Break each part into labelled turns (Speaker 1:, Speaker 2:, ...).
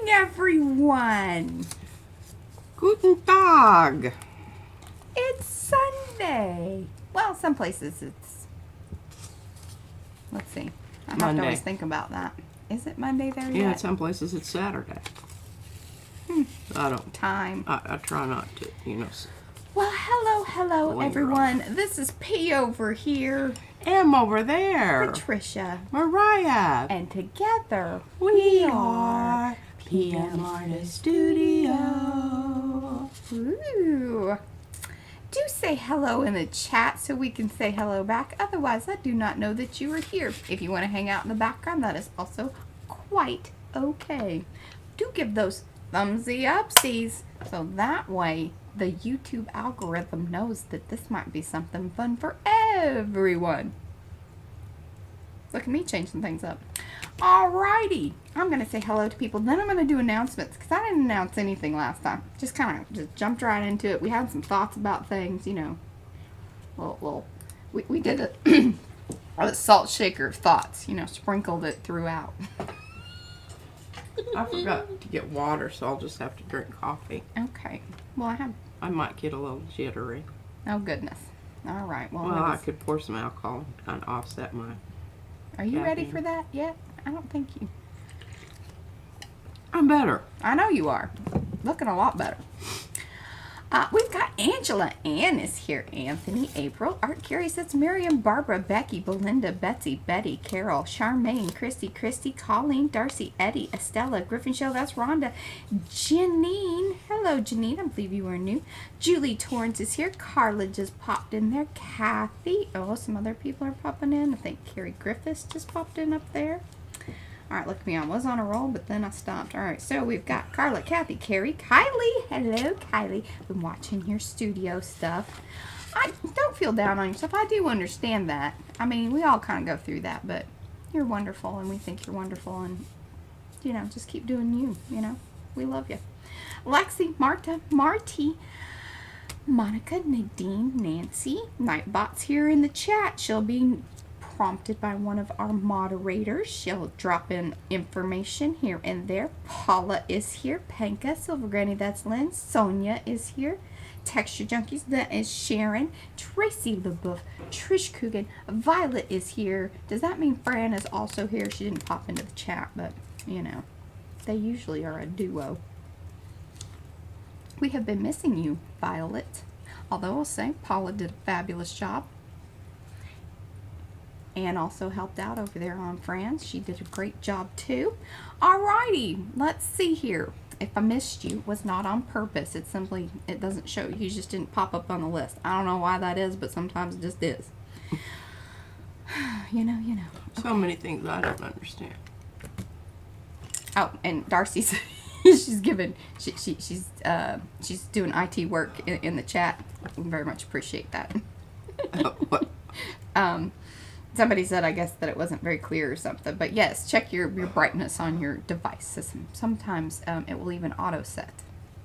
Speaker 1: everyone.
Speaker 2: Guten Tag.
Speaker 1: It's Sunday. Well, some places it's, let's see. I have
Speaker 2: Monday.
Speaker 1: to always think about that. Is it Monday there yet?
Speaker 2: Yeah, some places it's Saturday. I don't.
Speaker 1: Time.
Speaker 2: I try not to, you know.
Speaker 1: Well, hello,
Speaker 2: Linger
Speaker 1: everyone. This is P over here.
Speaker 2: M over there.
Speaker 1: Patricia.
Speaker 2: Mariah.
Speaker 1: And together
Speaker 2: we are PM Artist Studio.
Speaker 1: Ooh. Do say hello in the chat so we can say hello back. Otherwise, I do not know that you are here. If you want to hang out in the background, that is also quite okay. Do give those thumbsy upsies so that way the YouTube algorithm knows that this might be something fun for everyone. Look at me changing things up. Alrighty, I'm going to say hello to people. Then I'm going to do announcements because I didn't announce anything last time. Just kind of just jumped right into it. We had some thoughts about things, you know. Well, we did a salt shaker of thoughts, you know, sprinkled it throughout.
Speaker 2: I forgot to get water, so I'll just have to drink coffee.
Speaker 1: Okay. Well,
Speaker 2: I might get a little jittery.
Speaker 1: Oh, goodness. All right. Well,
Speaker 2: I could pour some alcohol and kind of offset my...
Speaker 1: Are you ready for that yet? I don't think you...
Speaker 2: I'm better.
Speaker 1: I know you are. Looking a lot better. We've got Angela. Ann is here. Anthony, April, Art Curious. That's Miriam, Barbara, Becky, Belinda, Betsy, Betty, Carol, Charmaine, Christy, Colleen, Darcy, Eddie, Estella, Griffin Show. That's Rhonda. Janine. Hello, Janine. I believe you are new. Julie Torrance is here. Carla just popped in there. Kathy. Oh, some other people are popping in. I think Carrie Griffiths just popped in up there. All right, look at me. I was on a roll, but then I stopped. All right, so we've got Carla, Kathy, Carrie, Kylie. Hello, Kylie. Been watching your studio stuff. I don't feel down on yourself. I do understand that. I mean, we all kind of go through that, but you're wonderful, and we think you're wonderful, and, you know, just keep doing you, you know. We love you. Lexi, Marta, Marty, Monica, Nadine, Nancy. Nightbot's here in the chat. She'll be prompted by one of our moderators. She'll drop in information here and there. Paula is here. Panka, Silver Granny, that's Lynn. Sonia is here. Texture Junkies, that is Sharon. Tracy LeBoeuf, Trish Coogan. Violet is here. Does that mean Fran is also here? She didn't pop into the chat, but, you know, they usually are a duo. We have been missing you, Violet. Although I'll say Paula did a fabulous job. And also helped out over there on Fran's. She did a great job too. Alrighty, let's see here. If I missed you, it was not on purpose. It simply, it doesn't show. You just didn't pop up on the list. I don't know why that is, but sometimes it just is. You know. Okay.
Speaker 2: So many things I don't understand.
Speaker 1: Oh, and Darcy's, she's doing IT work in the chat. We very much appreciate that.
Speaker 2: What?
Speaker 1: Somebody said, I guess, that it wasn't very clear or something. But yes, check your brightness on your device. Sometimes it will even auto set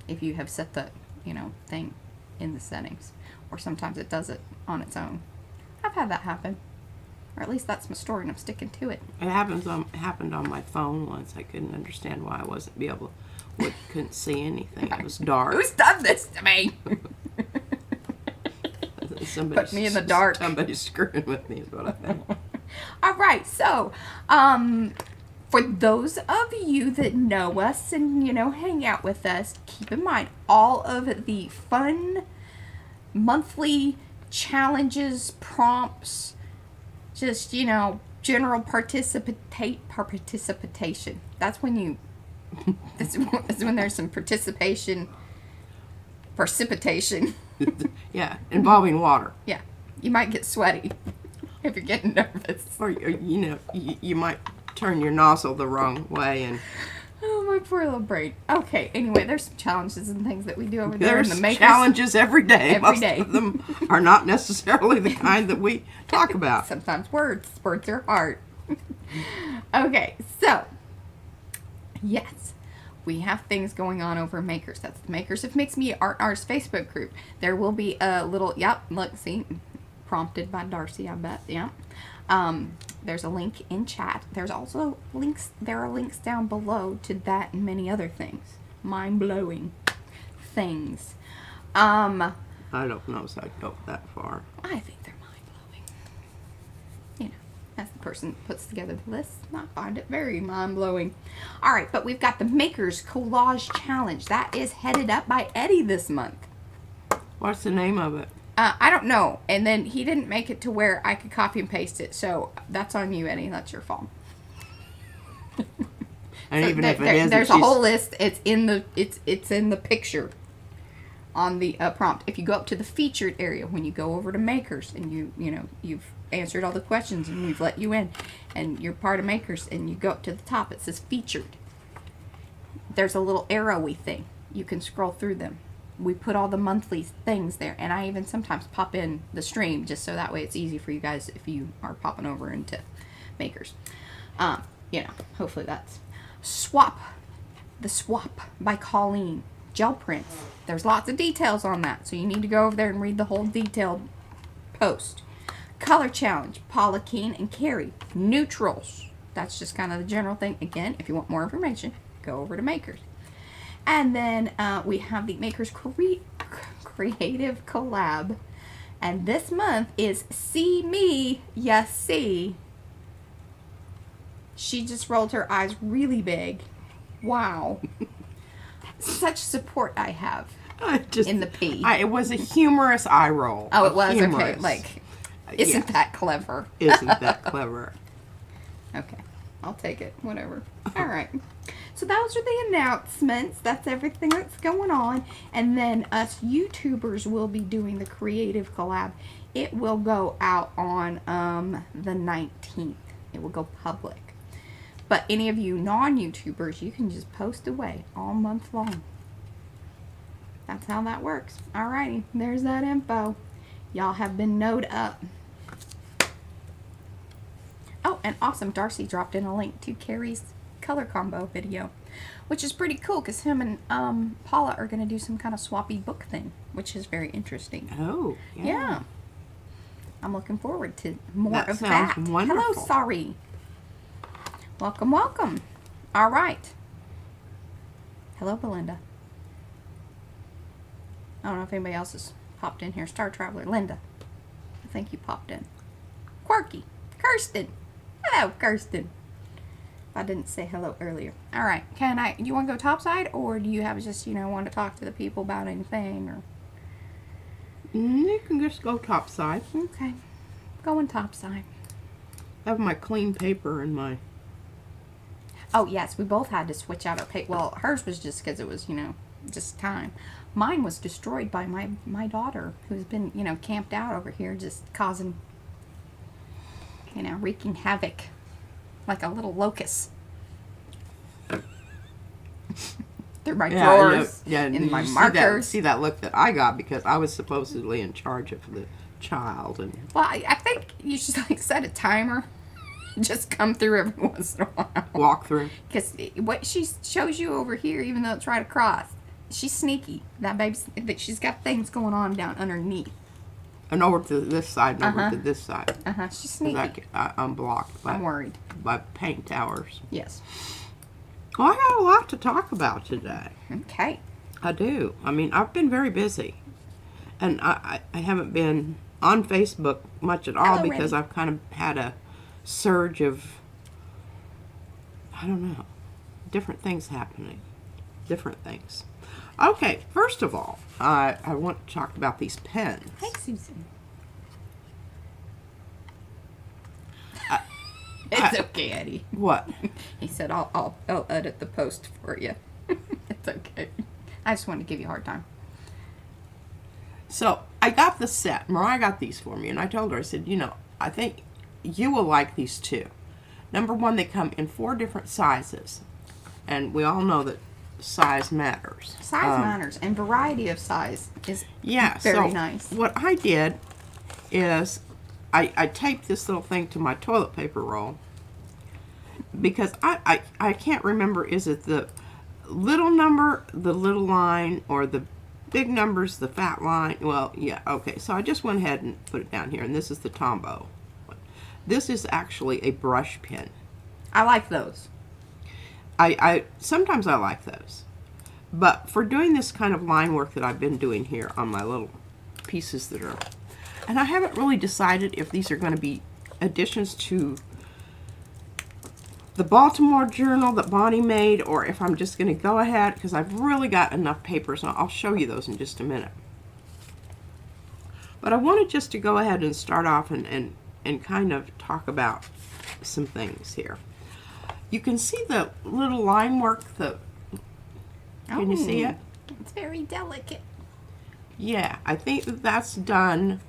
Speaker 1: if you have set the, you know, thing in the settings. Or sometimes it does it on its own. I've had that happen. Or at least that's my story and I'm sticking to it.
Speaker 2: It happened on my phone once. I couldn't understand why I couldn't see anything. It was dark.
Speaker 1: Who's done this to me? Put me in the dark.
Speaker 2: Somebody's screwing with me is what I think.
Speaker 1: All right, so for those of you that know us and, you know, hang out with us, keep in mind all of the fun monthly challenges, prompts, just, you know, general participation. That's when that's when there's some precipitation.
Speaker 2: Yeah, involving water.
Speaker 1: Yeah, you might get sweaty if you're getting nervous.
Speaker 2: Or, you know, you might turn your nozzle the wrong way and...
Speaker 1: Oh, my poor little brain. Okay, anyway, there's some challenges and things that we do over there in the makers.
Speaker 2: There's challenges every day.
Speaker 1: Every day.
Speaker 2: Most of them are not necessarily the kind that we talk about.
Speaker 1: Sometimes words are hard. Okay, so, yes. We have things going on over Makers. That's the Makers of Mixed Media Art Arts Facebook group. There will be a little, yep, look, see, prompted by Darcy, I bet, yeah. there's a link in chat. There's also links, there are links down below to that and many other things. Mind-blowing things.
Speaker 2: I don't know if I'd go that far.
Speaker 1: I think they're mind-blowing. You know, as the person that puts together the list, I find it very mind-blowing. Alright, but we've got the Makers Collage Challenge. That is headed up by Eddie this month.
Speaker 2: What's the name of it?
Speaker 1: I don't know. And then he didn't make it to where I could copy and paste it. So that's on you, Eddie. That's your fault.
Speaker 2: And
Speaker 1: So
Speaker 2: even if it isn't,
Speaker 1: there's a whole list. It's in the picture on the prompt. If you go up to the featured area, when you go over to Makers and you've answered all the questions and we've let you in and you're part of Makers and you go up to the top, it says featured. There's a little arrowy thing. You can scroll through them. We put all the monthly things there, and I even sometimes pop in the stream just so that way it's easy for you guys if you are popping over into Makers. Hopefully that's The Swap by Colleen. Gel prints. There's lots of details on that, so you need to go over there and read the whole detailed post. Color Challenge, Paula Keen and Carrie. Neutrals. That's just kind of the general thing. Again, if you want more information, go over to Makers. And then we have the Makers Creative Collab. And this month is See Me, Ya See. She just rolled her eyes really big. Wow. Such support I have in the P.
Speaker 2: It was a humorous eye roll.
Speaker 1: Oh, it was?
Speaker 2: Humorous.
Speaker 1: Okay. Like, isn't that clever?
Speaker 2: Isn't that clever?
Speaker 1: Okay. I'll take it. Whatever. All right. So those are the announcements. That's everything that's going on. And then us YouTubers will be doing the creative collab. It will go out on the 19th. It will go public. But any of you non-YouTubers, you can just post away all month long. That's how that works. Alrighty. There's that info. Y'all have been knowed up. Oh, and awesome. Darcy dropped in a link to Carrie's color combo video, which is pretty cool because him and Paula are going to do some kind of swappy book thing, which is very interesting.
Speaker 2: Oh,
Speaker 1: Yeah. I'm looking forward to more of
Speaker 2: sounds
Speaker 1: that.
Speaker 2: wonderful.
Speaker 1: Hello, sorry. Welcome, welcome. All right. Hello, Belinda. I don't know if anybody else has popped in here. Star Traveler, Linda. I think you popped in. Quirky. Kirsten. Hello, Kirsten. I didn't say hello earlier. All right. You want to go topside, or do you have just, want to talk to the people about anything, or?
Speaker 2: You can just go topside.
Speaker 1: Okay. Going topside.
Speaker 2: I have my clean paper and my...
Speaker 1: Oh, yes. We both had to switch out our paper. Well, hers was just because it was, just time. Mine was destroyed by my daughter, who's been, camped out over here, just causing, wreaking havoc. Like a little locust. Through my drawers. In my markers.
Speaker 2: See that look that I got because I was supposedly in charge of the child. And
Speaker 1: well, I think you should set a timer. Just come through every once in a while.
Speaker 2: Walk through.
Speaker 1: Because what she shows you over here, even though it's right across, she's sneaky. That baby's, she's got things going on down underneath.
Speaker 2: And over to this side and over to this side.
Speaker 1: She's sneaky.
Speaker 2: I'm blocked.
Speaker 1: I'm worried.
Speaker 2: By paint towers.
Speaker 1: Yes.
Speaker 2: Well, I got a lot to talk about today.
Speaker 1: Okay.
Speaker 2: I do. I mean, I've been very busy. And I haven't been on Facebook much at all because I've kind of had a surge of, I don't know, different things happening. Different things. Okay, first of all, I want to talk about these pens.
Speaker 1: Hi, Susan. It's okay, Eddie.
Speaker 2: What?
Speaker 1: He said, I'll edit the post for you. It's okay. I just wanted to give you a hard time.
Speaker 2: So, I got the set. Mariah got these for me, and I told her, I said, I think you will like these too. Number one, they come in 4 different sizes. And we all know that size matters.
Speaker 1: Size matters, and variety of size is very nice.
Speaker 2: What I did is I taped this little thing to my toilet paper roll because I can't remember, is it the little number, the little line, or the big numbers, the fat line? Well, yeah, okay. So I just went ahead and put it down here, and this is the Tombow one. This is actually a brush pen.
Speaker 1: I like those.
Speaker 2: I sometimes I like those. But for doing this kind of line work that I've been doing here on my little pieces that are, and I haven't really decided if these are going to be additions to the Baltimore Journal that Bonnie made, or if I'm just going to go ahead, because I've really got enough papers, and I'll show you those in just a minute. But I wanted just to go ahead and start off and kind of talk about some things here. You can see the little line work, can you see it?
Speaker 1: It's very delicate.
Speaker 2: Yeah, I think that's done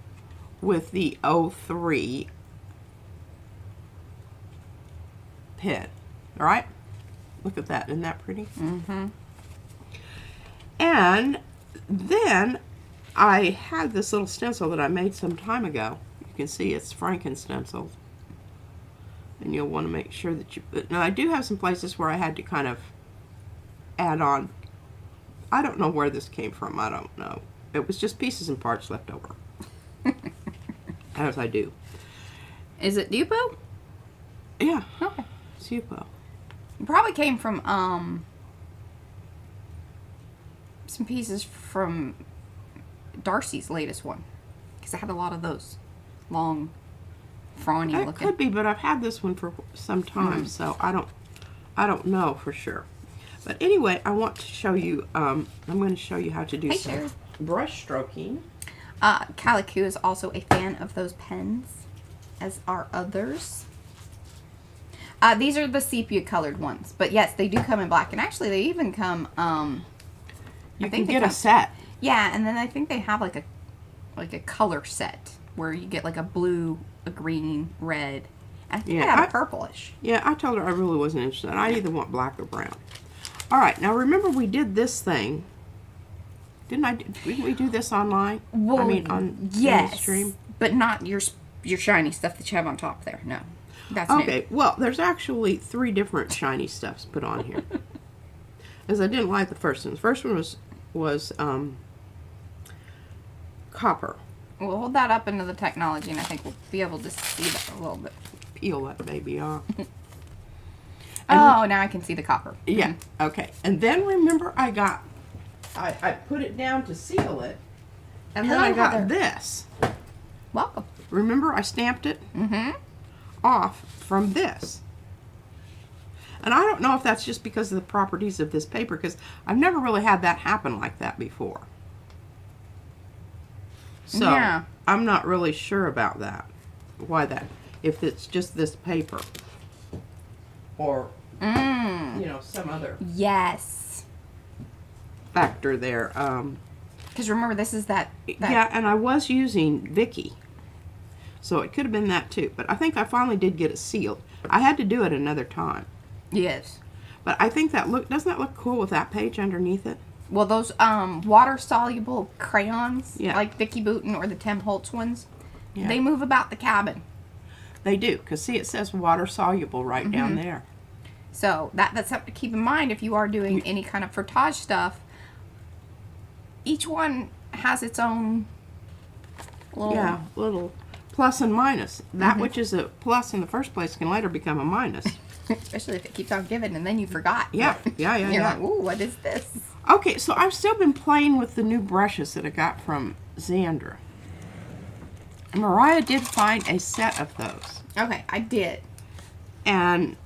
Speaker 2: with the 03 pen. All right? Look at that. Isn't that pretty?
Speaker 1: Mm-hmm.
Speaker 2: And then I had this little stencil that I made some time ago. You can see it's Franken stencil. And you'll want to make sure that you... Now, I do have some places where I had to kind of add on. I don't know where this came from. I don't know. It was just pieces and parts left over. As I do.
Speaker 1: Is it Dupo?
Speaker 2: Yeah.
Speaker 1: Okay.
Speaker 2: Super.
Speaker 1: It probably came from some pieces from Darcy's latest one, because I had a lot of those long, frawny
Speaker 2: It
Speaker 1: looking.
Speaker 2: could be, but I've had this one for some time, so I don't know for sure. But anyway, I want to show you. I'm going to show you how to do some
Speaker 1: Sherry.
Speaker 2: brush stroking.
Speaker 1: Calico is also a fan of those pens, as are others. These are the sepia colored ones, but yes, they do come in black, and actually they even come,
Speaker 2: You can get a set.
Speaker 1: Yeah, and then I think they have like a color set where you get like a blue, a green, red, and I think they have a purplish.
Speaker 2: Yeah, I told her I really wasn't interested. I either want black or brown. All right, now remember we did this thing. Didn't we do this online?
Speaker 1: Well,
Speaker 2: I mean, on
Speaker 1: yes,
Speaker 2: stream?
Speaker 1: but not your shiny stuff that you have on top there. No, that's
Speaker 2: okay.
Speaker 1: new.
Speaker 2: Well, there's actually 3 different shiny stuffs put on here. As I didn't like the first one. The first one was copper.
Speaker 1: We'll hold that up into the technology, and I think we'll be able to see that a little bit.
Speaker 2: Peel that baby off.
Speaker 1: Oh, now I can see the copper.
Speaker 2: Yeah. Okay. And then remember, I put it down to seal it, and then
Speaker 1: Hello,
Speaker 2: I got
Speaker 1: Heather.
Speaker 2: this.
Speaker 1: Welcome.
Speaker 2: Remember, I stamped it
Speaker 1: Mm-hmm.
Speaker 2: off from this. And I don't know if that's just because of the properties of this paper, because I've never really had that happen like that before. So,
Speaker 1: Yeah.
Speaker 2: I'm not really sure about that. Why that? If it's just this paper. Or, you know, some other
Speaker 1: Yes.
Speaker 2: factor there.
Speaker 1: Because remember, this is that.
Speaker 2: Yeah, and I was using Vicky. So it could have been that too. But I think I finally did get it sealed. I had to do it another time.
Speaker 1: Yes.
Speaker 2: But I think doesn't that look cool with that page underneath it?
Speaker 1: Well, those water-soluble crayons,
Speaker 2: Yeah.
Speaker 1: like Vicky Bouton or the Tim Holtz ones,
Speaker 2: Yeah.
Speaker 1: they move about the cabin.
Speaker 2: They do, because see, it says water soluble right down there.
Speaker 1: So that's something to keep in mind if you are doing any kind of frottage stuff. Each one has its own little...
Speaker 2: Yeah, little plus and minus. That which is a plus in the first place can later become a minus.
Speaker 1: Especially if it keeps on giving and then you forgot.
Speaker 2: Yeah.
Speaker 1: You're like, ooh, what is this?
Speaker 2: Okay, so I've still been playing with the new brushes that I got from Xandra. Mariah did find a set of those.
Speaker 1: Okay, I did.
Speaker 2: And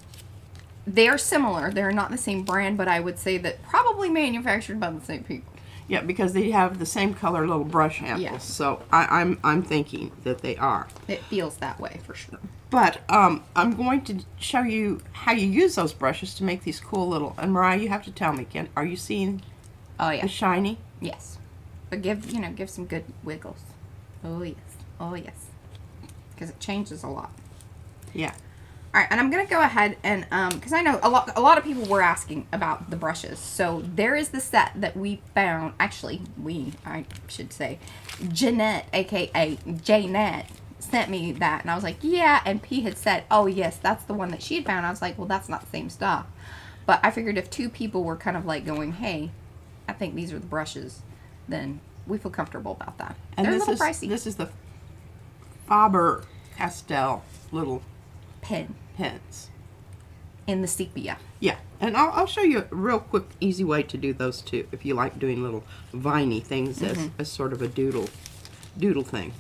Speaker 1: They're similar. They're not the same brand, but I would say that probably manufactured by the same people.
Speaker 2: yeah, because they have the same color little brush handles.
Speaker 1: Yeah.
Speaker 2: So I'm thinking that they are.
Speaker 1: It feels that way for sure.
Speaker 2: But I'm going to show you how you use those brushes to make these cool little. And Mariah, you have to tell me, are you seeing
Speaker 1: Oh yeah.
Speaker 2: the shiny?
Speaker 1: Yes. But give some good wiggles. Oh yes. Oh yes. Because it changes a lot.
Speaker 2: Yeah.
Speaker 1: All right, and I'm gonna go ahead and because I know a lot of people were asking about the brushes. So there is the set that we found. Actually, I should say, Jeanette, aka Jaynette, sent me that, and I was like, yeah. And P had said, oh yes, that's the one that she had found. I was like, well, that's not the same stuff. But I figured if 2 people were kind of like going, hey, I think these are the brushes, then we feel comfortable about that.
Speaker 2: And
Speaker 1: They're a
Speaker 2: this
Speaker 1: little
Speaker 2: is
Speaker 1: pricey.
Speaker 2: this is the Faber Castell little
Speaker 1: Pen
Speaker 2: pens.
Speaker 1: in the sepia.
Speaker 2: Yeah, and I'll show you a real quick, easy way to do those too, if you like doing little viney things as sort of a doodle thing.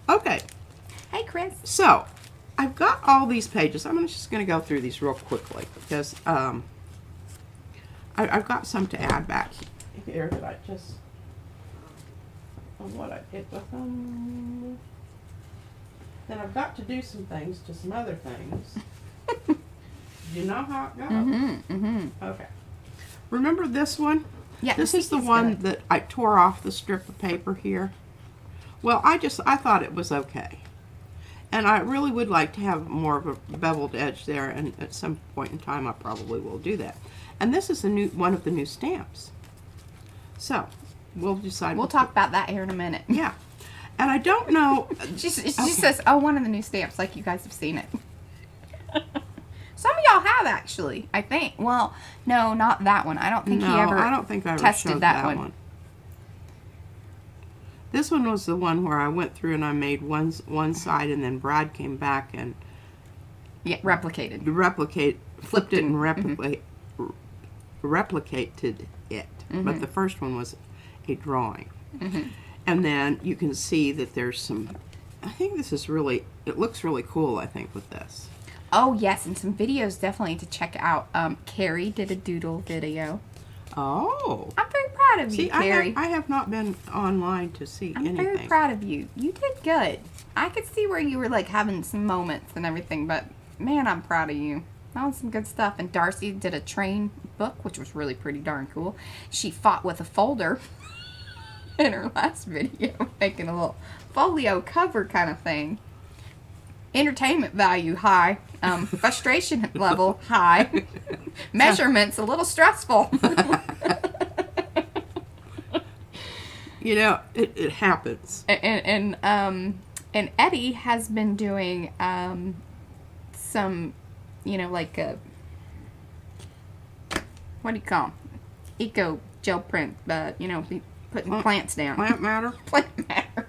Speaker 2: Okay,
Speaker 1: Hey, Chris.
Speaker 2: so I've got all these pages. I'm just going to go through these real quickly because I've got some to add back here that I just, on what I did with them. Then I've got to do some things to some other things. You know how it goes? Okay. Remember this one?
Speaker 1: Yeah.
Speaker 2: This is the one that I tore off the strip of paper here. Well, I thought it was okay. And I really would like to have more of a beveled edge there, and at some point in time I probably will do that. And this is one of the new stamps. So, we'll decide.
Speaker 1: We'll talk about that here in a minute.
Speaker 2: Yeah. And I don't know.
Speaker 1: She says, oh, one of the new stamps, like you guys have seen it. Some of y'all have, actually, I think. Well, no, not that one. I don't think he ever
Speaker 2: I don't think I ever
Speaker 1: tested
Speaker 2: showed
Speaker 1: that one.
Speaker 2: This one was the one where I went through and I made one side, and then Brad came back and
Speaker 1: replicated.
Speaker 2: Flipped it and replicated it. But the first one was a drawing. And then you can see that there's some, I think this is really, it looks really cool, I think, with this.
Speaker 1: Oh, yes, and some videos definitely to check out. Carrie did a doodle video.
Speaker 2: Oh.
Speaker 1: I'm very proud of you, Carrie.
Speaker 2: I have not been online to see anything.
Speaker 1: I'm very proud of you. You did good. I could see where you were, like, having some moments and everything, but, man, I'm proud of you. That was some good stuff. And Darcy did a train book, which was really pretty darn cool. She fought with a folder in her last video, making a little folio cover kind of thing. Entertainment value high, frustration level high, measurements a little stressful.
Speaker 2: You know, it happens.
Speaker 1: And Eddie has been doing some, you know, like what do you call 'em? Eco gel print, you know, putting plants down.
Speaker 2: Plant matter?
Speaker 1: Plant matter.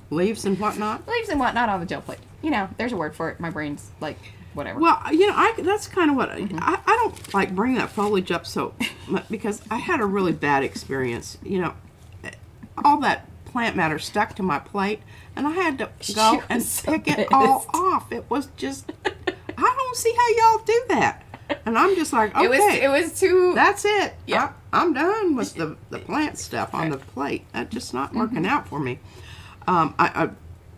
Speaker 2: Leaves and whatnot?
Speaker 1: Leaves and whatnot on the gel plate. You know, there's a word for it. My brain's like, whatever.
Speaker 2: Well, you know, that's kind of what, I don't like bring that foliage up so much because I had a really bad experience. You know, all that plant matter stuck to my plate and I had to go and pick it all off. It was just, I don't see how y'all do that. And I'm just like, okay.
Speaker 1: It was too.
Speaker 2: That's it.
Speaker 1: Yeah.
Speaker 2: I'm done with the plant stuff on the plate. That's just not working out for me. I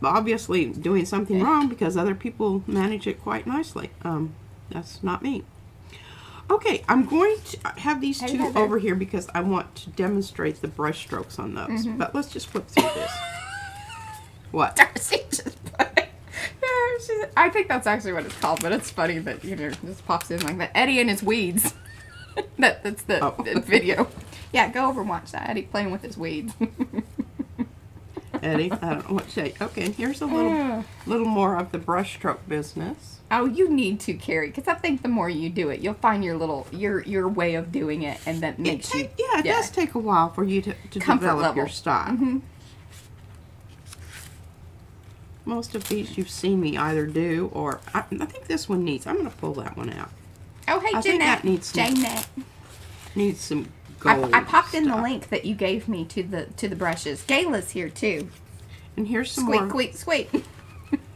Speaker 2: obviously doing something wrong because other people manage it quite nicely. That's not me. Okay, I'm going to have these two over here because I want to demonstrate the brush strokes on those. But let's just flip through this. What?
Speaker 1: Darcy just put it. I think that's actually what it's called, but it's funny that, you know, this pops in like that. Eddie and his weeds. That's the video. Yeah, go over and watch that. Eddie playing with his weeds.
Speaker 2: Eddie, I don't know what to say. Okay, and here's a little more of the brush stroke business.
Speaker 1: Oh, you need to, Carrie, because I think the more you do it, you'll find your way of doing it, and that makes you.
Speaker 2: Yeah, it does take a while for you to develop your style. Most of these you've seen me either do or I think this one needs. I'm going to pull that one out.
Speaker 1: Oh, hey,
Speaker 2: I think that needs some gold.
Speaker 1: I popped in the link that you gave me to the brushes. Gayla's here too.
Speaker 2: And here's some
Speaker 1: squeak,
Speaker 2: more.
Speaker 1: Squeak, squeak.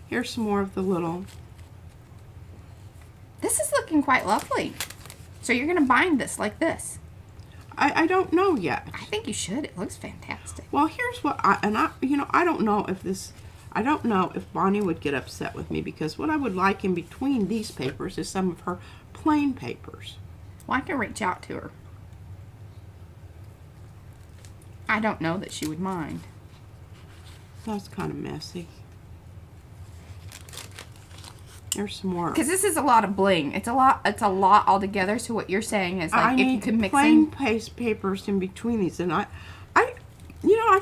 Speaker 2: Here's some more of the little.
Speaker 1: This is looking quite lovely. So you're going to bind this like this?
Speaker 2: I don't know yet.
Speaker 1: I think you should. It looks fantastic.
Speaker 2: Well, here's what I don't know if this. I don't know if Bonnie would get upset with me because what I would like in between these papers is some of her plain papers.
Speaker 1: Well, I can reach out to her. I don't know that she would mind.
Speaker 2: That's kind of messy. There's some more.
Speaker 1: Because this is a lot of bling. It's a lot altogether. So what you're saying is, like, if you could mix
Speaker 2: plain papers in between these, and I've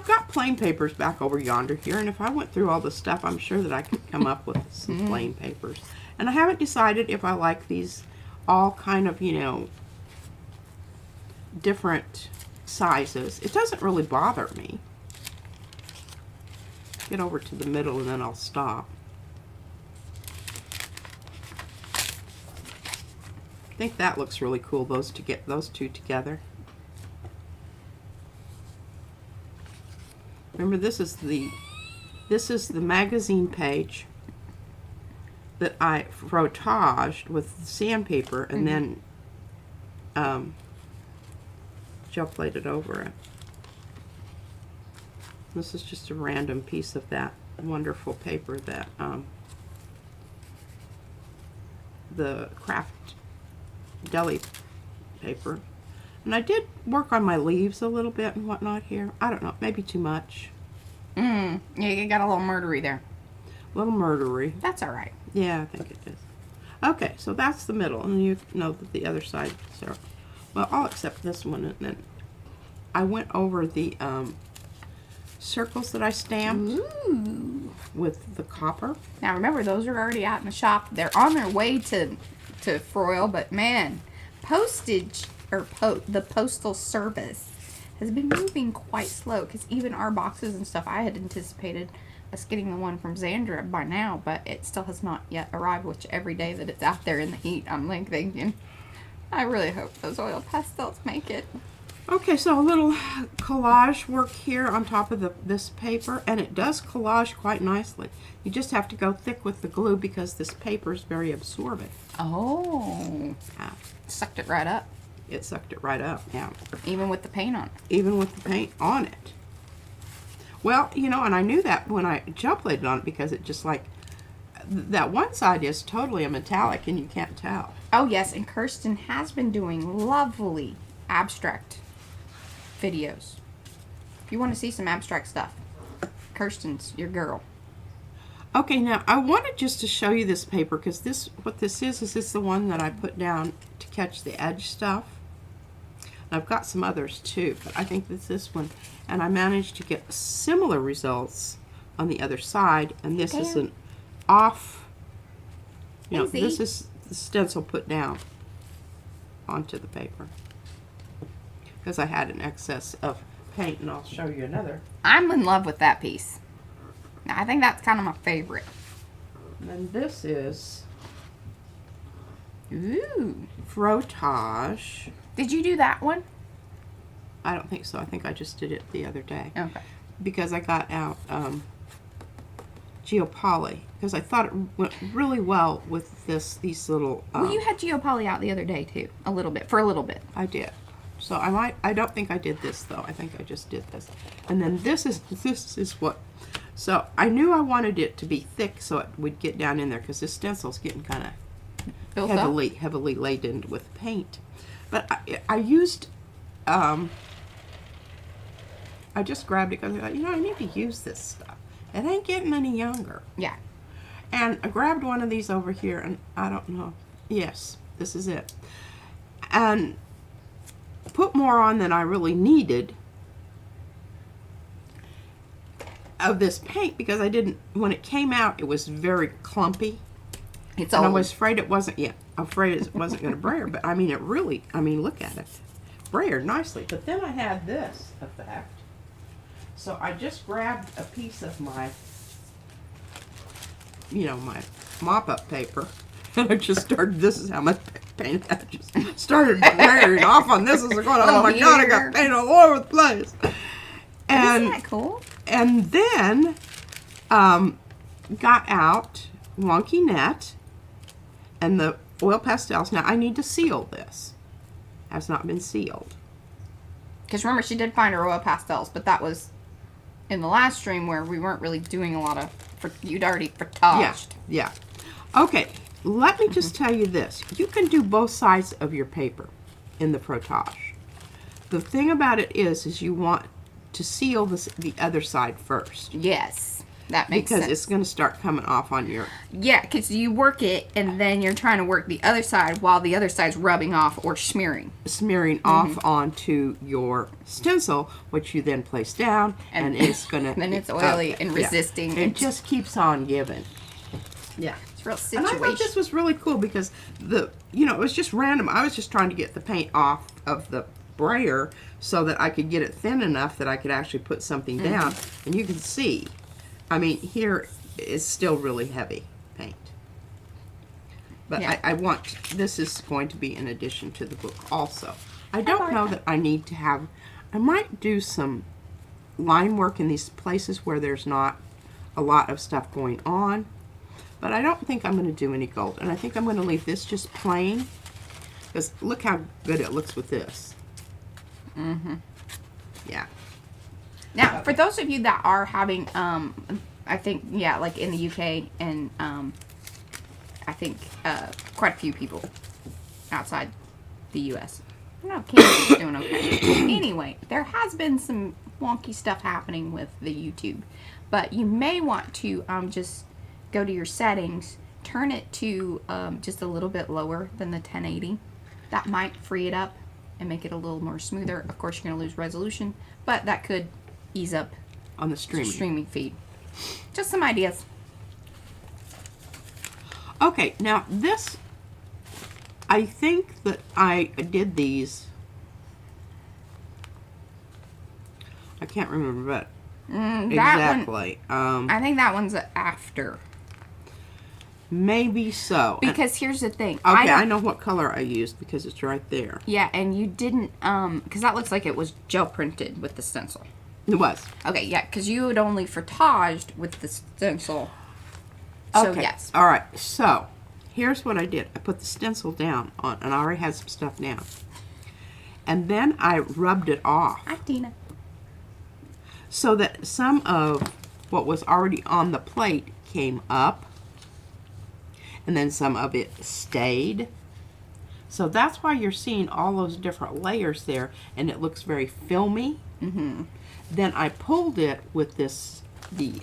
Speaker 2: got plain papers back over yonder here, and if I went through all the stuff, I'm sure that I could come up with some plain papers. And I haven't decided if I like these all kind of, different sizes. It doesn't really bother me. Get over to the middle and then I'll stop. I think that looks really cool, those two together. Remember, this is the magazine page that I frotaged with sandpaper and then gel plated over it. This is just a random piece of that wonderful paper that the craft Gelli paper. And I did work on my leaves a little bit and whatnot here. I don't know, maybe too much.
Speaker 1: Yeah, you got a little murdery there.
Speaker 2: A little murdery.
Speaker 1: That's all right.
Speaker 2: Yeah, I think it is. Okay, so that's the middle, and you know that the other side, so, well, I'll accept this one, and then I went over the circles that I stamped with the copper.
Speaker 1: Now remember, those are already out in the shop. They're on their way to Froyle, but man, postage, or the postal service has been moving quite slow, because even our boxes and stuff, I had anticipated us getting the one from Xandra by now, but it still has not yet arrived, which every day that it's out there in the heat, I'm like thinking, I really hope those oil pastels make it.
Speaker 2: Okay, so a little collage work here on top of this paper, and it does collage quite nicely. You just have to go thick with the glue because this paper is very absorbent.
Speaker 1: Oh, sucked it right up.
Speaker 2: It sucked it right up, yeah.
Speaker 1: Even with the paint on it.
Speaker 2: Even with the paint on it. Well, you know, and I knew that when I gel plated on it, because it just like, that one side is totally a metallic and you can't tell.
Speaker 1: Oh yes, and Kirsten has been doing lovely abstract videos. If you want to see some abstract stuff, Kirsten's your girl.
Speaker 2: Okay, now I wanted just to show you this paper, because what this is this the one that I put down to catch the edge stuff. And I've got some others too, but I think that's this one. And I managed to get similar results on the other side, and this is an off, you know, this is the stencil put down onto the paper, because I had an excess of paint, and I'll show you another.
Speaker 1: I'm in love with that piece. Now, I think that's kind of my favorite.
Speaker 2: And then this is
Speaker 1: Frotage. Did you do that one?
Speaker 2: I don't think so. I think I just did it the other day.
Speaker 1: Okay.
Speaker 2: Because I got out Geopoly, because I thought it went really well with these little.
Speaker 1: Well, you had Geopoly out the other day too, for a little bit.
Speaker 2: I did. So I don't think I did this though. I think I just did this. And then this is what. So I knew I wanted it to be thick so it would get down in there, because this stencil's getting kind of heavily laden with paint. But I used, I just grabbed it because I thought, you know, I need to use this stuff. It ain't getting any younger.
Speaker 1: Yeah.
Speaker 2: And I grabbed one of these over here, and I don't know. Yes, this is it. And put more on than I really needed of this paint, because I didn't, when it came out, it was very clumpy.
Speaker 1: It's
Speaker 2: and
Speaker 1: old.
Speaker 2: I was afraid it wasn't, afraid it wasn't going to brayer, but I mean, it really, look at it. Brayered nicely. But then I had this effect. So I just grabbed a piece of my, my mop-up paper, and I just started, this is how much paint I just started brayering off on this. I was going, oh my God, I got paint all over the place. And,
Speaker 1: isn't that cool?
Speaker 2: And then got out Wonky Net and the oil pastels. Now I need to seal this. Has not been sealed.
Speaker 1: Because remember, she did find her oil pastels, but that was in the last stream where we weren't really doing a lot of, you'd already frotaged.
Speaker 2: Yeah. Okay, let me just tell you this. You can do both sides of your paper in the Frotage. The thing about it is you want to seal the other side first.
Speaker 1: Yes, that makes sense.
Speaker 2: Because it's going to start coming off on your...
Speaker 1: Yeah, because you work it, and then you're trying to work the other side while the other side's rubbing off or smearing.
Speaker 2: Smearing off onto your stencil, which you then place down, and it's going to...
Speaker 1: Then it's oily and resisting.
Speaker 2: It just keeps on giving. Yeah.
Speaker 1: It's a real situation.
Speaker 2: And I thought this was really cool because it was just random. I was just trying to get the paint off of the brayer so that I could get it thin enough that I could actually put something down. And you can see, I mean, here is still really heavy paint. But
Speaker 1: Yeah.
Speaker 2: I want, this is going to be in addition to the book also. I don't know that I need to have, I might do some line work in these places where there's not a lot of stuff going on. But I don't think I'm going to do any gold. And I think I'm going to leave this just plain. Because look how good it looks with this.
Speaker 1: Mm-hmm.
Speaker 2: Yeah.
Speaker 1: Now, for those of you that are having, I think, yeah, like in the UK and I think quite a few people outside the US. No, Canada's doing okay. Anyway, there has been some wonky stuff happening with the YouTube. But you may want to just go to your settings, turn it to just a little bit lower than the 1080. That might free it up and make it a little more smoother. Of course, you're going to lose resolution, but that could ease up
Speaker 2: On the
Speaker 1: the
Speaker 2: streaming.
Speaker 1: streaming feed. Just some ideas.
Speaker 2: Okay, now this, I think that I did these, I can't remember, but
Speaker 1: That
Speaker 2: exactly.
Speaker 1: one, I think that one's after.
Speaker 2: Maybe so.
Speaker 1: Because here's the thing.
Speaker 2: Okay, I
Speaker 1: don't-
Speaker 2: know what color I used because it's right there.
Speaker 1: Yeah, and you didn't, because that looks like it was gel printed with the stencil.
Speaker 2: It was.
Speaker 1: Okay, yeah, because you had only frotaged with the stencil. So,
Speaker 2: Okay.
Speaker 1: yes.
Speaker 2: All right. So, here's what I did. I put the stencil down on, and I already had some stuff down. And then I rubbed it off
Speaker 1: Hi, Tina.
Speaker 2: so that some of what was already on the plate came up, and then some of it stayed. So that's why you're seeing all those different layers there, and it looks very filmy.
Speaker 1: Mm-hmm.
Speaker 2: Then I pulled it with this, the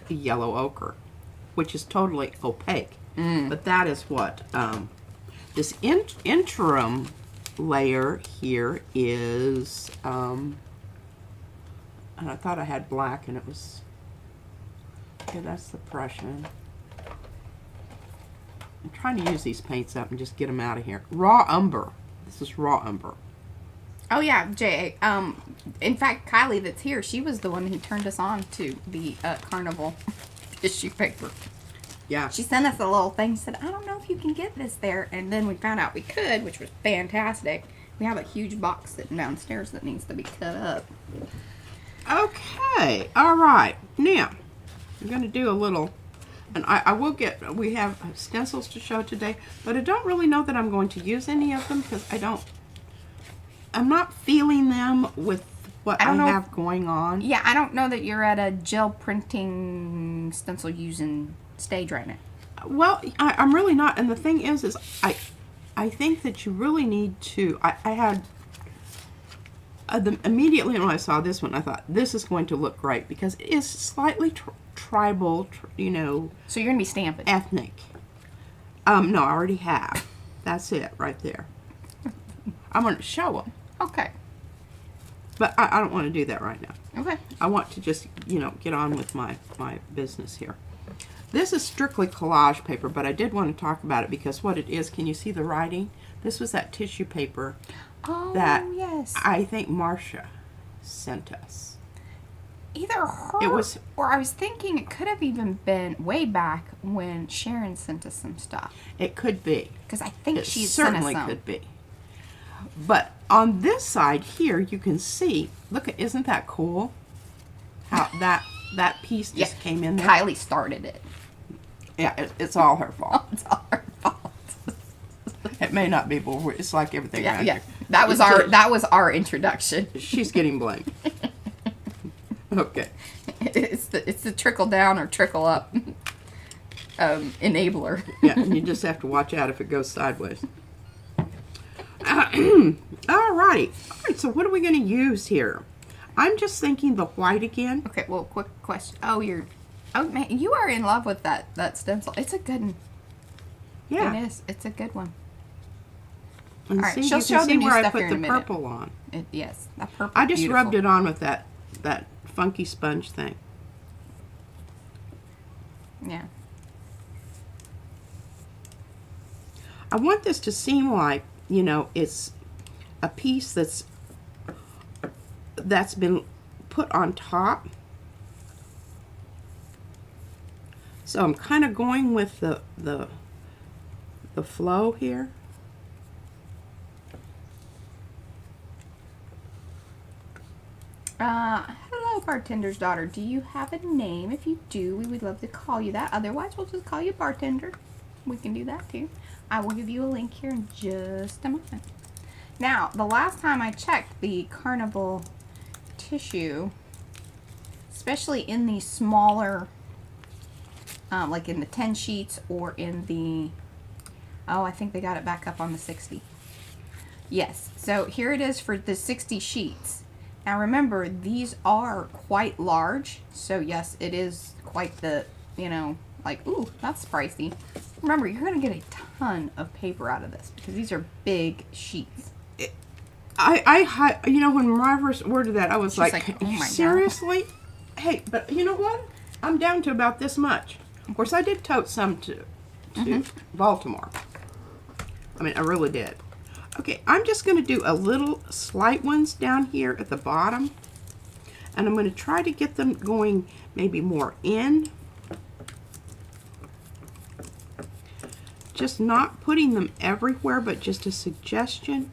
Speaker 2: yellow ochre, which is totally opaque. But that is what this interim layer here is. And I thought I had black, and it was. Okay, that's the Prussian. I'm trying to use these paints up and just get them out of here. Raw umber. This is raw umber.
Speaker 1: Oh, yeah, Jay. In fact, Kylie that's here, she was the one who turned us on to the carnival tissue paper.
Speaker 2: Yeah.
Speaker 1: She sent us a little thing, said, I don't know if you can get this there. And then we found out we could, which was fantastic. We have a huge box sitting downstairs that needs to be cut up.
Speaker 2: Okay. All right. Now, I'm going to do a little, and I will get, we have stencils to show today, but I don't really know that I'm going to use any of them because I'm not feeling them with what I have going on.
Speaker 1: Yeah, I don't know that you're at a gel printing stencil using stage right now.
Speaker 2: Well, I'm really not. And the thing is I think that you really need to, I had, immediately when I saw this one, I thought, this is going to look great because it is slightly tribal, you know.
Speaker 1: So you're going to be stamping.
Speaker 2: Ethnic. No, I already have. That's it right there. I'm going to show them.
Speaker 1: Okay.
Speaker 2: But I don't want to do that right now.
Speaker 1: Okay.
Speaker 2: I want to just, you know, get on with my business here. This is strictly collage paper, but I did want to talk about it because what it is, can you see the writing? This was that tissue paper that
Speaker 1: yes.
Speaker 2: I think Marcia sent us.
Speaker 1: Either her
Speaker 2: It was,
Speaker 1: or I was thinking it could have even been way back when Sharon sent us some stuff.
Speaker 2: it could be.
Speaker 1: Because I think
Speaker 2: It
Speaker 1: she sent us
Speaker 2: certainly
Speaker 1: some.
Speaker 2: could be. But on this side here, you can see, look, isn't that cool? How that piece just came in there.
Speaker 1: Kylie started it.
Speaker 2: Yeah, it's all her fault.
Speaker 1: It's all her fault.
Speaker 2: It may not be, but it's like everything
Speaker 1: Yeah,
Speaker 2: around
Speaker 1: yeah.
Speaker 2: here.
Speaker 1: That was our introduction.
Speaker 2: She's getting blamed. Okay.
Speaker 1: It's the trickle down or trickle up enabler.
Speaker 2: Yeah, and you just have to watch out if it goes sideways. Alrighty. Alright, so what are we going to use here? I'm just thinking the white again.
Speaker 1: Okay, well, quick question. Oh, man, you are in love with that stencil. It's a good one.
Speaker 2: Yeah.
Speaker 1: It is. It's a good one.
Speaker 2: And
Speaker 1: Alright,
Speaker 2: see,
Speaker 1: she'll
Speaker 2: you
Speaker 1: show
Speaker 2: can
Speaker 1: the
Speaker 2: see
Speaker 1: new
Speaker 2: where I
Speaker 1: stuff
Speaker 2: put
Speaker 1: here
Speaker 2: the
Speaker 1: in a minute.
Speaker 2: purple on.
Speaker 1: Yes, that purple.
Speaker 2: I just rubbed it on with that funky sponge thing.
Speaker 1: Yeah.
Speaker 2: I want this to seem like, you know, it's a piece that's been put on top. So I'm kind of going with the flow here.
Speaker 1: Hello, bartender's daughter. Do you have a name? If you do, we would love to call you that. Otherwise, we'll just call you bartender. We can do that too. I will give you a link here in just a moment. Now, the last time I checked, the carnival tissue, especially in the smaller, like in the 10 sheets or in the, oh, I think they got it back up on the 60. Yes, so here it is for the 60 sheets. Now remember, these are quite large, so yes, it is quite the, you know, like, ooh, that's pricey. Remember, you're going to get a ton of paper out of this because these are big sheets.
Speaker 2: You know, when Mariah first ordered that, I was like,
Speaker 1: oh my
Speaker 2: seriously? God. Hey, but you know what? I'm down to about this much. Of course, I did tote some to Baltimore. I mean, I really did. Okay, I'm just going to do a little slight ones down here at the bottom. And I'm going to try to get them going maybe more in. Just not putting them everywhere, but just a suggestion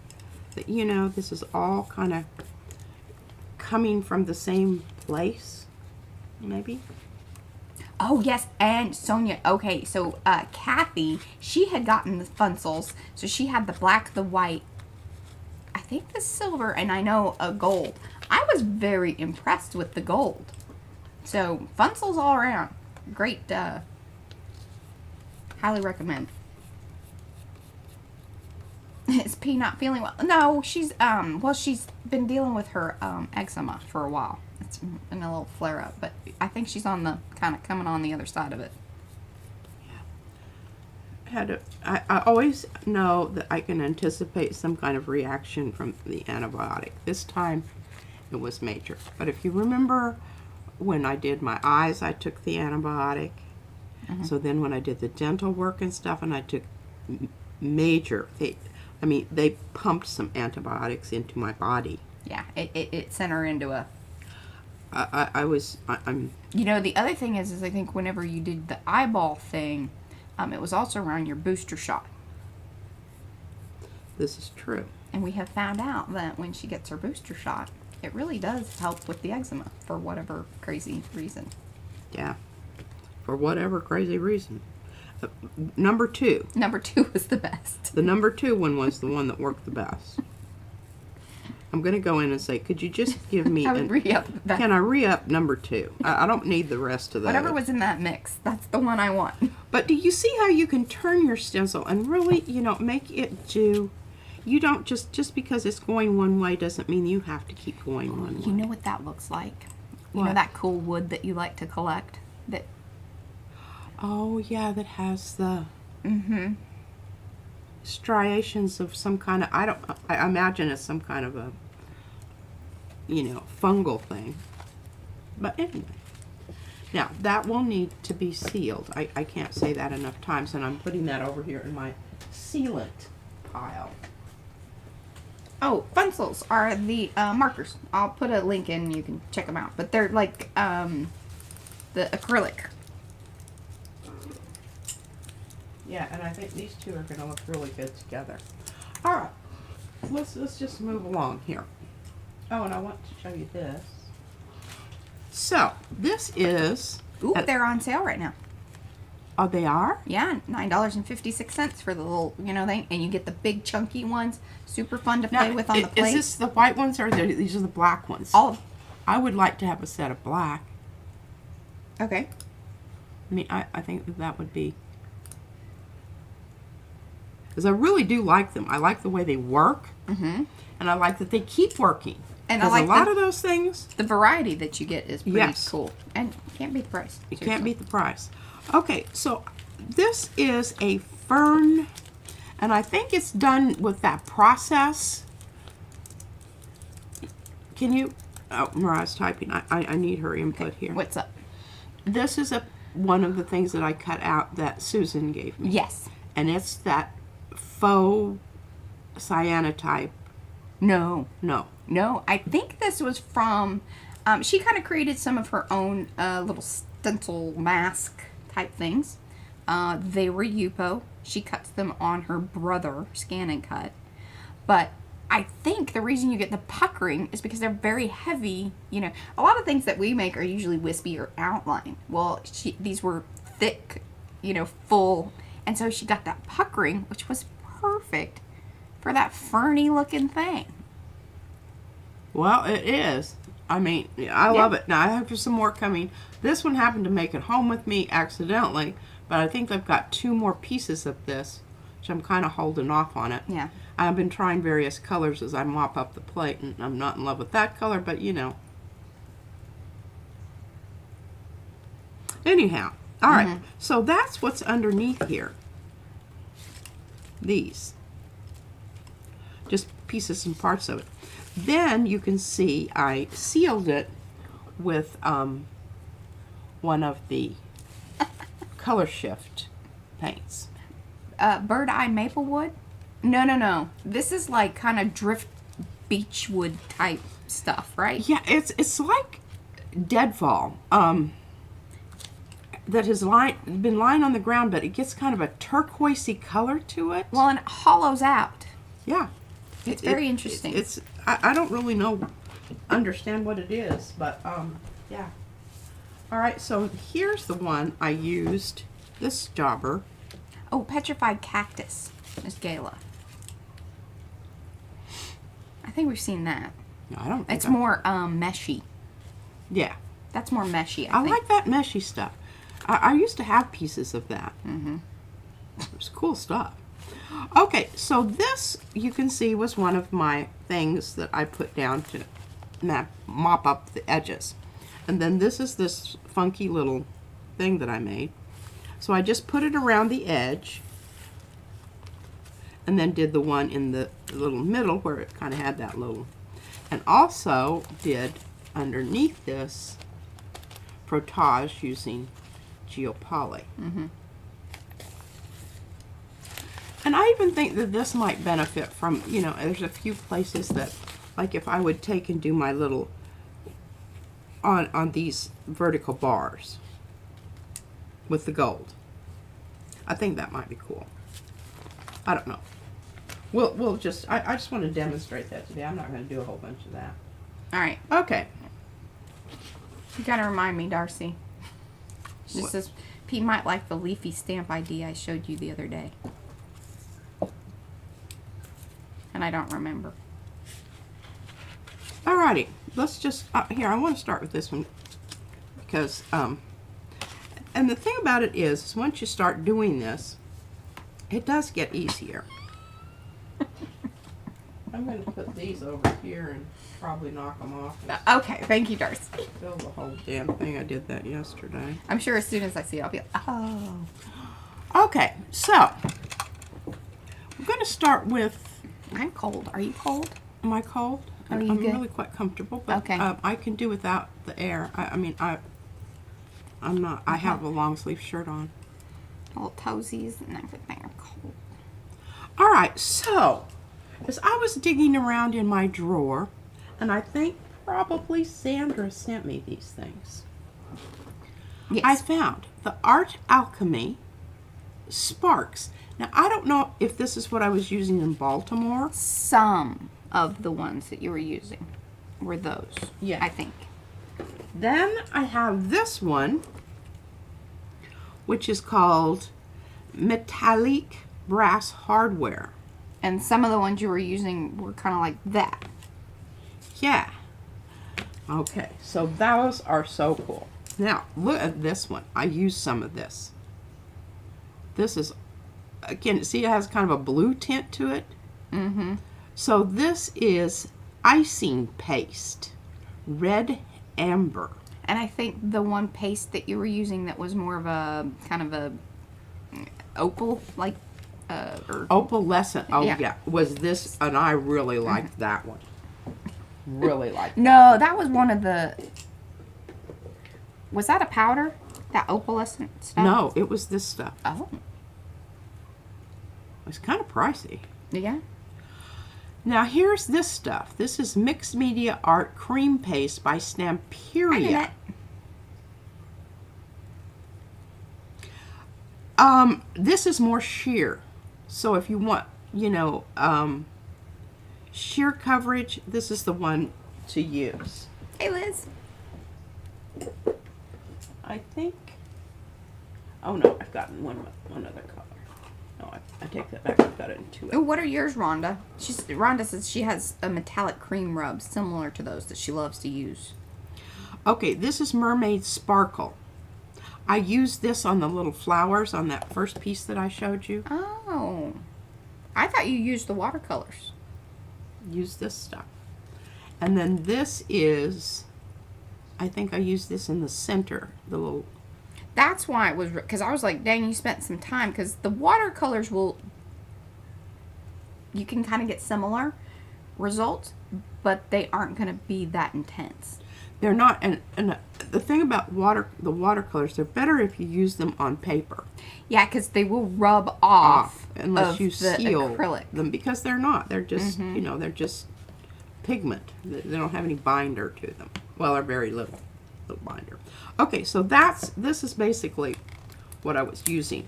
Speaker 2: that, you know, this is all kind of coming from the same place, maybe.
Speaker 1: Oh, yes, and Sonia, okay, so Kathy, she had gotten the funsels, so she had the black, the white, I think the silver, and I know a gold. I was very impressed with the gold. So, funsels all around. Great, highly recommend. Is P not feeling well? No, she's, well, she's been dealing with her eczema for a while. It's in a little flare up, but I think she's on the kind of coming on the other side of it.
Speaker 2: Yeah. I always know that I can anticipate some kind of reaction from the antibiotic. This time it was major. But if you remember when I did my eyes, I took the antibiotic. So then when I did the dental work and stuff, and I took major, they pumped some antibiotics into my body.
Speaker 1: Yeah, it sent her into a...
Speaker 2: I'm...
Speaker 1: You know, the other thing is I think whenever you did the eyeball thing, it was also around your booster shot.
Speaker 2: This is true.
Speaker 1: And we have found out that when she gets her booster shot, it really does help with the eczema for whatever crazy reason.
Speaker 2: Yeah, for whatever crazy reason. Number 2.
Speaker 1: Number 2 was the best.
Speaker 2: The number 2 one was the one that worked the best. I'm going to go in and say, could you just give me...
Speaker 1: I would re-up that.
Speaker 2: Can I re-up number 2? I don't need the rest of that.
Speaker 1: Whatever was in that mix, that's the one I want.
Speaker 2: But do you see how you can turn your stencil and really, you know, make it do... You don't just because it's going one way doesn't mean you have to keep going one way.
Speaker 1: You know what that looks like? You
Speaker 2: What?
Speaker 1: know that cool wood that you like to collect? That...
Speaker 2: Oh, yeah, that has the... striations of some kind of, I imagine it's some kind of a, you know, fungal thing. But anyway. Now, that will need to be sealed. I can't say that enough times, and I'm putting that over here in my sealant pile.
Speaker 1: Oh, funsels are the markers. I'll put a link in, you can check them out. But they're like the acrylic.
Speaker 2: Yeah, and I think these two are going to look really good together. All right, let's just move along here. Oh, and I want to show you this. So, this is...
Speaker 1: Ooh, they're on sale right now.
Speaker 2: Oh, they are?
Speaker 1: Yeah, $9.56 for the little, you know, thing. And you get the big chunky ones. Super fun to play with on the plate.
Speaker 2: Is this the white ones or these are the black ones?
Speaker 1: All of...
Speaker 2: I would like to have a set of black.
Speaker 1: Okay.
Speaker 2: I mean, I think that would be... Because I really do like them. I like the way they work. And I like that they keep working.
Speaker 1: And I like
Speaker 2: a lot of those things...
Speaker 1: The variety that you get is pretty
Speaker 2: Yes.
Speaker 1: cool. And you can't beat the price.
Speaker 2: You can't beat the price. Okay, so this is a fern, and I think it's done with that process. Can you... Oh, Mariah's typing. I need her input here.
Speaker 1: What's up?
Speaker 2: This is one of the things that I cut out that Susan gave me.
Speaker 1: Yes.
Speaker 2: And it's that faux cyanotype.
Speaker 1: No.
Speaker 2: No.
Speaker 1: No, I think this was from... she kind of created some of her own little stencil mask type things. They were Yupo. She cuts them on her brother, Scan and Cut. But I think the reason you get the puckering is because they're very heavy. You know, a lot of things that we make are usually wispy or outline. Well, these were thick, you know, full. And so she got that puckering, which was perfect for that ferny looking thing.
Speaker 2: Well, it is. I mean, I love it. Now, I have some more coming. This one happened to make it home with me accidentally, but I think I've got 2 more pieces of this, which I'm kind of holding off on it.
Speaker 1: Yeah.
Speaker 2: I've been trying various colors as I mop up the plate, and I'm not in love with that color, but you know. Anyhow, all right. So that's what's underneath here. These. Just pieces and parts of it. Then you can see I sealed it with one of the color shift paints.
Speaker 1: Bird Eye Maplewood? No. This is like kind of drift beechwood type stuff, right?
Speaker 2: Yeah, it's like deadfall. That has been lying on the ground, but it gets kind of a turquoisey color to it.
Speaker 1: Well, and it hollows out.
Speaker 2: Yeah.
Speaker 1: It's very interesting.
Speaker 2: I don't really understand what it is, but yeah. All right, so here's the one I used. This jobber.
Speaker 1: Oh, Petrified Cactus, Miss Gala. I think we've seen that.
Speaker 2: No, I don't think
Speaker 1: It's more meshy.
Speaker 2: Yeah.
Speaker 1: That's more meshy,
Speaker 2: I
Speaker 1: think.
Speaker 2: like that meshy stuff. I used to have pieces of that. It was cool stuff. Okay, so this, you can see, was one of my things that I put down to mop up the edges. And then this is this funky little thing that I made. So I just put it around the edge, and then did the one in the little middle where it kind of had that little. And also did underneath this Frotage using Geopoly. And I even think that this might benefit from, you know, there's a few places that, like if I would take and do my little, on these vertical bars with the gold. I think that might be cool. I don't know. We'll just, I just want to demonstrate that today. I'm not going to do a whole bunch of that.
Speaker 1: All right.
Speaker 2: Okay.
Speaker 1: You gotta remind me, Darcy. She
Speaker 2: What?
Speaker 1: says, Pete might like the leafy stamp idea I showed you the other day. And I don't remember.
Speaker 2: Alrighty, let's just, here, I want to start with this one because, and the thing about it is once you start doing this, it does get easier. I'm going to put these over here and probably knock them off.
Speaker 1: Okay, thank you, Darcy.
Speaker 2: Fill the whole damn thing. I did that yesterday.
Speaker 1: I'm sure as soon as I see it, I'll be like, oh.
Speaker 2: Okay, so, we're going to start with,
Speaker 1: I'm cold. Are you cold?
Speaker 2: am I cold?
Speaker 1: Are you
Speaker 2: I'm
Speaker 1: good?
Speaker 2: really quite comfortable, but
Speaker 1: Okay.
Speaker 2: I can do without the air. I'm not, I have a long sleeve shirt on.
Speaker 1: Little toesies and everything are cold.
Speaker 2: All right, so as I was digging around in my drawer, and I think probably Sandra sent me these things,
Speaker 1: Yes.
Speaker 2: I found the Art Alchemy Sparks. Now, I don't know if this is what I was using in Baltimore.
Speaker 1: Some of the ones that you were using were those.
Speaker 2: Yeah.
Speaker 1: I think.
Speaker 2: Then I have this one, which is called Metallic Brass Hardware.
Speaker 1: And some of the ones you were using were kind of like that.
Speaker 2: Yeah. Okay, so those are so cool. Now, look at this one. I used some of this. This is, again, see it has kind of a blue tint to it?
Speaker 1: Mm-hmm.
Speaker 2: So this is icing paste, red amber.
Speaker 1: And I think the one paste that you were using that was more of a kind of a opal, like, or
Speaker 2: Opalescent, oh
Speaker 1: Yeah.
Speaker 2: yeah, was this, and I really liked that one. Really liked it.
Speaker 1: no, that was one of the. Was that a powder? That opalescent stuff?
Speaker 2: No, it was this stuff.
Speaker 1: Oh,
Speaker 2: It's kind of pricey.
Speaker 1: yeah.
Speaker 2: Now here's this stuff. This is Mixed Media Art Cream Paste by
Speaker 1: I knew
Speaker 2: Stamperia.
Speaker 1: that.
Speaker 2: This is more sheer. So if you want, sheer coverage, this is the one to use.
Speaker 1: Hey, Liz.
Speaker 2: I think. Oh no, I've gotten one other color. No, I take that back. I've got it in two.
Speaker 1: Oh, what are yours, Rhonda? Rhonda says she has a metallic cream rub similar to those that she loves to use.
Speaker 2: Okay, this is Mermaid Sparkle. I used this on the little flowers on that first piece that I showed you.
Speaker 1: Oh, I thought you used the watercolors.
Speaker 2: Use this stuff. And then this is, I think I used this in the center, the little.
Speaker 1: That's why it was, because I was like, dang, you spent some time, because the watercolors you can kind of get similar results, but they aren't going to be that intense.
Speaker 2: They're not, and the thing about the watercolors, they're better if you use them on paper.
Speaker 1: Yeah, because they will rub off
Speaker 2: unless you seal
Speaker 1: acrylic.
Speaker 2: them, because they're not. They're just, they're just pigment. They don't have any binder to them. Well, or very little binder. Okay, so this is basically what I was using.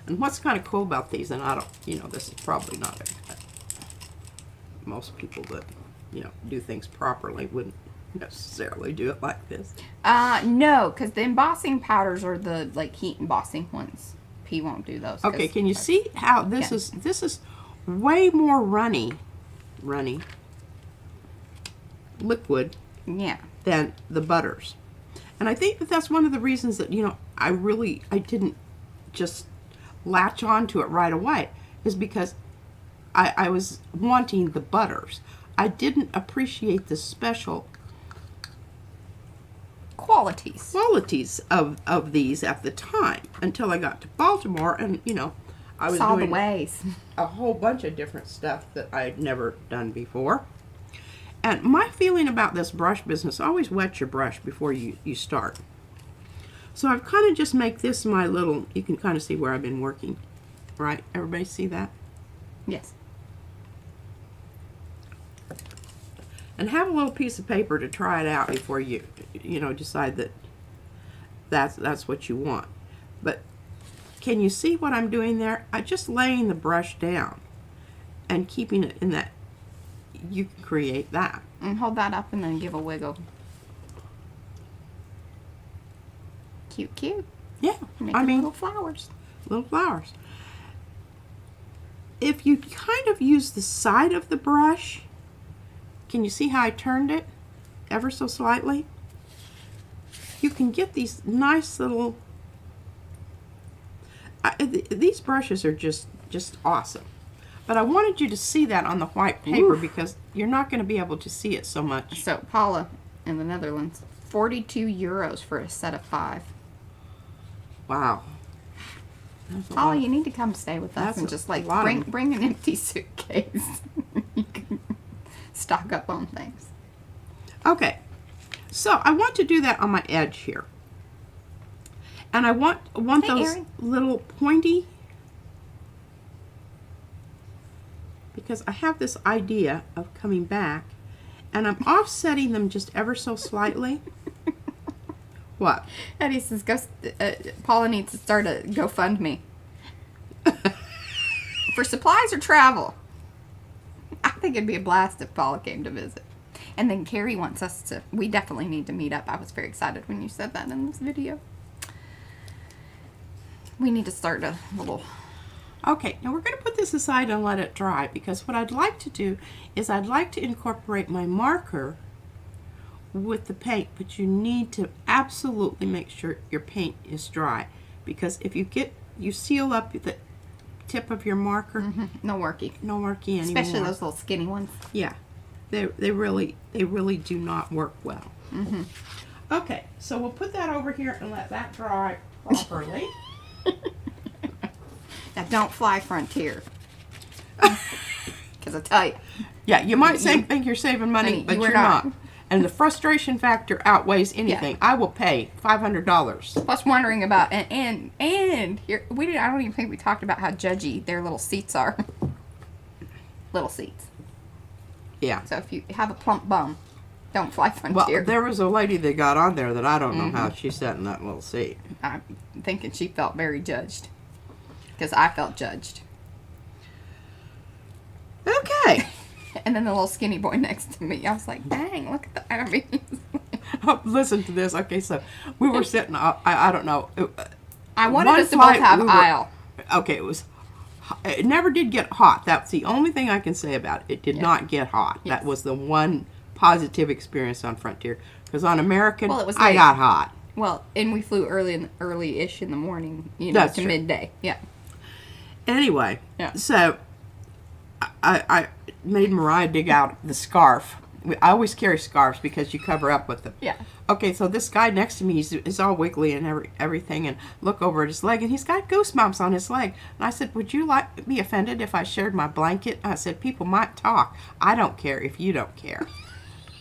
Speaker 2: And what's kind of cool about these, and I don't, this is probably not most people that, do things properly wouldn't necessarily do it like this.
Speaker 1: No, because the embossing powders are the heat embossing ones. P won't do those.
Speaker 2: Okay, can you see how this is way more runny liquid than the butters. And I think that's one of the reasons that, I didn't just latch on to it right away, is because I was wanting the butters. I didn't appreciate the special qualities of these at the time until I got to Baltimore, and I was
Speaker 1: saw
Speaker 2: doing
Speaker 1: the ways.
Speaker 2: a whole bunch of different stuff that I'd never done before. And my feeling about this brush business, always wet your brush before you start. So I've kind of just make this my little, you can kind of see where I've been working, right? Everybody see that?
Speaker 1: Yes.
Speaker 2: And have a little piece of paper to try it out before you decide that that's what you want. But can you see what I'm doing there? I'm just laying the brush down and keeping it in that. You can create that.
Speaker 1: And hold that up and then give a wiggle. Cute, cute.
Speaker 2: Yeah,
Speaker 1: little flowers.
Speaker 2: Little flowers. If you kind of use the side of the brush, can you see how I turned it ever so slightly? You can get these nice little. These brushes are just awesome. But I wanted you to see that on the white paper because you're not going to be able to see it so much.
Speaker 1: So Paula in the Netherlands, 42 euros for a set of 5.
Speaker 2: Wow.
Speaker 1: Paula, you need to come stay with us and just bring an empty suitcase. You can stock up on things.
Speaker 2: Okay. So I want to do that on my edge here. And I want those
Speaker 1: Erin.
Speaker 2: little pointy, because I have this idea of coming back, and I'm offsetting them just ever so slightly. What?
Speaker 1: Eddie says, Paula needs to start a GoFundMe. For supplies or travel. I think it'd be a blast if Paula came to visit. And then Carrie wants us to, we definitely need to meet up. I was very excited when you said that in this video. We need to start a little...
Speaker 2: Okay, now we're going to put this aside and let it dry, because what I'd like to do is I'd like to incorporate my marker with the paint, but you need to absolutely make sure your paint is dry, because if you seal up the tip of your marker,
Speaker 1: no worky
Speaker 2: anymore.
Speaker 1: Especially those little skinny ones.
Speaker 2: Yeah, they really do not work well. Okay, so we'll put that over here and let that dry properly.
Speaker 1: Now don't fly Frontier. Because I tell you.
Speaker 2: Yeah, you might think you're saving money,
Speaker 1: honey,
Speaker 2: but you're not. And the frustration factor outweighs anything. Yeah. I will pay $500.
Speaker 1: Plus wondering about, and here, I don't even think we talked about how judgy their little seats are. Little seats.
Speaker 2: Yeah.
Speaker 1: So if you have a plump bum, don't fly Frontier.
Speaker 2: Well, there was a lady that got on there that I don't know how she sat in that little seat.
Speaker 1: I'm thinking she felt very judged. because I felt judged.
Speaker 2: Okay.
Speaker 1: And then the little skinny boy next to me, I was like, dang, look at the, I mean.
Speaker 2: Listen to this. Okay, so we were sitting, I don't know.
Speaker 1: I wanted us to both have aisle.
Speaker 2: Okay, it never did get hot. That's the only thing I can say about it. It did not get hot.
Speaker 1: Yes.
Speaker 2: That was the one positive experience on Frontier. Because on American,
Speaker 1: Well, it was
Speaker 2: I
Speaker 1: late.
Speaker 2: got hot.
Speaker 1: Well, and we flew early-ish in the morning, you know,
Speaker 2: That's
Speaker 1: to
Speaker 2: true.
Speaker 1: midday. Yeah.
Speaker 2: Anyway,
Speaker 1: Yeah.
Speaker 2: so I made Mariah dig out the scarf. I always carry scarves because you cover up with them.
Speaker 1: Yeah.
Speaker 2: Okay, so this guy next to me is all wiggly and everything, and look over at his leg, and he's got goosebumps on his leg. And I said, would you be offended if I shared my blanket? I said, people might talk. I don't care if you don't care.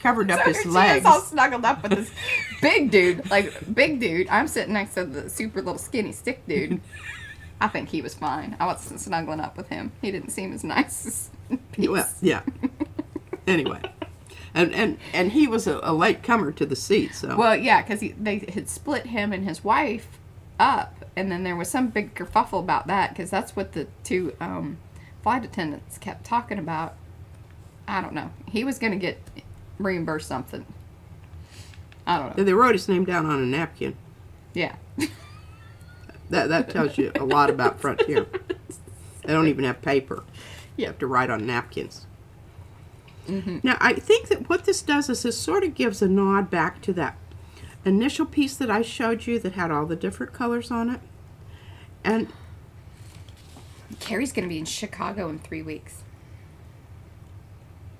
Speaker 2: Covered up his
Speaker 1: She
Speaker 2: legs.
Speaker 1: is all snuggled up with this big dude. Like, big dude. I'm sitting next to the super little skinny stick dude. I think he was fine. I wasn't snuggling up with him. He didn't seem as nice as Peace.
Speaker 2: Well, yeah. Anyway. And he was a late comer to the seat, so.
Speaker 1: Well, yeah, because they had split him and his wife up, and then there was some big kerfuffle about that, because that's what the two flight attendants kept talking about. I don't know. He was going to get reimbursed something. I don't know.
Speaker 2: They wrote his name down on a napkin.
Speaker 1: Yeah.
Speaker 2: That tells you a lot about Frontier. They don't even have paper. You have to write on napkins.
Speaker 1: Mm-hmm.
Speaker 2: Now, I think that what this does is this sort of gives a nod back to that initial piece that I showed you that had all the different colors on it. And
Speaker 1: Carrie's going to be in Chicago in 3 weeks.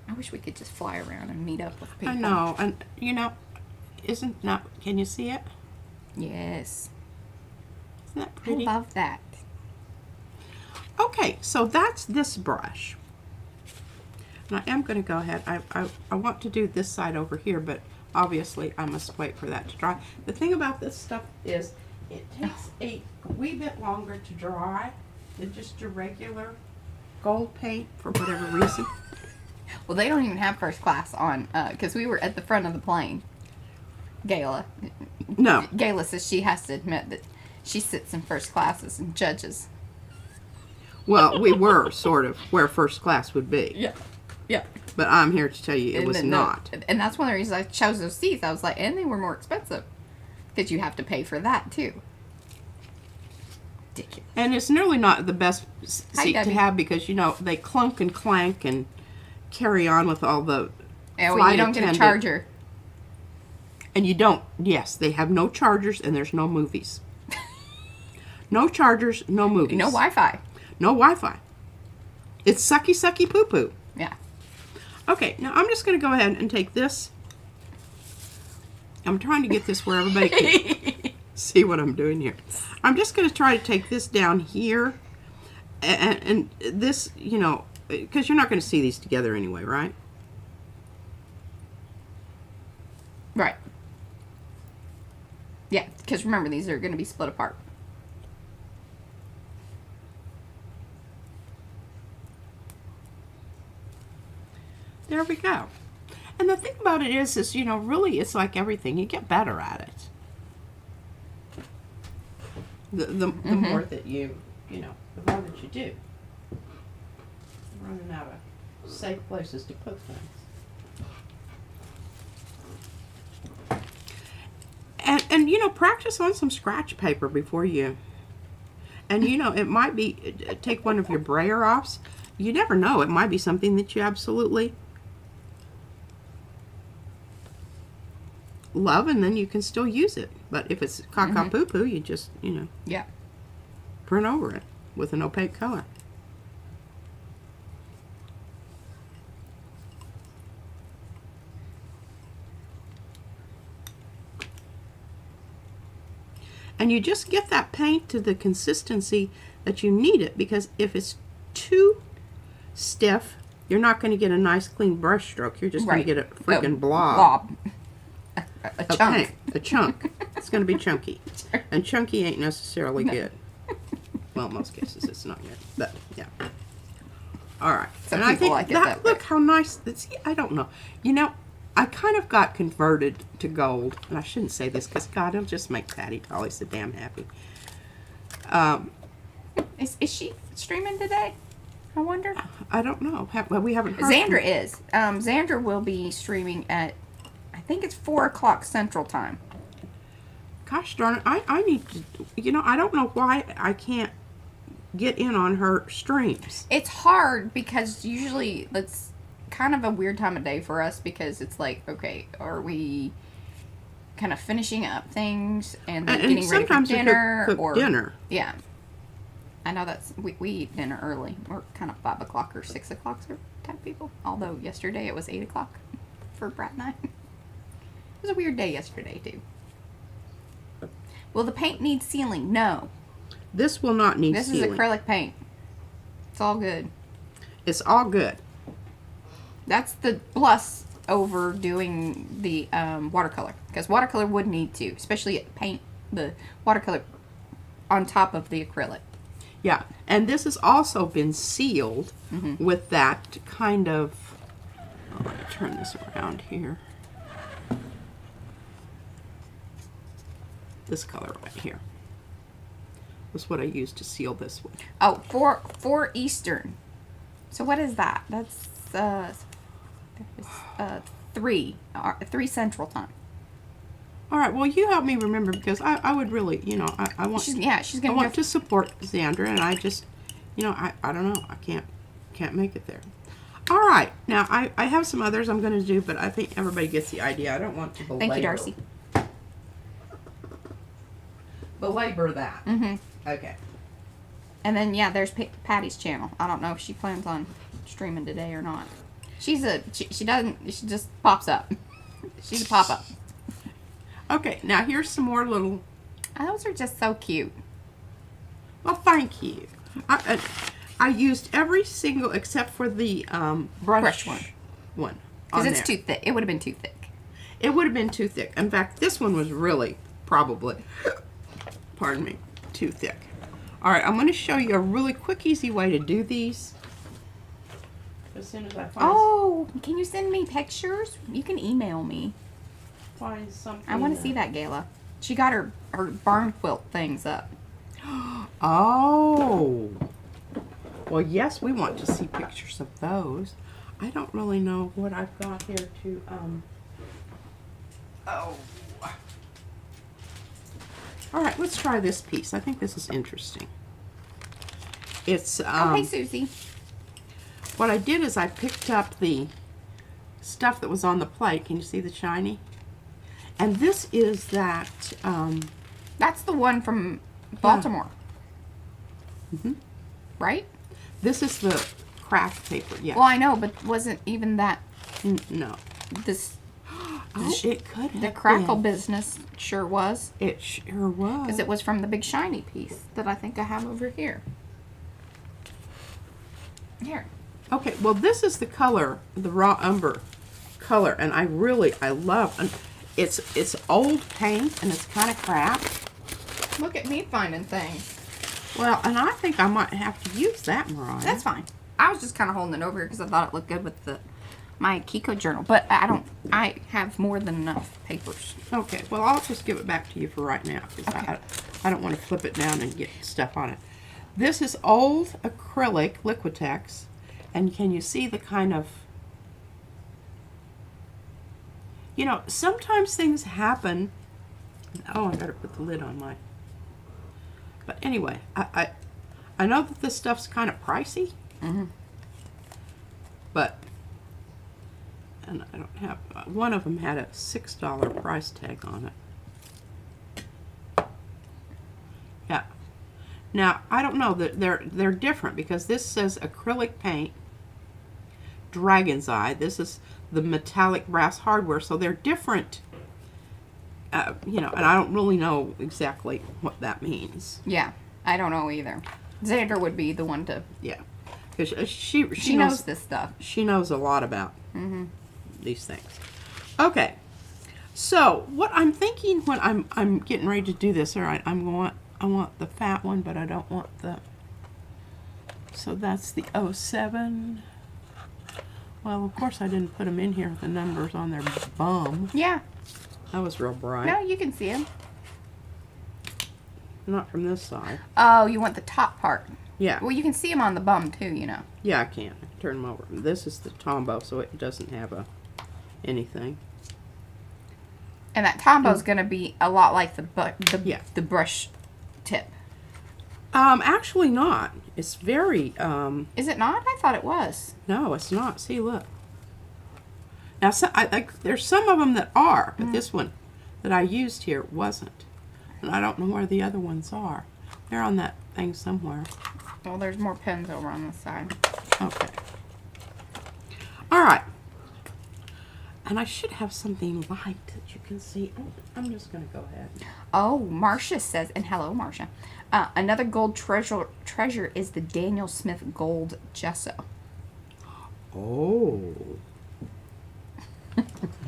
Speaker 1: I wish we could just fly around and meet up with people.
Speaker 2: I know, and you know, can you see it?
Speaker 1: Yes.
Speaker 2: Isn't that
Speaker 1: I
Speaker 2: pretty?
Speaker 1: love that.
Speaker 2: Okay, so that's this brush. And I am going to go ahead. I want to do this side over here, but obviously I must wait for that to dry. The thing about this stuff is it takes a wee bit longer to dry than just your regular gold paint for whatever reason.
Speaker 1: Well, they don't even have first class on, because we were at the front of the plane. Gayla.
Speaker 2: No.
Speaker 1: Gayla says she has to admit that she sits in first classes and judges.
Speaker 2: Well, we were sort of where first class would be.
Speaker 1: Yeah. Yeah.
Speaker 2: But I'm here to tell you it was not.
Speaker 1: And that's one of the reasons I chose those seats. I was like, and they were more expensive. Because you have to pay for that, too. Ridiculous.
Speaker 2: And it's nearly not the best
Speaker 1: Hi,
Speaker 2: seat to
Speaker 1: Debbie.
Speaker 2: have because, you know, they clunk and clank and carry on with all the
Speaker 1: And
Speaker 2: flight
Speaker 1: you don't get a
Speaker 2: attendant.
Speaker 1: charger.
Speaker 2: And you don't. Yes, they have no chargers and there's no movies. No chargers, no movies.
Speaker 1: No Wi-Fi.
Speaker 2: No Wi-Fi. It's sucky, sucky, poo-poo.
Speaker 1: Yeah.
Speaker 2: Okay, now I'm just going to go ahead and take this. I'm trying to get this where everybody can see what I'm doing here. I'm just going to try to take this down here. And this, you know, because you're not going to see these together anyway, right?
Speaker 1: Right. Yeah, because remember, these are going to be split apart.
Speaker 2: There we go. And the thing about it is, you know, really it's like everything. You get better at it. The more that you know, the more that you do. I'm running out of safe places to put things. And you know, practice on some scratch paper before you. And you know, it might be, take one of your brayer offs. You never know. It might be something that you absolutely love, and then you can still use it. But if it's caca poo poo, you just, you know,
Speaker 1: Yeah.
Speaker 2: print over it with an opaque color. And you just get that paint to the consistency that you need it, because if it's too stiff, you're not going to get a nice clean brush stroke. You're just
Speaker 1: Right.
Speaker 2: going to get a freaking blob.
Speaker 1: A chunk.
Speaker 2: Okay, a chunk. It's going to be chunky. And chunky ain't necessarily good. Well, in most cases it's not good. But, yeah. All right.
Speaker 1: Some
Speaker 2: and I
Speaker 1: people
Speaker 2: think
Speaker 1: like it that way.
Speaker 2: look how nice. See, I don't know. You know, I kind of got converted to gold. And I shouldn't say this because, God, it'll just make Patty Polly so damn happy.
Speaker 1: Is she streaming today? I wonder.
Speaker 2: I don't know. We haven't heard.
Speaker 1: Xandra is. Xandra will be streaming at, I think it's 4 o'clock Central Time.
Speaker 2: Gosh darn it. I need to, you know, I don't know why I can't get in on her streams.
Speaker 1: It's hard because usually it's kind of a weird time of day for us because it's like, okay, are we kind of finishing up things and then getting ready for dinner?
Speaker 2: Cook dinner.
Speaker 1: Yeah. I know we eat dinner early. We're kind of 5 o'clock or 6 o'clock type people. Although yesterday it was 8 o'clock for Brad and I. It was a weird day yesterday too. Will the paint need sealing? No.
Speaker 2: This will not need sealing.
Speaker 1: This is acrylic paint. It's all good.
Speaker 2: It's all good.
Speaker 1: That's the plus over doing the watercolor. Because watercolor would need to, especially paint the watercolor on top of the acrylic.
Speaker 2: Yeah, and this has also been sealed with that kind of, let me turn this around here. This color right here was what I used to seal this with.
Speaker 1: Oh, 4 Eastern. So what is that? That's 3 Central Time.
Speaker 2: All right, well, you help me remember because I would really, you know, I want.
Speaker 1: She's gonna.
Speaker 2: I want to support Xandra, and I just, you know, I don't know, I can't make it there. All right, now I have some others I'm going to do, but I think everybody gets the idea. I don't want to belabor.
Speaker 1: Thank you, Darcy.
Speaker 2: Belabor that.
Speaker 1: Mm-hmm.
Speaker 2: Okay.
Speaker 1: And then yeah, there's Patty's channel. I don't know if she plans on streaming today or not. She just pops up. She's a pop up.
Speaker 2: Okay, now here's some more little.
Speaker 1: Those are just so cute.
Speaker 2: Well, thank you. I used every single except for the brush one.
Speaker 1: Because it's too thick. It would have been too thick.
Speaker 2: It would have been too thick. In fact, this one was really probably, pardon me, too thick. All right, I'm going to show you a really quick, easy way to do these. As soon as I find.
Speaker 1: Oh, can you send me pictures? You can email me.
Speaker 2: Find something.
Speaker 1: I want to see that, Gayla. She got her barn quilt things up.
Speaker 2: Oh. Well, yes, we want to see pictures of those. I don't really know what I've got here to, oh. All right, let's try this piece. I think this is interesting. It's,
Speaker 1: oh, hey, Susie.
Speaker 2: What I did is I picked up the stuff that was on the plate. Can you see the shiny? And this is that,
Speaker 1: that's the one from Baltimore.
Speaker 2: Yeah. Mm-hmm.
Speaker 1: Right?
Speaker 2: This is the craft paper, yeah.
Speaker 1: Well, I know, but wasn't even that...
Speaker 2: No.
Speaker 1: This...
Speaker 2: Oh, it could have
Speaker 1: The crackle
Speaker 2: been.
Speaker 1: business sure was.
Speaker 2: It sure was.
Speaker 1: Because it was from the big shiny piece that I think I have over here. Here.
Speaker 2: Okay, well, this is the color, the raw umber color, and I love it. It's old paint, and it's kind of crap.
Speaker 1: Look at me finding things.
Speaker 2: Well, and I think I might have to use that, Mariah.
Speaker 1: That's fine. I was just kind of holding it over here because I thought it looked good with my Kiko journal. But I have more than enough papers.
Speaker 2: Okay, well, I'll just give it back to you for right now because
Speaker 1: Okay.
Speaker 2: I don't want to flip it down and get stuff on it. This is old acrylic Liquitex, and can you see the kind of, you know, sometimes things happen. Oh, I better put the lid on mine. But anyway, I know that this stuff's kind of pricey.
Speaker 1: Mm-hmm.
Speaker 2: But, and I don't have, one of them had a $6 price tag on it. Yeah. Now, I don't know, that they're different because this says acrylic paint, Dragon's Eye. This is the metallic brass hardware, so they're different. You know, and I don't really know exactly what that means.
Speaker 1: Yeah, I don't know either. Xander would be the one to...
Speaker 2: Yeah, because she
Speaker 1: knows this stuff.
Speaker 2: She knows a lot about these things. Okay, so what I'm thinking when I'm getting ready to do this, all right, I want the fat one, but I don't want the... So that's the 07. Well, of course I didn't put them in here with the numbers on their bum.
Speaker 1: Yeah.
Speaker 2: That was real bright.
Speaker 1: No, you can see them.
Speaker 2: Not from this side.
Speaker 1: Oh, you want the top part.
Speaker 2: Yeah.
Speaker 1: Well, you can see them on the bum too, you know.
Speaker 2: Yeah, I can. I can turn them over. This is the Tombow, so it doesn't have anything.
Speaker 1: And that Tombow's going to be a lot like the brush tip.
Speaker 2: Actually not. It's very,
Speaker 1: Is it not? I thought it was.
Speaker 2: no, it's not. See, look. Now, there's some of them that are, but this one that I used here wasn't. And I don't know where the other ones are. They're on that thing somewhere.
Speaker 1: Well, there's more pens over on this side.
Speaker 2: Okay. All right. And I should have something light that you can see. Oh, I'm just going to go ahead.
Speaker 1: Oh, Marcia says, and hello, Marcia. Another gold treasure is the Daniel Smith gold gesso.
Speaker 2: Oh.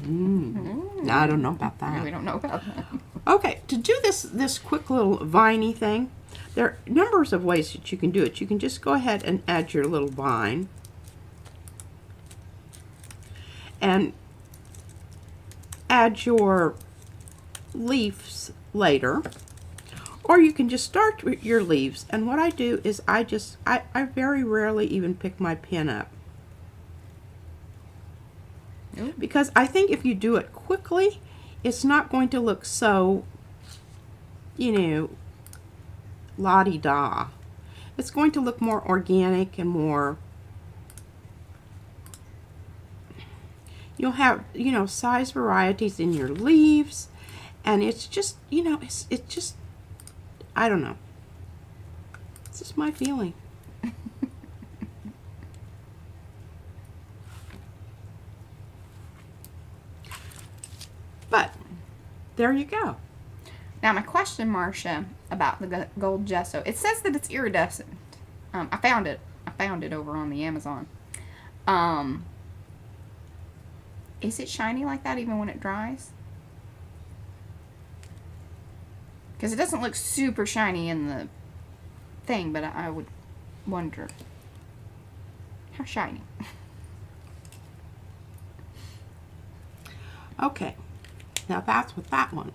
Speaker 2: Now, I don't know about that.
Speaker 1: We don't know about that.
Speaker 2: Okay, to do this quick little viney thing, there are numbers of ways that you can do it. You can just go ahead and add your little vine. And add your leaves later. Or you can just start with your leaves. And what I do is I very rarely even pick my pen up. Because I think if you do it quickly, it's not going to look so, you know, la-di-da. It's going to look more organic and more, you'll have, you know, size varieties in your leaves. And it's just, you know, it's just, I don't know. It's just my feeling. But there you go.
Speaker 1: Now, my question, Marcia, about the gold gesso. It says that it's iridescent. I found it. I found it over on the Amazon. Is it shiny like that even when it dries? Because it doesn't look super shiny in the thing, but I would wonder how shiny.
Speaker 2: Okay, now that's with that one.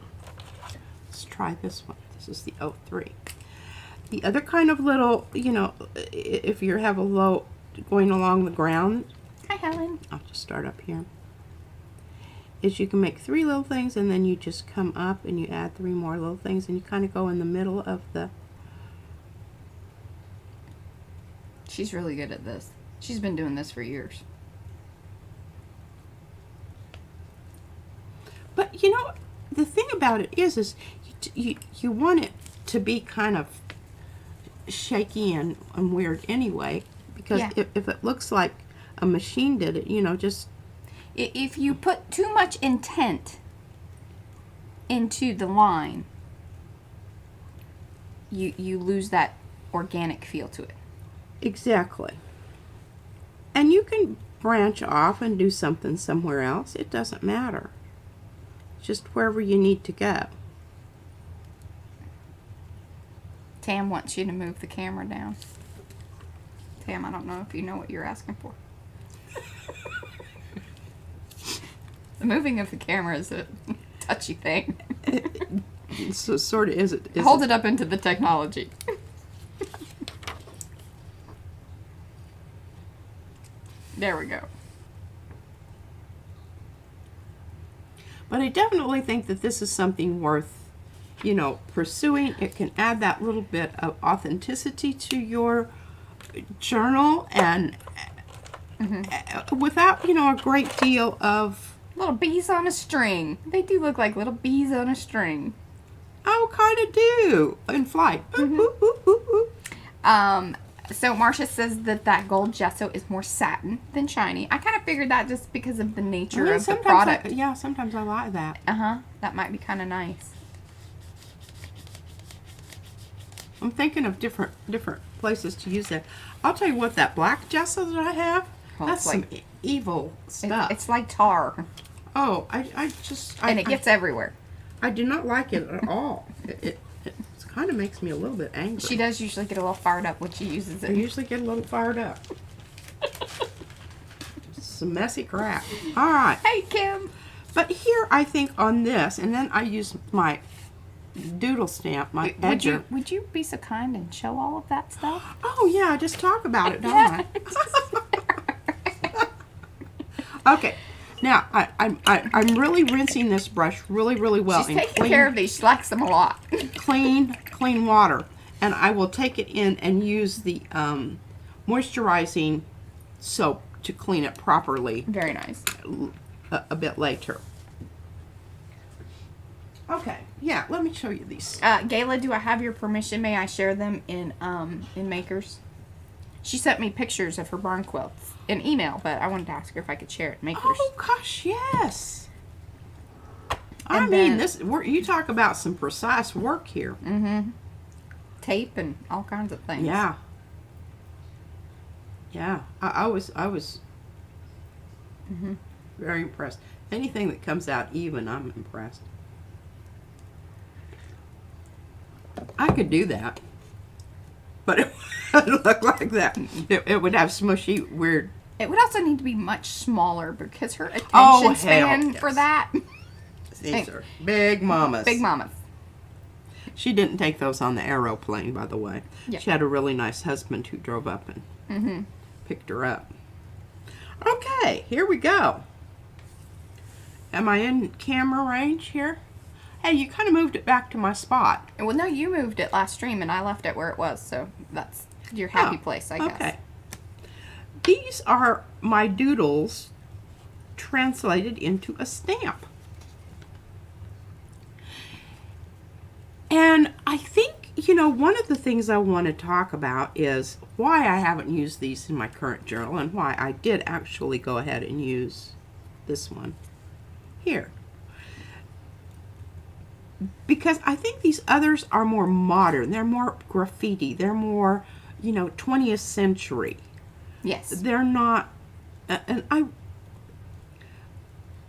Speaker 2: Let's try this one. This is the 03. The other kind of little, you know, if you have a low going along the ground.
Speaker 1: Hi, Helen.
Speaker 2: I'll just start up here. Is you can make 3 little things and then you just come up and you add 3 more little things and you kind of go in the middle of the.
Speaker 1: She's really good at this. She's been doing this for years.
Speaker 2: But you know, the thing about it is you want it to be kind of shaky and weird anyway, because
Speaker 1: Yeah.
Speaker 2: if it looks like a machine did it, you know, just.
Speaker 1: If you put too much intent into the line, you lose that organic feel to it.
Speaker 2: Exactly. And you can branch off and do something somewhere else. It doesn't matter. Just wherever you need to go.
Speaker 1: Tam wants you to move the camera down. Tam, I don't know if you know what you're asking for. The moving of the camera is a touchy thing.
Speaker 2: So sort of is it?
Speaker 1: Hold it up into the technology. There we go.
Speaker 2: But I definitely think that this is something worth, you know, pursuing. It can add that little bit of authenticity to your journal and without, you know, a great deal of.
Speaker 1: Little bees on a string. They do look like little bees on a string.
Speaker 2: Oh, kind of do. In flight.
Speaker 1: So Marcia says that gold gesso is more satin than shiny. I kind of figured that just because of the nature of the product.
Speaker 2: Yeah, sometimes I like that.
Speaker 1: That might be kind of nice.
Speaker 2: I'm thinking of different places to use that. I'll tell you what, that black gesso that I have,
Speaker 1: Well,
Speaker 2: that's
Speaker 1: it's
Speaker 2: some
Speaker 1: like-
Speaker 2: evil stuff.
Speaker 1: It's like tar.
Speaker 2: Oh, I
Speaker 1: And it gets everywhere.
Speaker 2: I do not like it at all. It kind of makes me a little bit angry.
Speaker 1: She does usually get a little fired up when she uses
Speaker 2: I
Speaker 1: it.
Speaker 2: usually get a little fired up. Some messy crap. All right.
Speaker 1: Hey, Kim.
Speaker 2: But here I think on this, and then I use my doodle stamp, my
Speaker 1: Would
Speaker 2: edger.
Speaker 1: you be so kind and show all of that stuff?
Speaker 2: Oh yeah, just talk about it, don't
Speaker 1: Yeah.
Speaker 2: I? Okay. Now I'm really rinsing this brush really well
Speaker 1: She's
Speaker 2: in
Speaker 1: taking care of these. She likes them a lot.
Speaker 2: clean water, and I will take it in and use the moisturizing soap to clean it properly
Speaker 1: Very nice.
Speaker 2: a bit later. Okay, yeah, let me show you these.
Speaker 1: Gayla, do I have your permission? May I share them in Makers? She sent me pictures of her barn quilts in email, but I wanted to ask her if I could share it in Makers.
Speaker 2: Oh gosh, yes. I
Speaker 1: And
Speaker 2: mean,
Speaker 1: then-
Speaker 2: you talk about some precise work here.
Speaker 1: Mm-hmm. Tape and all kinds of things.
Speaker 2: Yeah. Yeah, I was
Speaker 1: Mm-hmm.
Speaker 2: very impressed. Anything that comes out even, I'm impressed. I could do that, but it would look like that. It would have smushy, weird.
Speaker 1: It would also need to be much smaller because her attention
Speaker 2: Oh,
Speaker 1: span
Speaker 2: hell,
Speaker 1: for
Speaker 2: yes.
Speaker 1: that.
Speaker 2: These are big mamas.
Speaker 1: Big mamas.
Speaker 2: She didn't take those on the aeroplane, by the way.
Speaker 1: Yeah.
Speaker 2: She had a really nice husband who drove up and picked her up. Okay, here we go. Am I in camera range here? Hey, you kind of moved it back to my spot.
Speaker 1: Well, no, you moved it last stream and I left it where it was, so that's your happy place, I guess.
Speaker 2: Okay. These are my doodles translated into a stamp. And I think, one of the things I want to talk about is why I haven't used these in my current journal and why I did actually go ahead and use this one here. Because I think these others are more modern. They're more graffiti. They're more, 20th century.
Speaker 1: Yes.
Speaker 2: They're not, and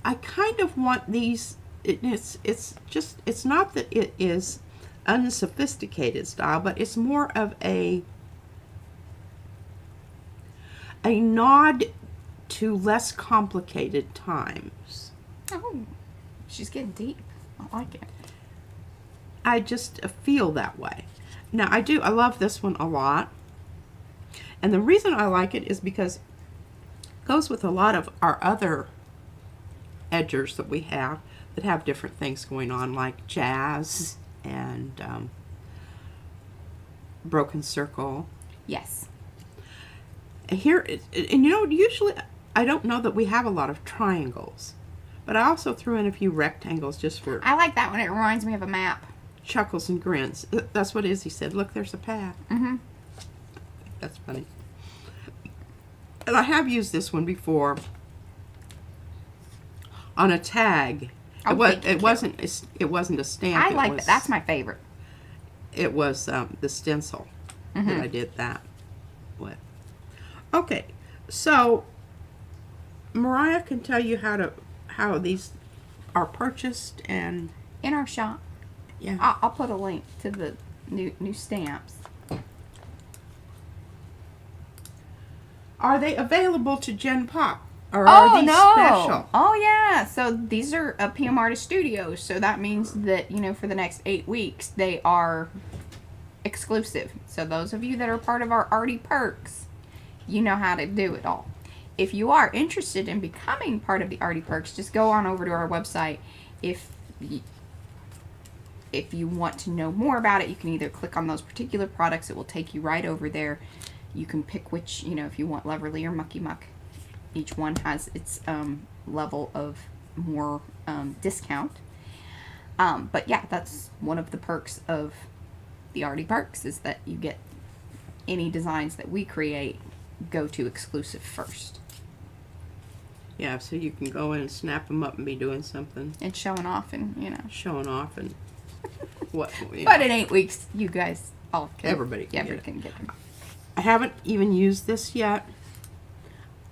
Speaker 2: I kind of want these, it's not that it is unsophisticated style, but it's more of a nod to less complicated times.
Speaker 1: Oh, she's getting deep. I like it.
Speaker 2: I just feel that way. Now, I love this one a lot. And the reason I like it is because it goes with a lot of our other edgers that we have that have different things going on, like jazz and broken circle.
Speaker 1: Yes.
Speaker 2: Here, and usually I don't know that we have a lot of triangles, but I also threw in a few rectangles just for
Speaker 1: I like that one. It reminds me of a map.
Speaker 2: chuckles and grins. That's what Izzy said. Look, there's a path.
Speaker 1: Mm-hmm.
Speaker 2: That's funny. And I have used this one before on a tag.
Speaker 1: Oh,
Speaker 2: It wasn't a stamp.
Speaker 1: I like that. That's my favorite.
Speaker 2: It was the stencil that I did that with. Okay, so Mariah can tell you how these are purchased, and
Speaker 1: In our shop.
Speaker 2: yeah.
Speaker 1: I'll put a link to the new stamps.
Speaker 2: Are they available to Gen Pop? Or are these special?
Speaker 1: Oh yeah. So these are PM Artist Studios. So that means that, for the next 8 weeks, they are exclusive. So those of you that are part of our Arty perks, you know how to do it all. If you are interested in becoming part of the Arty perks, just go on over to our website. If you want to know more about it, you can either click on those particular products. It will take you right over there. You can pick which, if you want Loverly or Mucky Muck. Each one has its level of more discount. But yeah, that's one of the perks of the Arty perks, is that you get any designs that we create go to exclusive first.
Speaker 2: Yeah, so you can go in and snap them up and be doing something,
Speaker 1: And showing off and,
Speaker 2: showing off, and what.
Speaker 1: But in 8 weeks, you guys all can.
Speaker 2: Everybody can get it.
Speaker 1: can get them.
Speaker 2: I haven't even used this yet,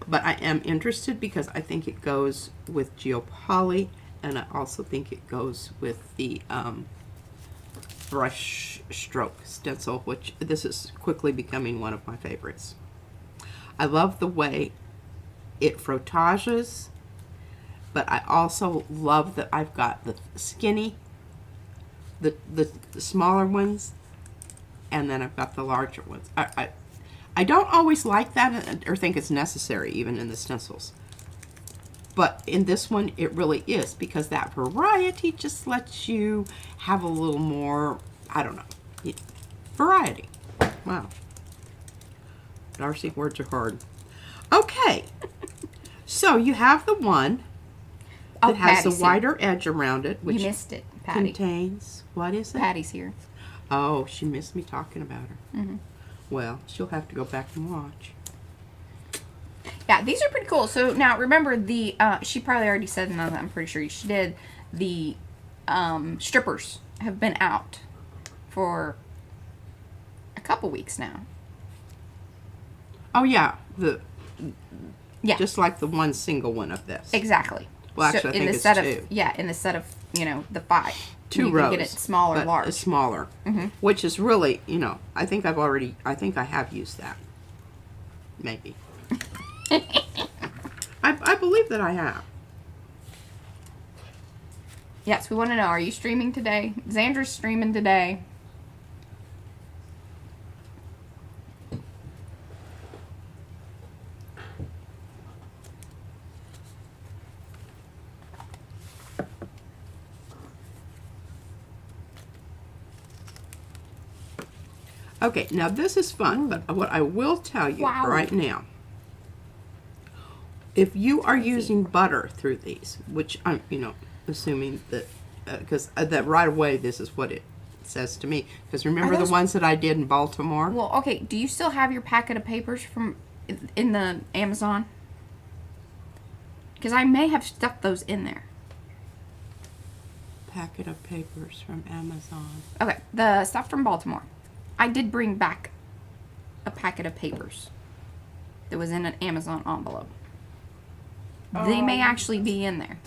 Speaker 2: but I am interested because I think it goes with Geopoly, and I also think it goes with the brush stroke stencil, which this is quickly becoming one of my favorites. I love the way it frotages, but I also love that I've got the skinny the smaller ones, and then I've got the larger ones. I don't always like that or think it's necessary even in the stencils. But in this one, it really is, because that variety just lets you have a little more, I don't know, variety. Wow. Darcy, words are hard. Okay. So you have the one that has the wider edge around it, which
Speaker 1: you missed it, Patty.
Speaker 2: contains, what is it?
Speaker 1: Patty's here.
Speaker 2: Oh, she missed me talking about her.
Speaker 1: Mm-hmm.
Speaker 2: Well, she'll have to go back and watch.
Speaker 1: Yeah, these are pretty cool. So now remember the, she probably already said, no, I'm pretty sure she did, the strippers have been out for a couple weeks now.
Speaker 2: Oh yeah,
Speaker 1: Yeah.
Speaker 2: just like the one single one of this.
Speaker 1: Exactly.
Speaker 2: Well, actually,
Speaker 1: so
Speaker 2: I think it's
Speaker 1: set
Speaker 2: two.
Speaker 1: In the set of, the 5.
Speaker 2: Two
Speaker 1: you
Speaker 2: rows.
Speaker 1: can get it small or
Speaker 2: but
Speaker 1: large.
Speaker 2: it's smaller, which is really, I think I have used that. Maybe. I believe that I have.
Speaker 1: Yes, we want to know, are you streaming today? Xandra's streaming today.
Speaker 2: Okay, now this is fun, but what I will tell you right now, if you are using butter through these, which I'm, assuming that, because that right away this is what it says to me. Because remember the ones that I did in Baltimore?
Speaker 1: Well, okay, do you still have your packet of papers from in the Amazon? Because I may have stuffed those in there.
Speaker 2: Packet of papers from Amazon.
Speaker 1: Okay, the stuff from Baltimore. I did bring back a packet of papers that was in an Amazon envelope. They may actually be in there.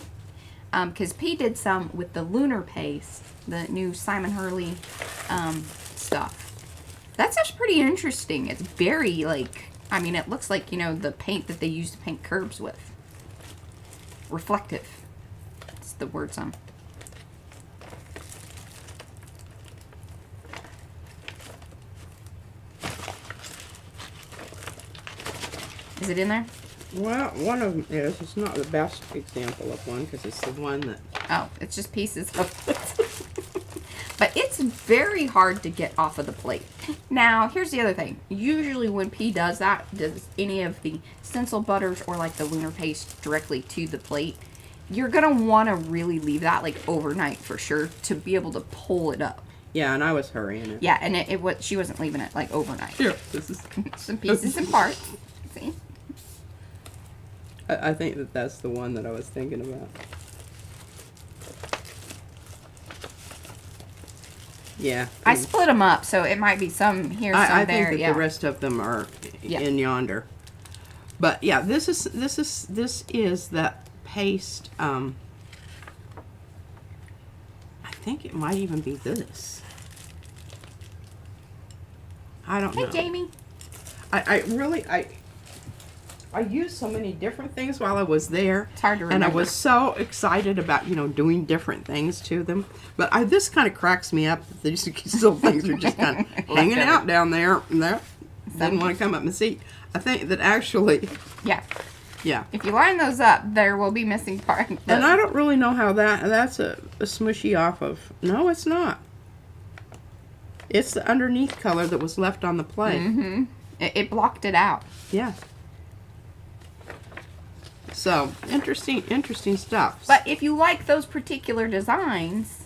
Speaker 1: Because P did some with the lunar paste, the new Simon Hurley stuff. That's actually pretty interesting. It's very, it looks like, the paint that they use to paint curbs with. Reflective. That's the word some. Is it in there?
Speaker 2: Well, one of them is. It's not the best example of one because it's the one that...
Speaker 1: Oh, it's just pieces of it. But it's very hard to get off of the plate. Now, here's the other thing. Usually when P does that, does any of the stencil butters or like the lunar paste directly to the plate, you're going to want to really leave that overnight for sure to be able to pull it up.
Speaker 2: Yeah, and I was hurrying it.
Speaker 1: Yeah, and she wasn't leaving it overnight.
Speaker 2: Here, this is...
Speaker 1: Some pieces and parts. See?
Speaker 2: I think that's the one that I was thinking about. Yeah.
Speaker 1: I split them up, so it might be some here, some
Speaker 2: I
Speaker 1: there.
Speaker 2: think that the rest of them are in yonder. But yeah, this is that paste. I think it might even be this. I don't know.
Speaker 1: Hey, Jamie.
Speaker 2: I used so many different things while I was there.
Speaker 1: It's hard to remember.
Speaker 2: And I was so excited about, doing different things to them. But this kind of cracks me up. These little things are just kind of hanging out down there. And didn't want to come up and see. I think that actually...
Speaker 1: Yeah.
Speaker 2: Yeah.
Speaker 1: If you line those up, there will be missing parts.
Speaker 2: And I don't really know how that's a smushy off of... No, it's not. It's the underneath color that was left on the plate.
Speaker 1: Mm-hmm. It blocked it out.
Speaker 2: Yeah. So, interesting stuff.
Speaker 1: But if you like those particular designs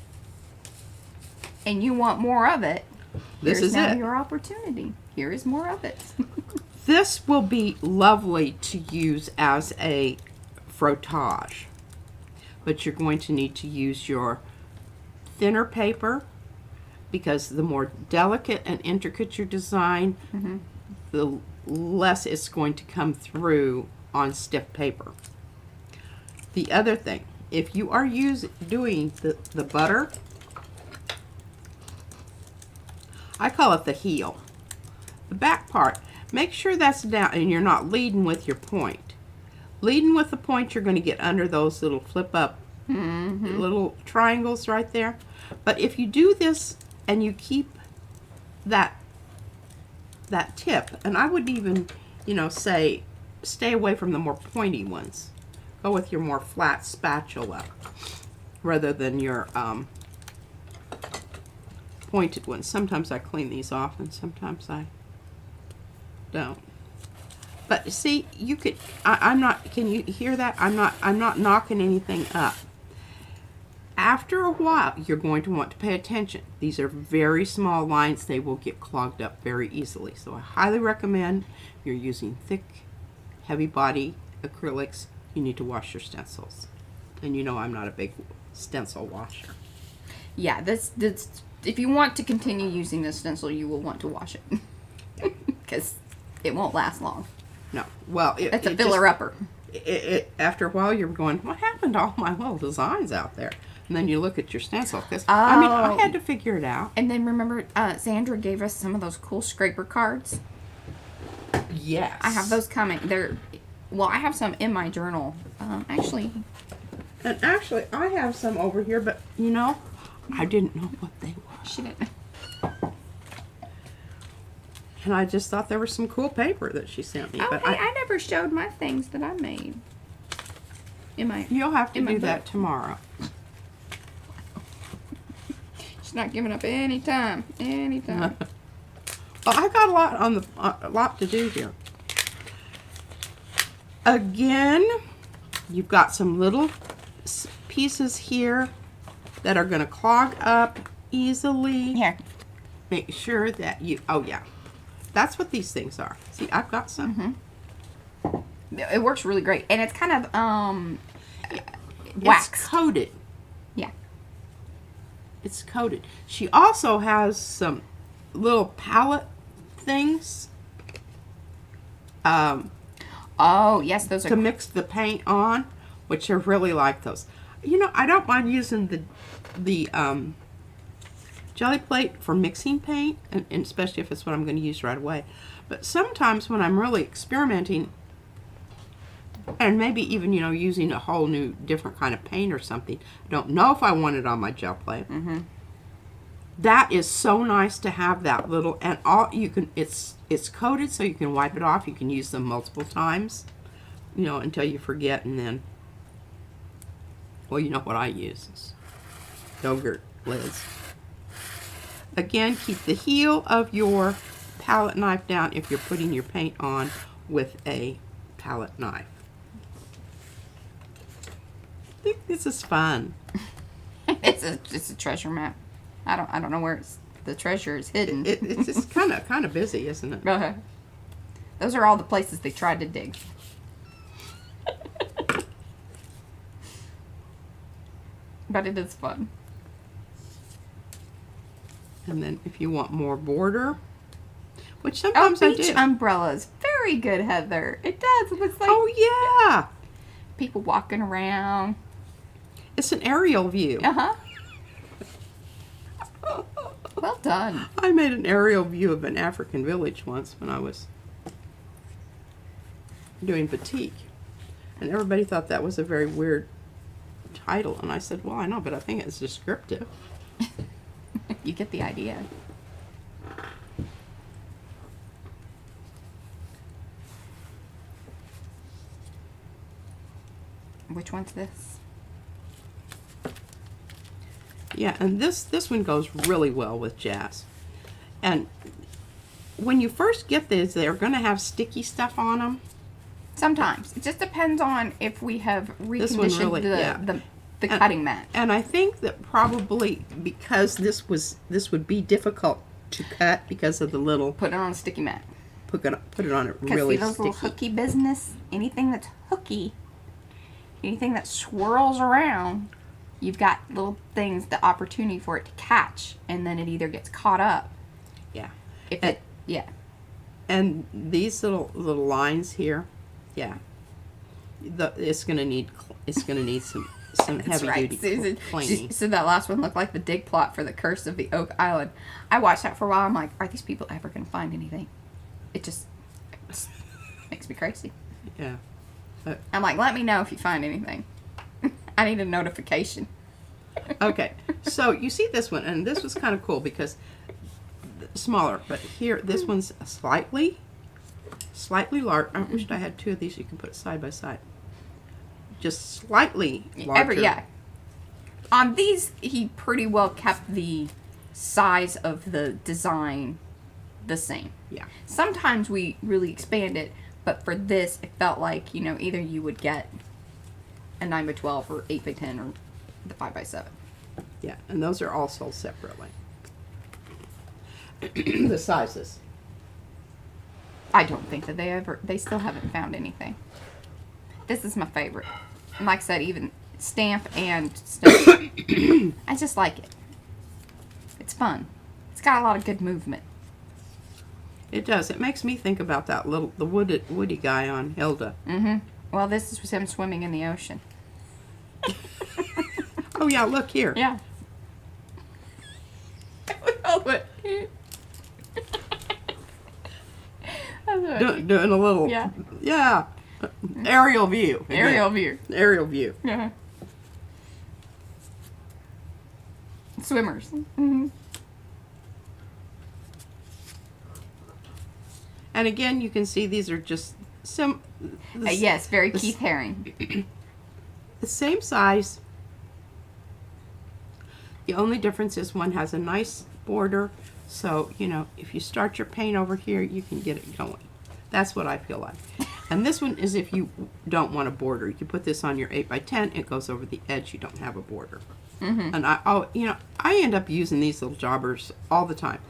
Speaker 1: and you want more of it,
Speaker 2: this is
Speaker 1: now
Speaker 2: it.
Speaker 1: Your opportunity. Here is more of it.
Speaker 2: This will be lovely to use as a frottage. But you're going to need to use your thinner paper because the more delicate and intricate your design, the less it's going to come through on stiff paper. The other thing, if you are doing the butter, I call it the heel. The back part, make sure that's down and you're not leading with your point. Leading with the point, you're going to get under those little flip up little triangles right there. But if you do this and you keep that tip, and I would even, you know, say stay away from the more pointy ones. Go with your more flat spatula rather than your pointed ones. Sometimes I clean these off and sometimes I don't. But see, you could, I'm not, can you hear that? I'm not knocking anything up. After a while, you're going to want to pay attention. These are very small lines. They will get clogged up very easily. So I highly recommend if you're using thick, heavy body acrylics, you need to wash your stencils. And you know I'm not a big stencil washer.
Speaker 1: Yeah, this if you want to continue using this stencil, you will want to wash it. Because it won't last long.
Speaker 2: No. Well,
Speaker 1: it's a filler-upper.
Speaker 2: After a while, you're going, what happened to all my little designs out there? And then you look at your stencil. Because, I mean, I had to figure it out.
Speaker 1: And then remember, Sandra gave us some of those cool scraper cards.
Speaker 2: Yes.
Speaker 1: I have those coming. Well, I have some in my journal. Actually.
Speaker 2: And actually, I have some over here, but, you know, I didn't know what they were.
Speaker 1: She didn't.
Speaker 2: And I just thought there was some cool paper that she sent me.
Speaker 1: Oh,
Speaker 2: but
Speaker 1: hey, I never showed my things that I made.
Speaker 2: You'll have to do that tomorrow.
Speaker 1: She's not giving up any time. Anytime.
Speaker 2: Well, I got a lot to do here. Again, you've got some little pieces here that are going to clog up easily.
Speaker 1: Here.
Speaker 2: Make sure that you, oh yeah, that's what these things are. See, I've got some.
Speaker 1: It works really great. And it's kind of, wax.
Speaker 2: It's coated.
Speaker 1: Yeah.
Speaker 2: It's coated. She also has some little palette things.
Speaker 1: Oh, yes, those are...
Speaker 2: To mix the paint on, which I really like those. You know, I don't mind using the jelly plate for mixing paint, and especially if it's what I'm going to use right away. But sometimes when I'm really experimenting, and maybe even, you know, using a whole new different kind of paint or something, I don't know if I want it on my gel plate. That is so nice to have that little, and all you can, it's coated so you can wipe it off. You can use them multiple times, you know, until you forget, and then, well, you know what I use is yogurt lids. Again, keep the heel of your palette knife down if you're putting your paint on with a palette knife. I think this is fun.
Speaker 1: It's a treasure map. I don't know where the treasure is hidden.
Speaker 2: It's just kind of busy, isn't it?
Speaker 1: Okay. Those are all the places they tried to dig. But it is fun.
Speaker 2: And then if you want more border, which sometimes I do.
Speaker 1: Beach umbrellas. Very good, Heather. It does. It looks like
Speaker 2: yeah.
Speaker 1: people walking around.
Speaker 2: It's an aerial view.
Speaker 1: Well done.
Speaker 2: I made an aerial view of an African village once when I was doing batik. And everybody thought that was a very weird title. And I said, well, I know, but I think it's descriptive.
Speaker 1: You get the idea. Which one's this?
Speaker 2: Yeah, and this one goes really well with jazz. And when you first get these, they're going to have sticky stuff on them.
Speaker 1: Sometimes. It just depends on if we have reconditioned the cutting mat.
Speaker 2: And I think that probably because this would be difficult to cut because of the little...
Speaker 1: Put it on a sticky mat.
Speaker 2: Put it on it really
Speaker 1: see those
Speaker 2: sticky.
Speaker 1: Little hooky business? Anything that's hooky, anything that swirls around, you've got little things, the opportunity for it to catch, and then it either gets caught up.
Speaker 2: Yeah.
Speaker 1: And
Speaker 2: these little lines here, yeah. It's gonna need some heavy duty cleaning.
Speaker 1: So that last one looked like the dig plot for the Curse of the Oak Island. I watched that for a while. I'm like, are these people ever gonna find anything? It just makes me crazy.
Speaker 2: Yeah.
Speaker 1: I'm like, let me know if you find anything. I need a notification.
Speaker 2: Okay, so you see this one, and this was kind of cool because smaller, but here, this one's slightly large. I wished I had two of these you can put side by side. Just slightly larger.
Speaker 1: Yeah. On these, he pretty well kept the size of the design the same.
Speaker 2: Yeah.
Speaker 1: Sometimes we really expand it, but for this, it felt like, you know, either you would get a 9x12 or 8x10 or the 5x7.
Speaker 2: Yeah, and those are all sold separately. The sizes.
Speaker 1: I don't think that they still haven't found anything. This is my favorite. And like I said, even stamp and stencil. I just like it. It's fun. It's got a lot of good movement.
Speaker 2: It does. It makes me think about that the woody guy on Hilda.
Speaker 1: Mm-hmm. Well, this is him swimming in the ocean.
Speaker 2: Oh yeah, look here.
Speaker 1: Yeah.
Speaker 2: Doing a little.
Speaker 1: Yeah.
Speaker 2: Yeah. Aerial view.
Speaker 1: Aerial view.
Speaker 2: Aerial view.
Speaker 1: Yeah. Swimmers. Mm-hmm.
Speaker 2: And again, you can see these are just
Speaker 1: Yes, very Keith Haring.
Speaker 2: the same size. The only difference is one has a nice border, so you know if you start your paint over here, you can get it going. That's what I feel like. And this one is if you don't want a border. You put this on your 8x10, it goes over the edge. You don't have a border.
Speaker 1: Mm-hmm.
Speaker 2: And I end up using these little jobbers all the time.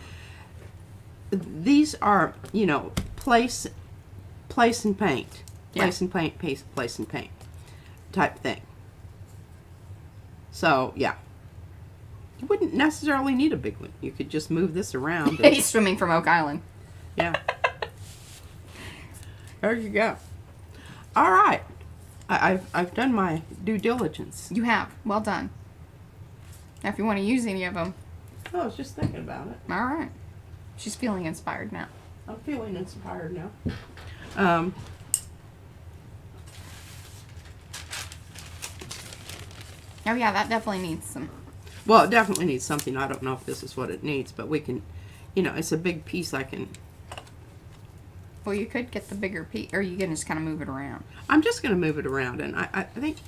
Speaker 2: These are, you know, place and paint. Place and paint, place and paint type thing. So, yeah. You wouldn't necessarily need a big one. You could just move this around.
Speaker 1: He's swimming from Oak Island.
Speaker 2: Yeah. There you go. All right. I've done my due diligence.
Speaker 1: You have. Well done. Now, if you want to use any of them.
Speaker 2: Oh, I was just thinking about it.
Speaker 1: All right. She's feeling inspired now.
Speaker 2: I'm feeling inspired now.
Speaker 1: Oh, yeah, that definitely needs some.
Speaker 2: Well, it definitely needs something. I don't know if this is what it needs, but we can, you know, it's a big piece I can.
Speaker 1: Well, you could get the bigger piece, or you can just kind of move it around.
Speaker 2: I'm just going to move it around, and I think,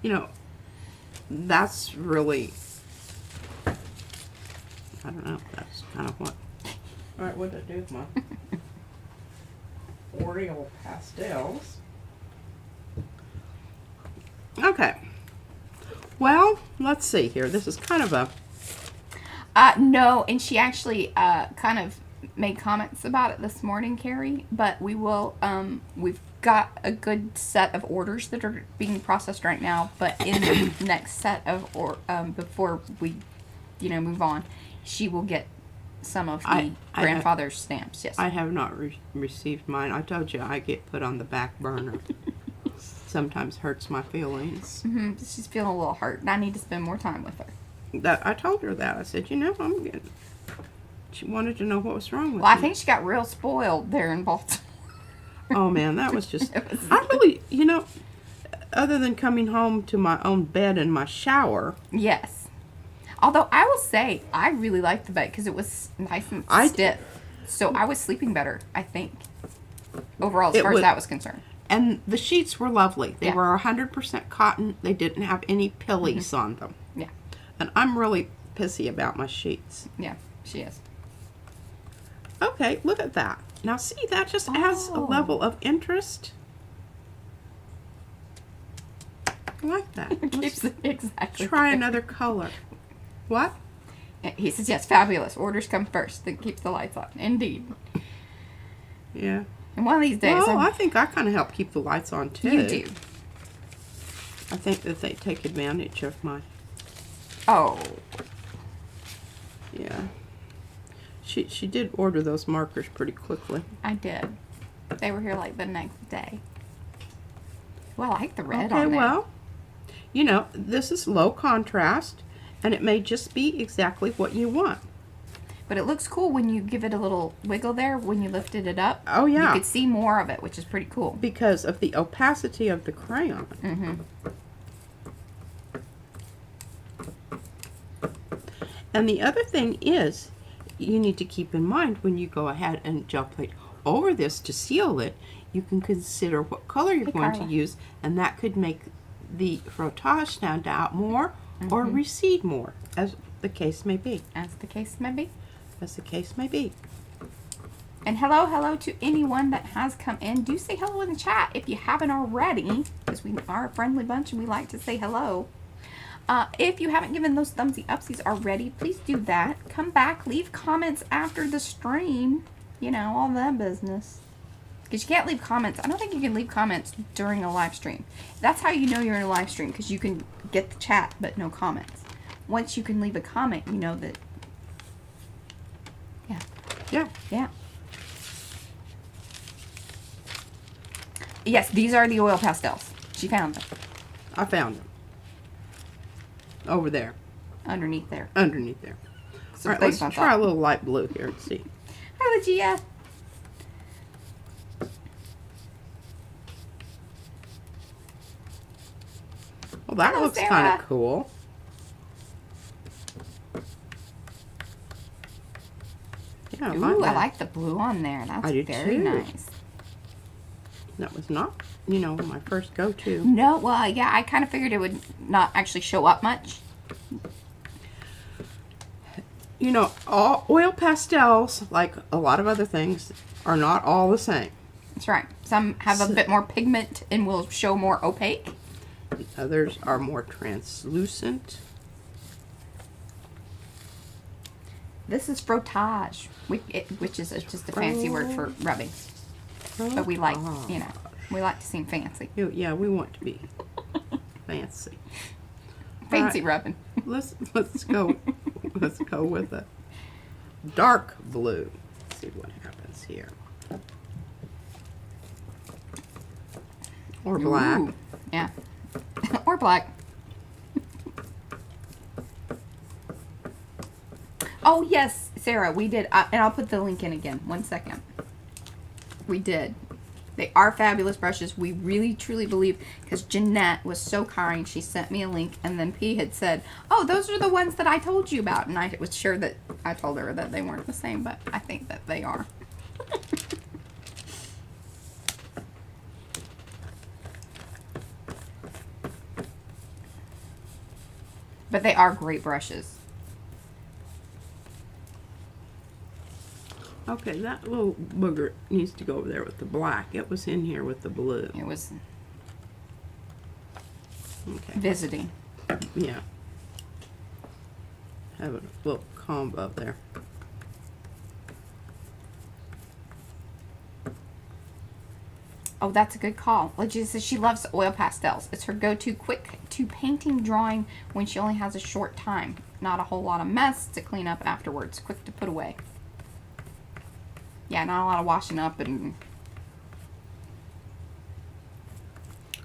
Speaker 2: you know, that's really, I don't know, that's kind of what. All right, what did I do with my Oreo pastels? Okay. Well, let's see here. This is kind of a...
Speaker 1: No, and she actually kind of made comments about it this morning, Carrie, but we will, we've got a good set of orders that are being processed right now, but in the next set of, before we, you know, move on, she will get some of the grandfather's stamps, yes.
Speaker 2: I have not received mine. I told you I get put on the back burner. Sometimes hurts my feelings.
Speaker 1: Mm-hmm. She's feeling a little hurt, and I need to spend more time with her.
Speaker 2: I told her that. I said, you know, I'm good. She wanted to know what was wrong with
Speaker 1: Well,
Speaker 2: me.
Speaker 1: I think she got real spoiled there in Baltimore.
Speaker 2: Oh, man, that was just... I really, you know, other than coming home to my own bed and my shower...
Speaker 1: Yes. Although, I will say, I really liked the bed because it was nice and stiff. So, I was sleeping better, I think. Overall, as far as that was concerned.
Speaker 2: And the sheets were lovely. They were 100% cotton. They didn't have any pillies on them.
Speaker 1: Yeah.
Speaker 2: And I'm really pissy about my sheets.
Speaker 1: Yeah, she is.
Speaker 2: Okay, look at that. Now see, that just adds a level of interest. I like that.
Speaker 1: Exactly.
Speaker 2: Try another color. What?
Speaker 1: He says, yes, fabulous. Orders come first. Then keep the lights on. Indeed.
Speaker 2: Yeah.
Speaker 1: And one of these days...
Speaker 2: Well, I think I kind of help keep the lights on, too.
Speaker 1: You do.
Speaker 2: I think that they take advantage of my...
Speaker 1: Oh.
Speaker 2: Yeah. She did order those markers pretty quickly.
Speaker 1: I did. They were here like the next day. Well, I like the red
Speaker 2: okay,
Speaker 1: on there.
Speaker 2: Well, you know, this is low contrast, and it may just be exactly what you want.
Speaker 1: But it looks cool when you give it a little wiggle there, when you lifted it up.
Speaker 2: Oh, yeah.
Speaker 1: You could see more of it, which is pretty cool.
Speaker 2: Because of the opacity of the crayon.
Speaker 1: Mm-hmm.
Speaker 2: And the other thing is, you need to keep in mind when you go ahead and gel plate over this to seal it, you can consider what color you're going to use, and that could make the frottage stand out more or recede more, as the case may be.
Speaker 1: As the case may be.
Speaker 2: As the case may be.
Speaker 1: And hello to anyone that has come in. Do say hello in the chat if you haven't already, because we are a friendly bunch and we like to say hello. If you haven't given those thumbsy upsies already, please do that. Come back, leave comments after the stream. You know, all that business. Because you can't leave comments. I don't think you can leave comments during a live stream. That's how you know you're in a live stream, because you can get the chat but no comments. Once you can leave a comment, you know that. Yeah.
Speaker 2: Yeah.
Speaker 1: Yeah. Yes, these are the oil pastels. She found them.
Speaker 2: I found them. Over there.
Speaker 1: Underneath there.
Speaker 2: Underneath there.
Speaker 1: So
Speaker 2: all right, let's try a little light blue here and see.
Speaker 1: Hi, Lucia.
Speaker 2: Well, that
Speaker 1: Hello,
Speaker 2: looks
Speaker 1: Sarah.
Speaker 2: kind of cool. Yeah,
Speaker 1: Ooh, I like the blue on there. That's
Speaker 2: I do
Speaker 1: very
Speaker 2: too.
Speaker 1: nice.
Speaker 2: That was not, you know, my first go-to.
Speaker 1: No, well, yeah, I kind of figured it would not actually show up much.
Speaker 2: You know, all oil pastels, like a lot of other things, are not all the same.
Speaker 1: That's right. Some have a bit more pigment and will show more opaque.
Speaker 2: Others are more translucent.
Speaker 1: This is frottage, which is just a fancy word for rubbing. But we like, you know, we like to seem fancy.
Speaker 2: Yeah, we want to be fancy.
Speaker 1: Fancy
Speaker 2: right.
Speaker 1: rubbing.
Speaker 2: Let's go. Let's go with a dark blue. Let's see what happens here. Or black.
Speaker 1: Ooh, yeah. Or black. Oh, yes, Sarah, we did. And I'll put the link in again. 1 second. We did. They are fabulous brushes. We really, truly believe, because Jeanette was so kind. She sent me a link, and then P had said, oh, those are the ones that I told you about. And I was sure that I told her that they weren't the same, but I think that they are. But they are great brushes.
Speaker 2: Okay, that little booger needs to go over there with the black. It was in here with the blue.
Speaker 1: It was
Speaker 2: Okay.
Speaker 1: visiting.
Speaker 2: Yeah. Have a little comb up there.
Speaker 1: Oh, that's a good call. Like she says, she loves oil pastels. It's her go-to quick to painting drawing when she only has a short time. Not a whole lot of mess to clean up afterwards. Quick to put away. Yeah, not a lot of washing up and...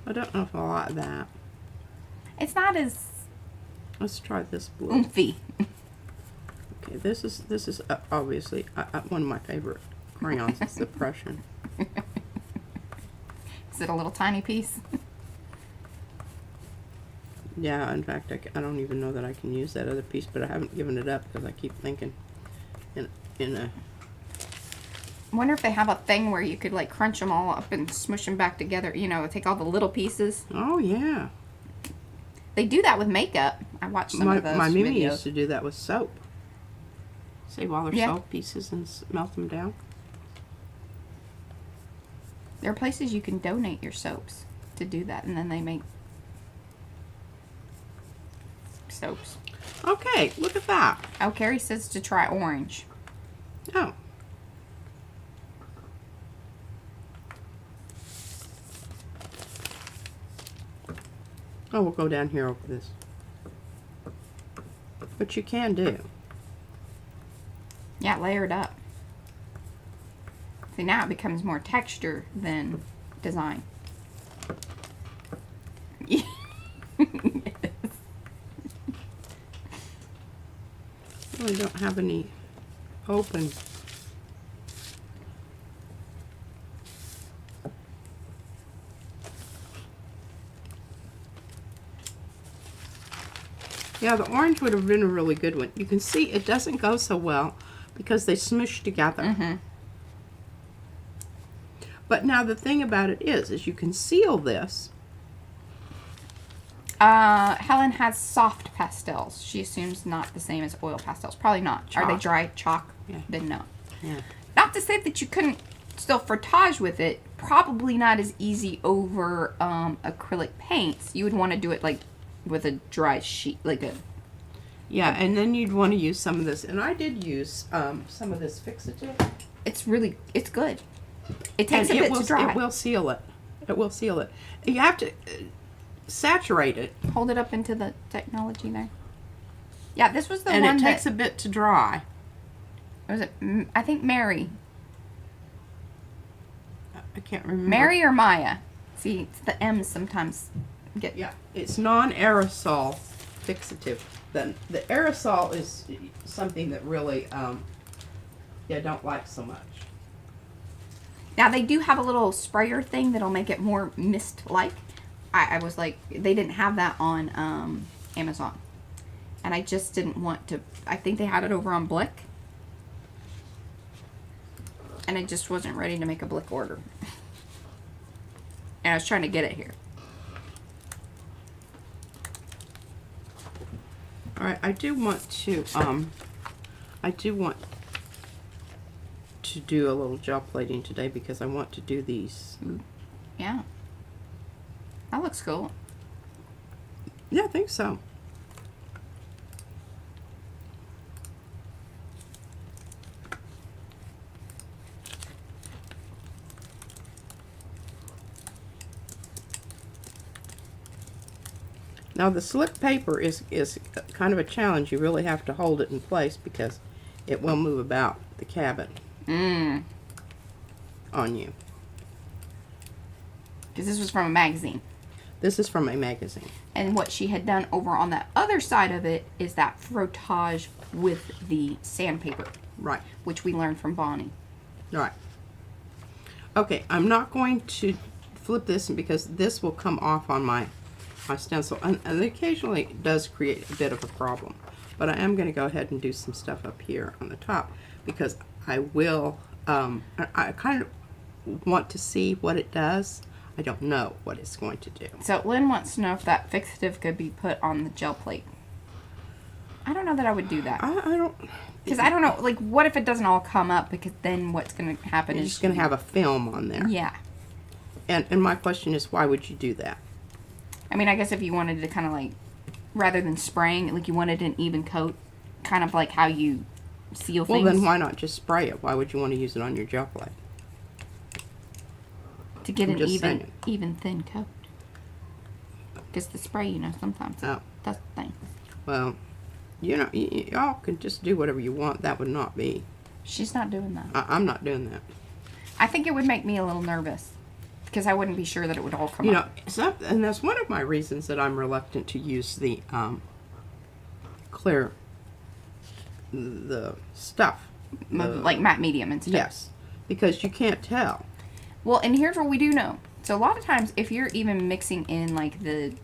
Speaker 2: I don't know if I like that.
Speaker 1: It's not as
Speaker 2: Let's try this blue.
Speaker 1: oomphy.
Speaker 2: Okay, this is obviously one of my favorite crayons. It's the Prussian.
Speaker 1: Is it a little tiny piece?
Speaker 2: Yeah, in fact, I don't even know that I can use that other piece, but I haven't given it up because I keep thinking in a...
Speaker 1: I wonder if they have a thing where you could like crunch them all up and smush them back together. You know, take all the little pieces.
Speaker 2: Oh, yeah.
Speaker 1: They do that with makeup. I watched some of those
Speaker 2: My Mimi
Speaker 1: videos.
Speaker 2: used to do that with soap. Save all their
Speaker 1: Yeah.
Speaker 2: soap pieces and melt them down.
Speaker 1: There are places you can donate your soaps to do that, and then they make soaps.
Speaker 2: Okay, look at that.
Speaker 1: Oh, Carrie says to try orange.
Speaker 2: Oh. Oh, we'll go down here over this. But you can do.
Speaker 1: Yeah, layer it up. See, now it becomes more texture than design. Yes.
Speaker 2: Really don't have any open. Yeah, the orange would have been a really good one. You can see it doesn't go so well because they smush together.
Speaker 1: Mm-hmm.
Speaker 2: But now the thing about it is you can seal this.
Speaker 1: Helen has soft pastels. She assumes not the same as oil pastels. Probably not.
Speaker 2: Chalk.
Speaker 1: Are they dry chalk?
Speaker 2: Yeah.
Speaker 1: Then no.
Speaker 2: Yeah.
Speaker 1: Not to say that you couldn't still frottage with it. Probably not as easy over acrylic paints. You would want to do it like with a dry sheet, like a.
Speaker 2: Yeah, and then you'd want to use some of this, and I did use some of this fixative.
Speaker 1: It's good. It takes a bit to dry.
Speaker 2: It will seal it. It will seal it. You have to saturate it.
Speaker 1: Hold it up into the technology there. Yeah, this was the
Speaker 2: and
Speaker 1: one
Speaker 2: it takes a bit to dry.
Speaker 1: Was it? I think Mary.
Speaker 2: I can't remember.
Speaker 1: Mary or Maya? See, it's the M's sometimes get.
Speaker 2: Yeah, it's non-aerosol fixative. The aerosol is something that really I don't like so much.
Speaker 1: Now they do have a little sprayer thing that'll make it more mist-like. I was like, they didn't have that on Amazon, and I just didn't want to. I think they had it over on Blick, and I just wasn't ready to make a Blick order. And I was trying to get it here.
Speaker 2: All right, I do want to do a little gel plating today because I want to do these.
Speaker 1: Yeah. That looks cool.
Speaker 2: Yeah, I think so. Now the slick paper is kind of a challenge. You really have to hold it in place because it will move about the cabin on you.
Speaker 1: Because this was from a magazine.
Speaker 2: This is from a magazine.
Speaker 1: And what she had done over on that other side of it is that frottage with the sandpaper.
Speaker 2: Right.
Speaker 1: Which we learned from Bonnie.
Speaker 2: Right. Okay, I'm not going to flip this because this will come off on my stencil. And it occasionally does create a bit of a problem. But I am going to go ahead and do some stuff up here on the top because I will, I kind of want to see what it does. I don't know what it's going to do.
Speaker 1: So Lynn wants to know if that fixative could be put on the gel plate. I don't know that I would do that.
Speaker 2: I don't...
Speaker 1: Because I don't know, like, what if it doesn't all come up? Because then what's going to happen
Speaker 2: You're
Speaker 1: is...
Speaker 2: just going to have a film on there.
Speaker 1: Yeah.
Speaker 2: And my question is, why would you do that?
Speaker 1: I mean, I guess if you wanted to kind of like, rather than spraying, like you wanted an even coat, kind of like how you seal things.
Speaker 2: Well, then why not just spray it? Why would you want to use it on your gel plate?
Speaker 1: To get an
Speaker 2: saying.
Speaker 1: even thin coat. Because the spray, you know, sometimes
Speaker 2: Oh.
Speaker 1: that's the thing.
Speaker 2: Well, you know, y'all can just do whatever you want. That would not be...
Speaker 1: She's not doing that.
Speaker 2: I'm not doing that.
Speaker 1: I think it would make me a little nervous. Because I wouldn't be sure that it would all come
Speaker 2: You
Speaker 1: up.
Speaker 2: know, and that's one of my reasons that I'm reluctant to use the clear, the stuff.
Speaker 1: Like matte medium and stuff.
Speaker 2: Yes, because you can't tell.
Speaker 1: Well, and here's what we do know. So a lot of times, if you're even mixing in like the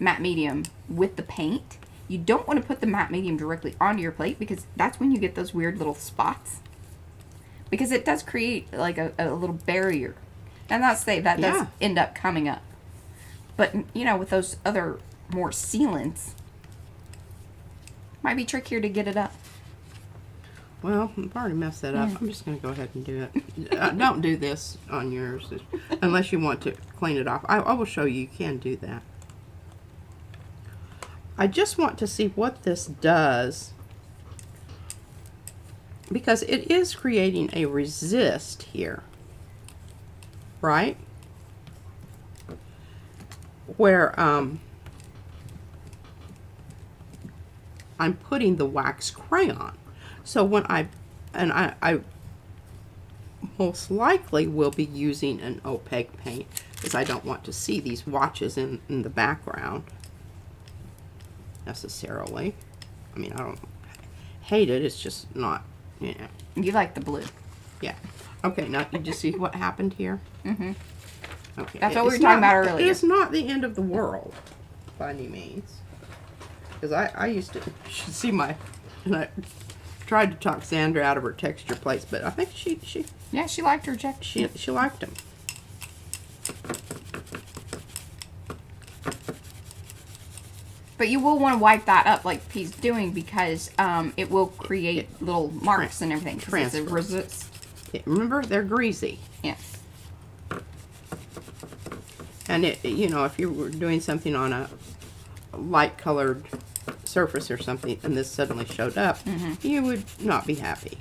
Speaker 1: matte medium with the paint, you don't want to put the matte medium directly onto your plate because that's when you get those weird little spots. Because it does create like a little barrier. And not to say that does end up coming up. But, you know, with those other more sealants, might be trickier to get it up.
Speaker 2: Well, I've already messed that up. I'm just going to go ahead and do it. Don't do this on yours unless you want to clean it off. I will show you. You can do that. I just want to see what this does because it is creating a resist here. Right? Where I'm putting the wax crayon. So when I most likely will be using an opaque paint because I don't want to see these watches in the background necessarily. I mean, I don't hate it. It's just not, you know.
Speaker 1: You like the blue.
Speaker 2: Yeah. Okay, now did you see what happened here?
Speaker 1: Mm-hmm.
Speaker 2: Okay.
Speaker 1: That's what we were talking about earlier.
Speaker 2: It's not the end of the world, by any means. Because I used to, you should see my, and I tried to talk Sandra out of her texture plates, but I think she
Speaker 1: Yeah, she liked her texture.
Speaker 2: she liked them.
Speaker 1: But you will want to wipe that up like he's doing because it will create little marks and everything. 'Cause it's a resist.
Speaker 2: Remember, they're greasy.
Speaker 1: Yes.
Speaker 2: And it, you know, if you were doing something on a light colored surface or something and this suddenly showed up, you would not be happy.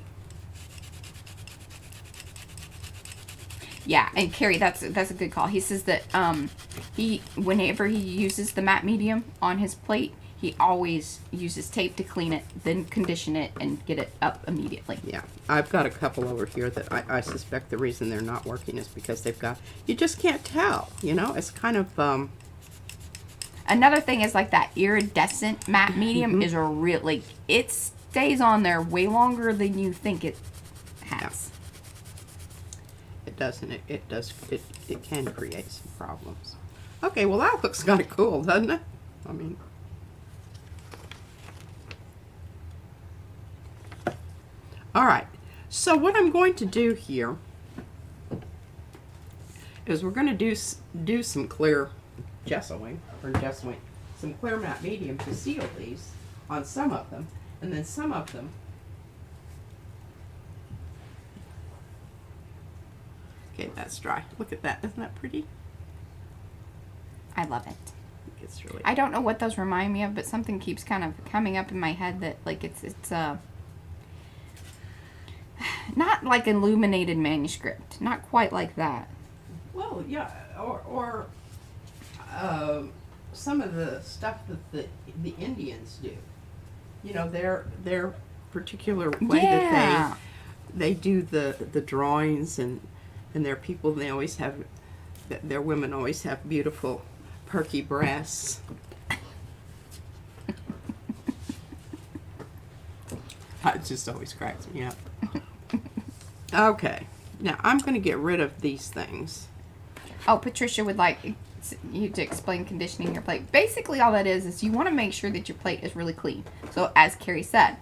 Speaker 1: Yeah, and Carrie, that's a good call. He says that whenever he uses the matte medium on his plate, he always uses tape to clean it, then condition it, and get it up immediately.
Speaker 2: Yeah, I've got a couple over here that I suspect the reason they're not working is because they've got, you just can't tell, you know? It's kind of,
Speaker 1: Another thing is like that iridescent matte medium is a really, it stays on there way longer than you think it has.
Speaker 2: it doesn't, it can create some problems. Okay, well that looks kind of cool, doesn't it? I mean, all right, so what I'm going to do here is we're going to do some clear gessoing, some clear matte medium to seal these on some of them, and then some of them. Okay, that's dry. Look at that. Isn't that pretty?
Speaker 1: I love it.
Speaker 2: It's really.
Speaker 1: I don't know what those remind me of, but something keeps kind of coming up in my head that like it's not like illuminated manuscript, not quite like that.
Speaker 2: Well, yeah, or some of the stuff that the Indians do. You know, their particular way that they do the drawings and their people. They always have, their women always have beautiful, perky breasts. It just always cracks me up. Okay, now I'm going to get rid of these things.
Speaker 1: Oh, Patricia would like you to explain conditioning your plate. Basically, all that is you want to make sure that your plate is really clean. So, as Carrie said,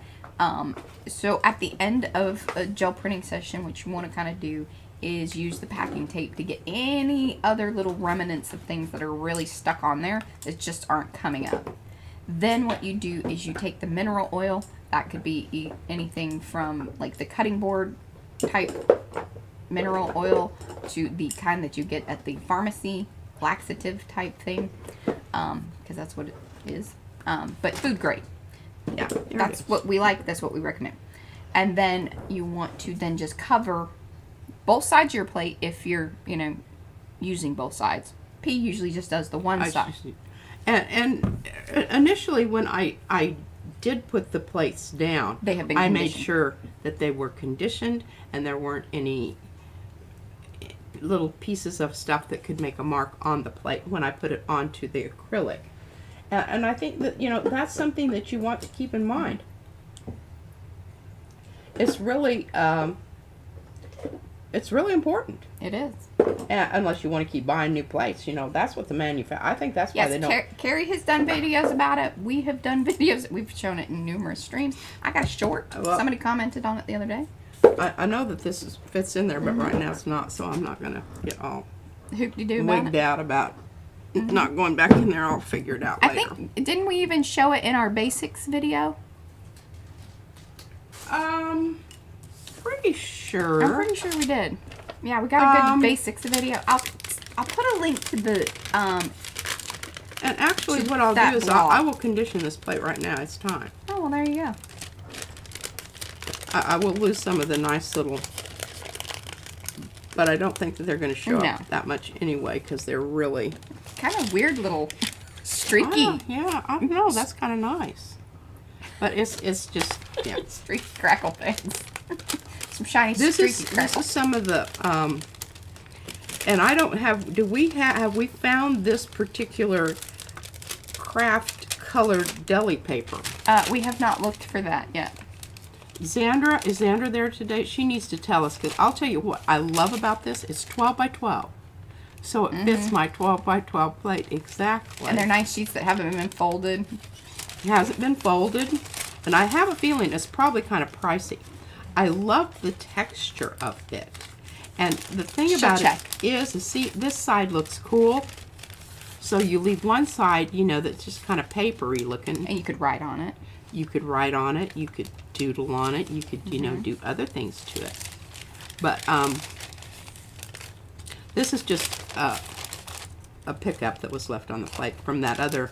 Speaker 1: so at the end of a gel printing session, what you want to kind of do is use the packing tape to get any other little remnants of things that are really stuck on there that just aren't coming up. Then what you do is you take the mineral oil. That could be anything from like the cutting board type mineral oil to the kind that you get at the pharmacy, laxative type thing, because that's what it is, but food grade. Yeah, that's what we like, that's what we recommend. And then you want to then just cover both sides of your plate if you're, you know, using both sides. P usually just does the one side.
Speaker 2: And initially when I did put the plates down,
Speaker 1: they have been
Speaker 2: I made sure that they were conditioned and there weren't any little pieces of stuff that could make a mark on the plate when I put it onto the acrylic. And I think that, you know, that's something that you want to keep in mind. It's really important.
Speaker 1: It is.
Speaker 2: Unless you want to keep buying new plates, you know, that's what the manufacturer. I think that's why they don't.
Speaker 1: Carrie has done videos about it. We have done videos. We've shown it in numerous streams. I got a short. Somebody commented on it the other day.
Speaker 2: I know that this fits in there, but right now it's not, so I'm not going to get all
Speaker 1: hoop-de-doo
Speaker 2: wigged out about not going back in there. I'll figure it out later.
Speaker 1: I think, didn't we even show it in our basics video?
Speaker 2: Pretty sure.
Speaker 1: I'm pretty sure we did. Yeah, we got a good basics video. I'll put a link to the
Speaker 2: and actually what I'll do is I will condition this plate right now. It's time.
Speaker 1: Oh, well, there you go.
Speaker 2: I will lose some of the nice little, but I don't think that they're going to show up that much anyway because they're really
Speaker 1: kind of weird little streaky.
Speaker 2: Yeah, I know, that's kind of nice. But it's just, yeah.
Speaker 1: Streaky crackle things. Some shiny streaky crackle.
Speaker 2: This is some of the, and I don't have, have we found this particular craft colored deli paper?
Speaker 1: We have not looked for that yet.
Speaker 2: Is Xandra there today? She needs to tell us, because I'll tell you what I love about this. It's 12 by 12. So it fits my 12 by 12 plate exactly.
Speaker 1: And they're nice sheets that haven't been folded.
Speaker 2: It hasn't been folded, and I have a feeling it's probably kind of pricey. I love the texture of it. And the thing about it is, see, this side looks cool. So you leave one side, you know, that's just kind of papery looking.
Speaker 1: And you could write on it.
Speaker 2: You could write on it. You could doodle on it. You could, you know, do other things to it. But this is just a pickup that was left on the plate from that other,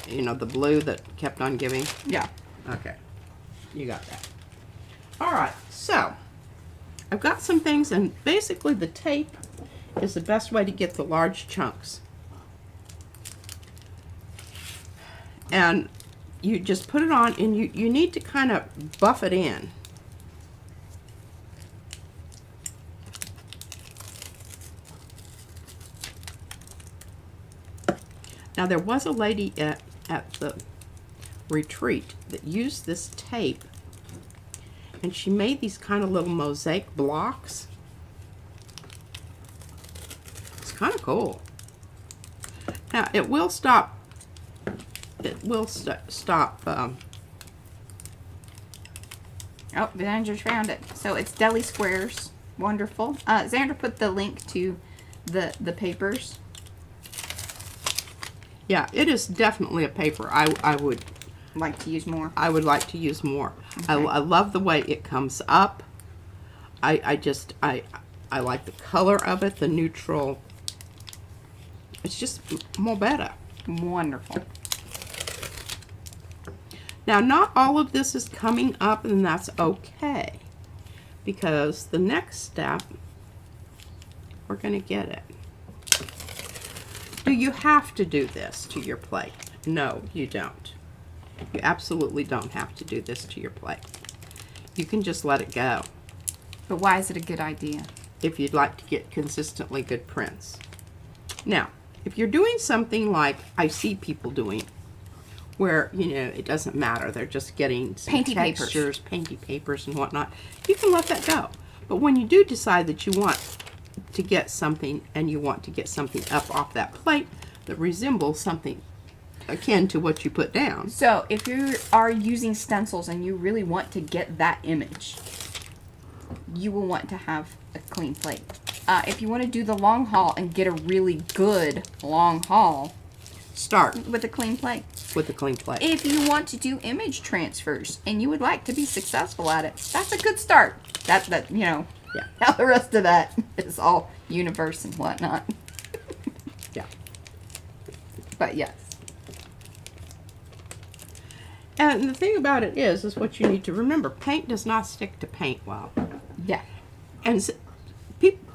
Speaker 2: you know, the blue that kept on giving.
Speaker 1: Yeah.
Speaker 2: Okay. You got that. All right. So I've got some things, and basically the tape is the best way to get the large chunks. And you just put it on, and you need to kind of buff it in. Now, there was a lady at the retreat that used this tape, and she made these kind of little mosaic blocks. It's kind of cool. Now, it will stop. It will stop.
Speaker 1: Oh, Xander found it. So it's deli squares. Wonderful. Xander put the link to the papers.
Speaker 2: Yeah, it is definitely a paper I would
Speaker 1: like to use more.
Speaker 2: I would like to use more.
Speaker 1: Okay.
Speaker 2: I love the way it comes up. I like the color of it, the neutral. It's just more better.
Speaker 1: Wonderful.
Speaker 2: Now, not all of this is coming up, and that's okay, because the next step, we're going to get it. Do you have to do this to your plate? No, you don't. You absolutely don't have to do this to your plate. You can just let it go.
Speaker 1: But why is it a good idea?
Speaker 2: If you'd like to get consistently good prints. Now, if you're doing something like I see people doing, where, you know, it doesn't matter, they're just getting some
Speaker 1: painty
Speaker 2: textures, painty papers and whatnot, you can let that go. But when you do decide that you want to get something, and you want to get something up off that plate that resembles something akin to what you put down.
Speaker 1: So if you are using stencils and you really want to get that image, you will want to have a clean plate. If you want to do the long haul and get a really good long haul,
Speaker 2: start
Speaker 1: with a clean plate.
Speaker 2: With a clean plate.
Speaker 1: If you want to do image transfers and you would like to be successful at it, that's a good start. That you know.
Speaker 2: Yeah.
Speaker 1: Now the rest of that is all universe and whatnot.
Speaker 2: Yeah.
Speaker 1: But yes.
Speaker 2: And the thing about it is what you need to remember. Paint does not stick to paint well.
Speaker 1: Yeah.
Speaker 2: And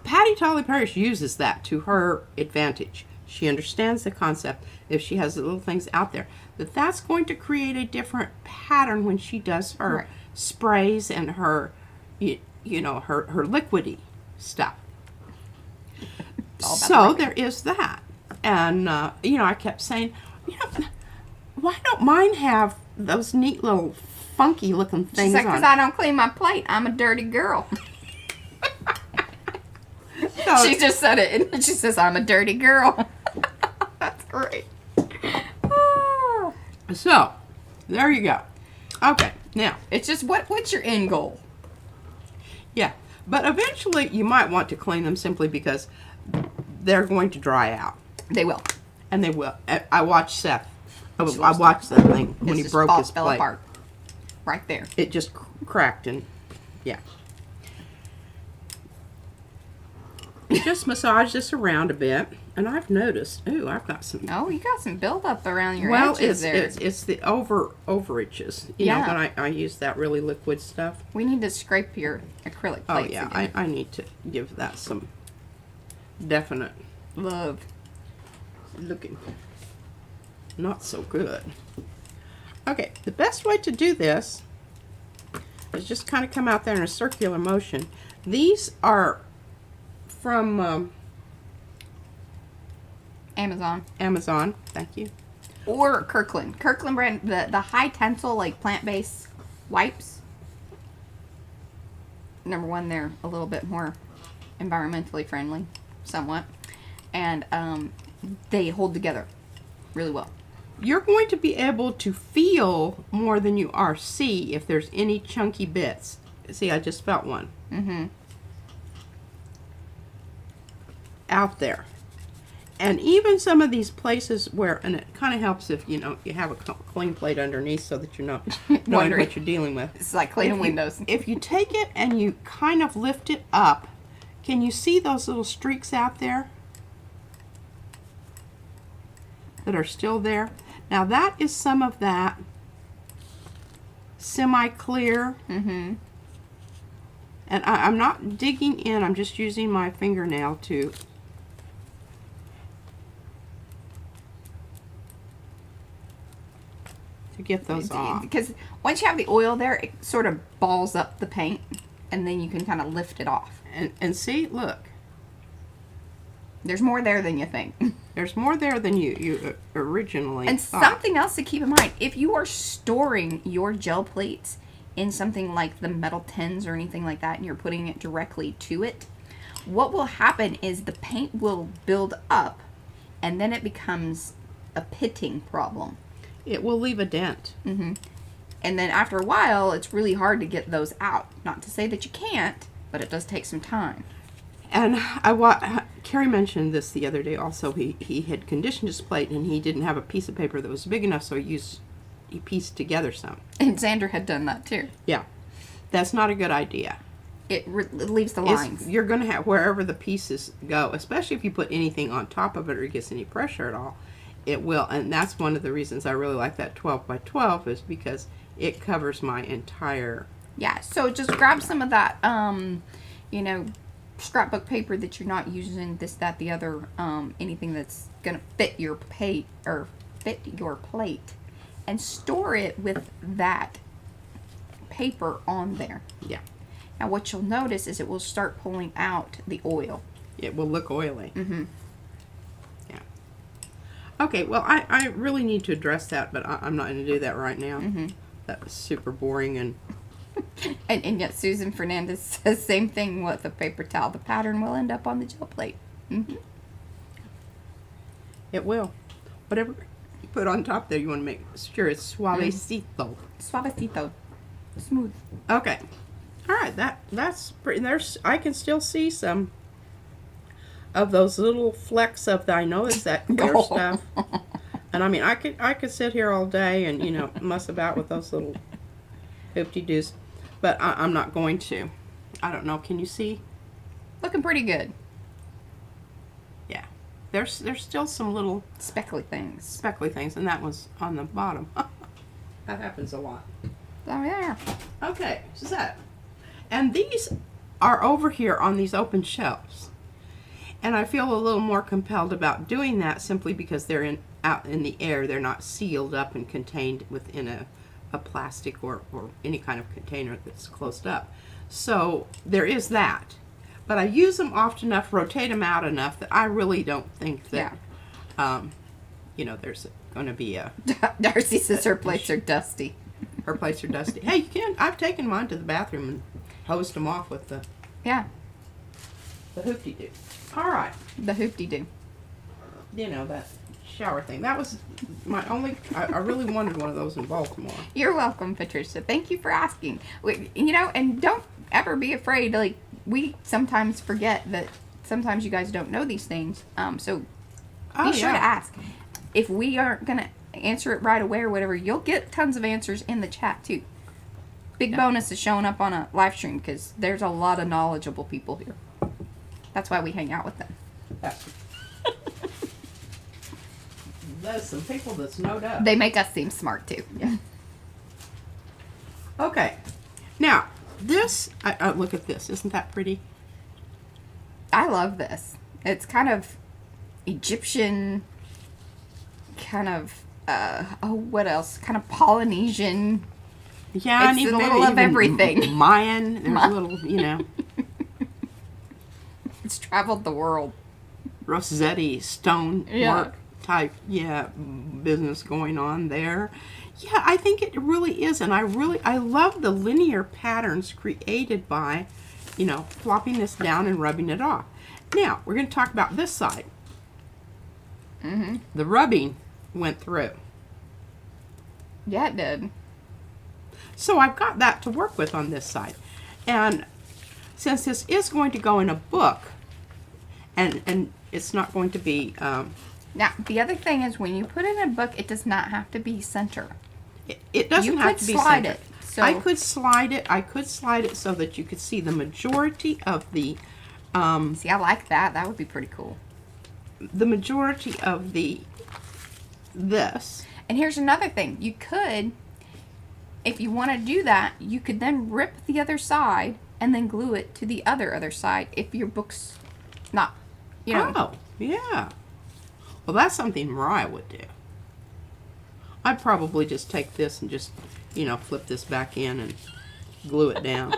Speaker 2: Patty Tolly Parrish uses that to her advantage. She understands the concept, if she has the little things out there, that's going to create a different pattern when she does her sprays and her, you know, her liquidy stuff. So there is that. And, you know, I kept saying, you know, why don't mine have those neat little funky looking things
Speaker 1: She's like,
Speaker 2: on?
Speaker 1: because I don't clean my plate. I'm a dirty girl.
Speaker 2: So,
Speaker 1: she just said it. And she says, I'm a dirty girl. That's great. Oh.
Speaker 2: So, there you go. Okay, now.
Speaker 1: It's just, what's your end goal?
Speaker 2: Yeah, but eventually you might want to clean them simply because they're going to dry out.
Speaker 1: They will.
Speaker 2: And they will. I watched Seth. I watched that thing when he broke his
Speaker 1: fell
Speaker 2: plate.
Speaker 1: apart. Right there.
Speaker 2: It just cracked and, yeah. You just massage this around a bit, and I've noticed. Ooh, I've got some.
Speaker 1: Oh, you got some buildup around your
Speaker 2: well,
Speaker 1: edges there.
Speaker 2: it's the overages. You know, when I use that really liquid stuff.
Speaker 1: We need to scrape your acrylic plates.
Speaker 2: Oh yeah, I need to give that some definite
Speaker 1: love.
Speaker 2: Looking not so good. Okay, the best way to do this is just kind of come out there in a circular motion. These are from Amazon, thank you.
Speaker 1: Or Kirkland. Kirkland brand, the high tensile, like plant-based wipes. Number one, they're a little bit more environmentally friendly, somewhat. And they hold together really well.
Speaker 2: you're going to be able to feel more than you are see if there's any chunky bits. See, I just felt one. Out there. And even some of these places where, and it kind of helps if, you know, you have a clean plate underneath so that you're not knowing what you're dealing with.
Speaker 1: It's like cleaning windows.
Speaker 2: If you take it and you kind of lift it up, can you see those little streaks out there that are still there? Now that is some of that semi-clear. And I'm not digging in, I'm just using my fingernail to get those off.
Speaker 1: Because once you have the oil there, it sort of balls up the paint, and then you can kind of lift it off.
Speaker 2: And see, look.
Speaker 1: There's more there than you think.
Speaker 2: There's more there than you originally
Speaker 1: And
Speaker 2: thought.
Speaker 1: something else to keep in mind, if you are storing your gel plates in something like the metal tins or anything like that, and you're putting it directly to it, what will happen is the paint will build up, and then it becomes a pitting problem.
Speaker 2: It will leave a dent.
Speaker 1: And then after a while, it's really hard to get those out. Not to say that you can't, but it does take some time.
Speaker 2: And Carrie mentioned this the other day also. He had conditioned his plate and he didn't have a piece of paper that was big enough, so he pieced together some.
Speaker 1: And Xander had done that too.
Speaker 2: Yeah. That's not a good idea.
Speaker 1: It leaves the lines.
Speaker 2: You're going to have, wherever the pieces go, especially if you put anything on top of it or it gets any pressure at all, it will. And that's one of the reasons I really like that 12 by 12 is because it covers my entire...
Speaker 1: Yeah, so just grab some of that, you know, scrapbook paper that you're not using, this, that, the other, anything that's going to fit your plate, and store it with that paper on there.
Speaker 2: Yeah.
Speaker 1: Now what you'll notice is it will start pulling out the oil.
Speaker 2: It will look oily. Yeah. Okay, well, I really need to address that, but I'm not going to do that right now. That was super boring and...
Speaker 1: and yet Susan Fernandez says same thing with a paper towel. The pattern will end up on the gel plate.
Speaker 2: It will. Whatever you put on top there, you want to make sure it's suavecito.
Speaker 1: Suavecito. Smooth.
Speaker 2: Okay. All right. That's pretty. I can still see some of those little flecks of I know it's that clear stuff. And I mean, I could sit here all day and, you know, muss about with those little hoopty-doos. But I'm not going to. I don't know. Can you see?
Speaker 1: Looking pretty good.
Speaker 2: Yeah. There's still some little
Speaker 1: speckly things.
Speaker 2: And that was on the bottom. That happens a lot.
Speaker 1: Oh, yeah.
Speaker 2: Okay, so that. And these are over here on these open shelves. And I feel a little more compelled about doing that simply because they're out in the air. They're not sealed up and contained within a plastic or any kind of container that's closed up. So there is that. But I use them often enough, rotate them out enough that I really don't think that, you know, there's going to be a...
Speaker 1: Darcy says her plates are dusty.
Speaker 2: Her plates are dusty. Hey, you can. I've taken mine to the bathroom and hosed them off with the...
Speaker 1: Yeah.
Speaker 2: The hoopty-doo. All right.
Speaker 1: The hoopty-doo.
Speaker 2: You know, that shower thing. That was my only... I really wanted one of those in Baltimore.
Speaker 1: You're welcome, Patricia. Thank you for asking. You know, and don't ever be afraid. Like, we sometimes forget that sometimes you guys don't know these things. So be sure to ask. If we aren't going to answer it right away or whatever, you'll get tons of answers in the chat, too. Big bonus is showing up on a live stream because there's a lot of knowledgeable people here. That's why we hang out with them.
Speaker 2: There's some people that snowed up.
Speaker 1: They make us seem smart, too. Yeah.
Speaker 2: Okay. Now, this, look at this. Isn't that pretty?
Speaker 1: I love this. It's kind of Egyptian, kind of, what else? Kind of Polynesian.
Speaker 2: Yeah,
Speaker 1: It's
Speaker 2: and even
Speaker 1: a little of everything.
Speaker 2: Mayan. There's a little, you know.
Speaker 1: It's traveled the world.
Speaker 2: Rossetti stone work type, business going on there. Yeah, I think it really is, and I love the linear patterns created by, you know, flopping this down and rubbing it off. Now, we're going to talk about this side. The rubbing went through.
Speaker 1: Yeah, it did.
Speaker 2: So I've got that to work with on this side. And since this is going to go in a book, and it's not going to be...
Speaker 1: now, the other thing is when you put it in a book, it does not have to be center.
Speaker 2: It doesn't have to be
Speaker 1: slide
Speaker 2: center.
Speaker 1: it. So
Speaker 2: I could slide it. I could slide it so that you could see the majority of the...
Speaker 1: see, I like that. That would be pretty cool.
Speaker 2: The majority of this.
Speaker 1: And here's another thing. You could, if you want to do that, you could then rip the other side and then glue it to the other side if your book's not, you know.
Speaker 2: Oh, yeah. Well, that's something Mariah would do. I'd probably just take this and just, you know, flip this back in and glue it down.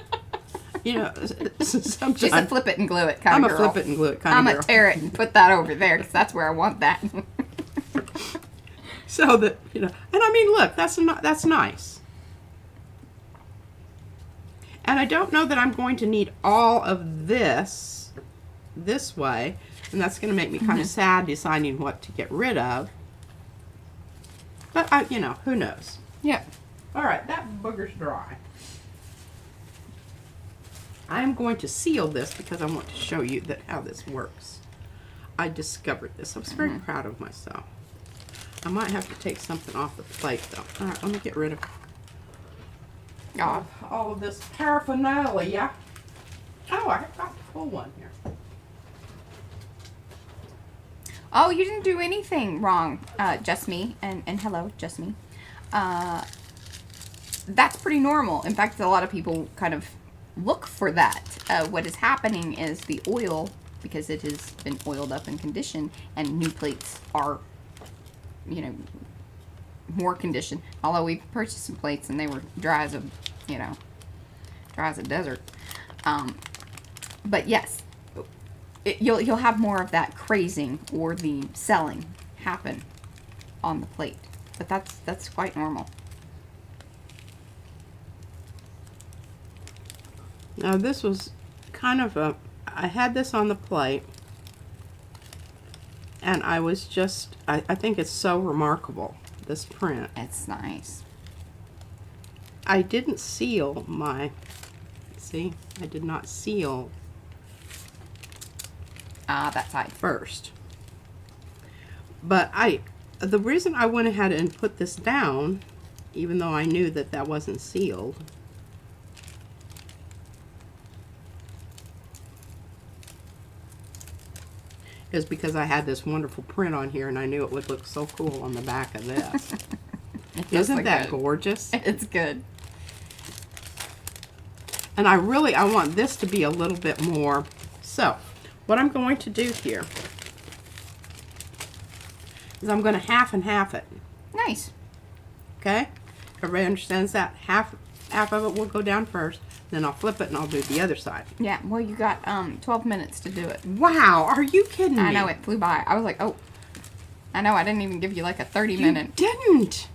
Speaker 2: You know, sometimes...
Speaker 1: She's a flip it and glue it kind of girl.
Speaker 2: I'm a flip it and glue it kind of girl.
Speaker 1: I'm going to tear it and put that over there because that's where I want that.
Speaker 2: So that, you know, and I mean, look, that's nice. And I don't know that I'm going to need all of this way, and that's going to make me kind of sad deciding what to get rid of. But, you know, who knows?
Speaker 1: Yeah.
Speaker 2: All right, that booger's dry. I'm going to seal this because I want to show you how this works. I discovered this. I was very proud of myself. I might have to take something off the plate, though. All right, let me get rid of all of this paraphernalia. Oh, I got the full one here.
Speaker 1: Oh, you didn't do anything wrong, just me. And hello, just me. That's pretty normal. In fact, a lot of people kind of look for that. What is happening is the oil, because it has been oiled up and conditioned, and new plates are, you know, more conditioned. Although we purchased some plates and they were dry as a, you know, dry as a desert. But yes, you'll have more of that crazing or the selling happen on the plate. But that's quite normal.
Speaker 2: Now this was kind of I had this on the plate, and I was just, I think it's so remarkable, this print.
Speaker 1: It's nice.
Speaker 2: I didn't seal my, see, I did not seal
Speaker 1: that side
Speaker 2: first. But the reason I went ahead and put this down, even though I knew that wasn't sealed, is because I had this wonderful print on here and I knew it would look so cool on the back of this. Isn't that gorgeous?
Speaker 1: It's good.
Speaker 2: And I want this to be a little bit more. So, what I'm going to do here is I'm going to half and half it.
Speaker 1: Nice.
Speaker 2: Okay? Everybody understands that? Half of it will go down first, then I'll flip it and I'll do the other side.
Speaker 1: Yeah, well, you got 12 minutes to do it.
Speaker 2: Wow, are you kidding me?
Speaker 1: I know, it flew by. I was like, oh. I know, I didn't even give you like a 30-minute.
Speaker 2: You didn't.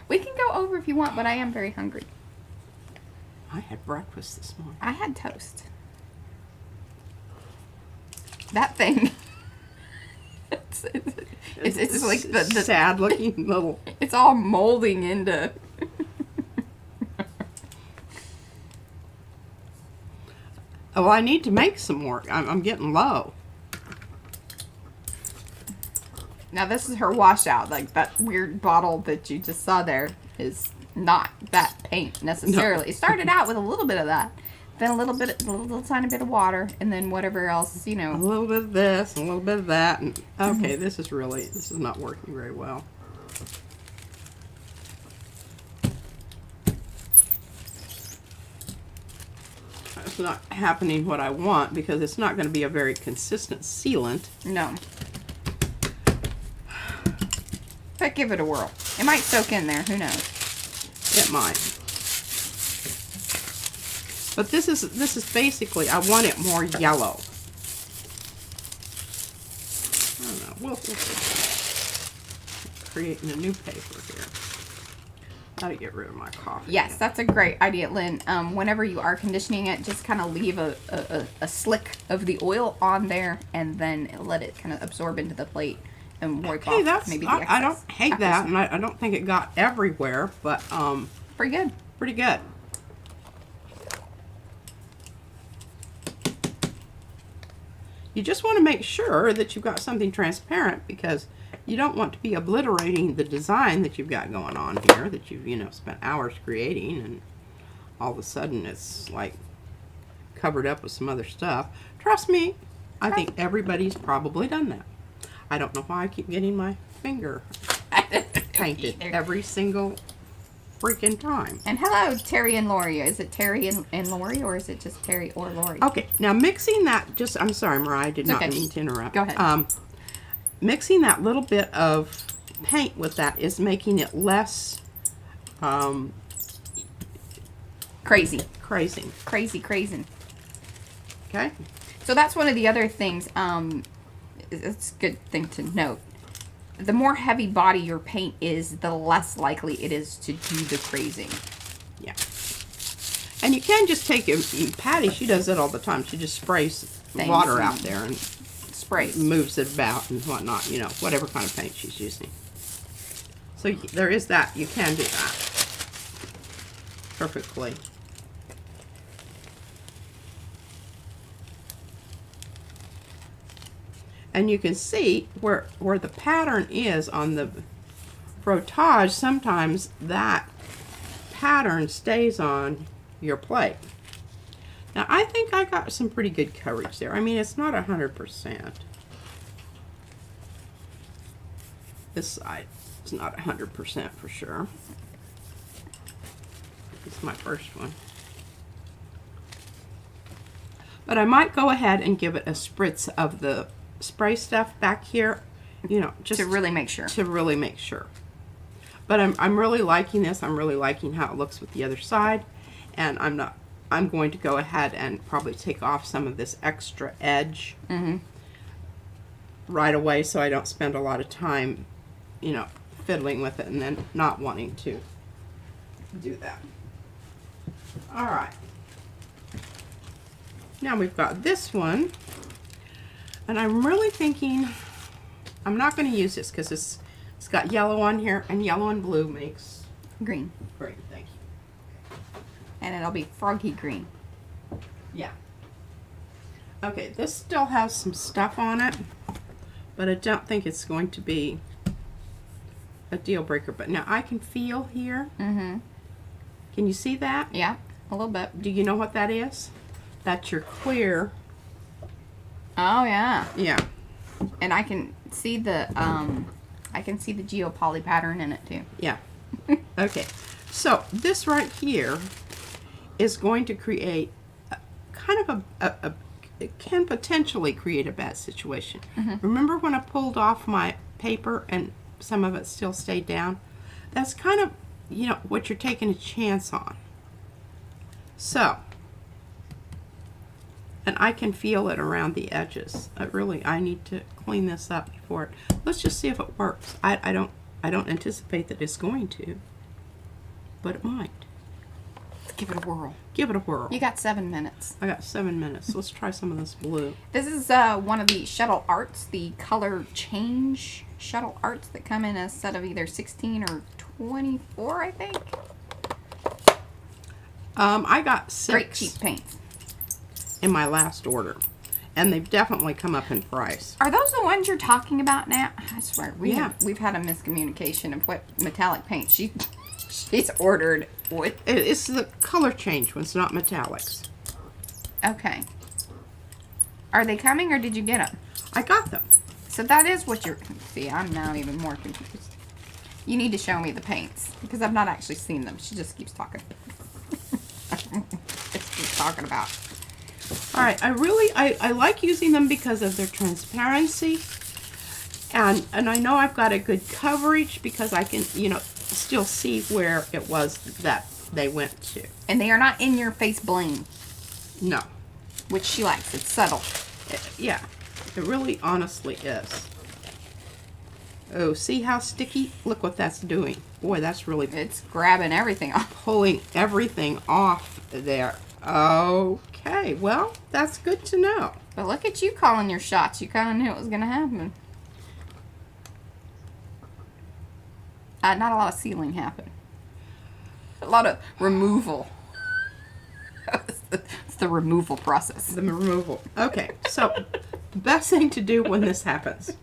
Speaker 1: We can go over if you want, but I am very hungry.
Speaker 2: I had breakfast this morning.
Speaker 1: I had toast. That thing. it's like the
Speaker 2: sad looking little.
Speaker 1: It's all molding into.
Speaker 2: Oh, I need to make some more. I'm getting low.
Speaker 1: Now this is her washout. Like that weird bottle that you just saw there is not that paint necessarily.
Speaker 2: No.
Speaker 1: It started out with a little bit of that, then a little tiny bit of water, and then whatever else, you know.
Speaker 2: A little bit of this, a little bit of that, and okay, this is not working very well. It's not happening what I want because it's not going to be a very consistent sealant.
Speaker 1: No. But give it a whirl. It might soak in there. Who knows?
Speaker 2: It might. But this is basically, I want it more yellow. I don't know. We'll creating a new paper here. Gotta get rid of my coffee.
Speaker 1: Yes, that's a great idea, Lynn. Whenever you are conditioning it, just kind of leave a slick of the oil on there and then let it kind of absorb into the plate and wipe
Speaker 2: Hey,
Speaker 1: off
Speaker 2: that's,
Speaker 1: maybe the excess.
Speaker 2: I don't hate
Speaker 1: after
Speaker 2: that,
Speaker 1: some-
Speaker 2: and I don't think it got everywhere, but
Speaker 1: Pretty good.
Speaker 2: pretty good. You just want to make sure that you've got something transparent, because you don't want to be obliterating the design that you've got going on here, that you've, you know, spent hours creating, and all of a sudden it's like covered up with some other stuff. Trust me, I think everybody's probably done that. I don't know why I keep getting my finger painted every single freaking time.
Speaker 1: And hello, Terry and Lori. Is it Terry and Lori, or is it just Terry or Lori?
Speaker 2: Okay, now mixing that, I'm sorry, Mariah, I did not
Speaker 1: Okay.
Speaker 2: mean to interrupt.
Speaker 1: Go ahead.
Speaker 2: Mixing that little bit of paint with that is making it less
Speaker 1: Crazy.
Speaker 2: crazy.
Speaker 1: Crazy.
Speaker 2: Okay?
Speaker 1: So that's one of the other things. It's a good thing to note. The more heavy body your paint is, the less likely it is to do the crazing.
Speaker 2: Yeah. And you can just take it, Patty, she does it all the time. She just sprays
Speaker 1: Things
Speaker 2: water
Speaker 1: and
Speaker 2: out there and
Speaker 1: Sprays.
Speaker 2: moves it about and whatnot, you know, whatever kind of paint she's using. So there is that. You can do that perfectly. And you can see where the pattern is on the Frotage. Sometimes that pattern stays on your plate. Now I think I got some pretty good coverage there. I mean, it's not 100%. This side is not 100% for sure. It's my first one. But I might go ahead and give it a spritz of the spray stuff back here, you know, just
Speaker 1: To really make sure.
Speaker 2: to really make sure. But I'm really liking this. I'm really liking how it looks with the other side, and I'm going to go ahead and probably take off some of this extra edge right away, so I don't spend a lot of time, you know, fiddling with it and then not wanting to do that. All right. Now we've got this one. And I'm really thinking, I'm not going to use this because it's got yellow on here, and yellow and blue makes
Speaker 1: Green.
Speaker 2: green. Thank you.
Speaker 1: And it'll be froggy green.
Speaker 2: Yeah. Okay, this still has some stuff on it, but I don't think it's going to be a deal breaker. But now I can feel here.
Speaker 1: Mm-hmm.
Speaker 2: Can you see that?
Speaker 1: Yeah, a little bit.
Speaker 2: Do you know what that is? That's your clear.
Speaker 1: Oh yeah.
Speaker 2: Yeah.
Speaker 1: And I can see the geopoly pattern in it too.
Speaker 2: Yeah. Okay. So this right here is going to create kind of it can potentially create a bad situation. Remember when I pulled off my paper and some of it still stayed down? That's kind of, you know, what you're taking a chance on. So, and I can feel it around the edges. I need to clean this up before it. Let's just see if it works. I don't anticipate that it's going to, but it might.
Speaker 1: Let's give it a whirl.
Speaker 2: Give it a whirl.
Speaker 1: You got 7 minutes.
Speaker 2: I got 7 minutes. Let's try some of this blue.
Speaker 1: This is one of the shuttle arts, the color change shuttle arts that come in a set of either 16 or 24, I think.
Speaker 2: I got 6
Speaker 1: Great cheap paints.
Speaker 2: in my last order, and they've definitely come up in price.
Speaker 1: Are those the ones you're talking about now? I swear,
Speaker 2: Yeah.
Speaker 1: we've had a miscommunication of what metallic paint she's ordered with.
Speaker 2: It's the color change ones, not metallics.
Speaker 1: Okay. Are they coming, or did you get them?
Speaker 2: I got them.
Speaker 1: So that is what you're... See, I'm now even more confused. You need to show me the paints, because I've not actually seen them. She just keeps talking. Just keeps talking about.
Speaker 2: All right, I like using them because of their transparency, and I know I've got a good coverage because I can, you know, still see where it was that they went to.
Speaker 1: And they are not in your face bling,
Speaker 2: No.
Speaker 1: which she likes. It's subtle.
Speaker 2: Yeah, it really honestly is. Oh, see how sticky? Look what that's doing. Boy, that's really
Speaker 1: It's grabbing everything off.
Speaker 2: pulling everything off there. Okay, well, that's good to know.
Speaker 1: But look at you calling your shots. You kind of knew it was going to happen. Not a lot of sealing happened. A lot of removal. It's the removal process.
Speaker 2: The removal. Okay, so the best thing to do when this happens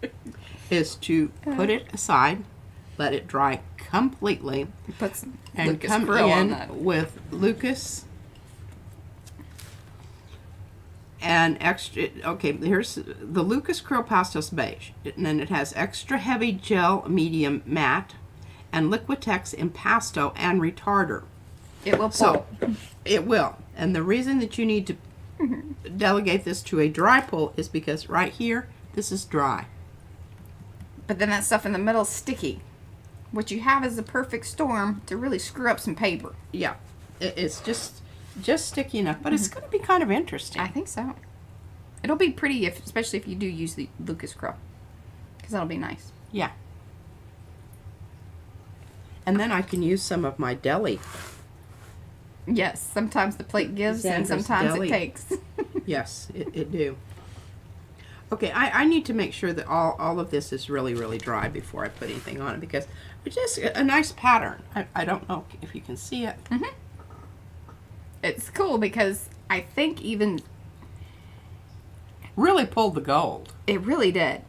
Speaker 2: is to put it aside, let it dry completely,
Speaker 1: Put some
Speaker 2: and
Speaker 1: Lucas
Speaker 2: come
Speaker 1: Krill on
Speaker 2: in
Speaker 1: that.
Speaker 2: with Lucas and extra. Okay, here's the Lucas Krill Pastos Beige, and then it has extra heavy gel medium matte and Liquitex Impasto and retarder.
Speaker 1: It will pull.
Speaker 2: So it will. And the reason that you need to delegate this to a dry pull is because right here, this is dry.
Speaker 1: But then that stuff in the middle is sticky. What you have is a perfect storm to really screw up some paper.
Speaker 2: Yeah, it's just sticky enough, but it's going to be kind of interesting.
Speaker 1: I think so. It'll be pretty, especially if you do use the Lucas Krill, because that'll be nice.
Speaker 2: Yeah. And then I can use some of my deli.
Speaker 1: Yes, sometimes the plate gives and
Speaker 2: Sandra's
Speaker 1: sometimes
Speaker 2: Deli.
Speaker 1: it takes.
Speaker 2: Yes, it do. Okay, I need to make sure that all of this is really, really dry before I put anything on it, because it's just a nice pattern. I don't know if you can see it.
Speaker 1: It's cool because I think even
Speaker 2: Really pulled the gold.
Speaker 1: it really did.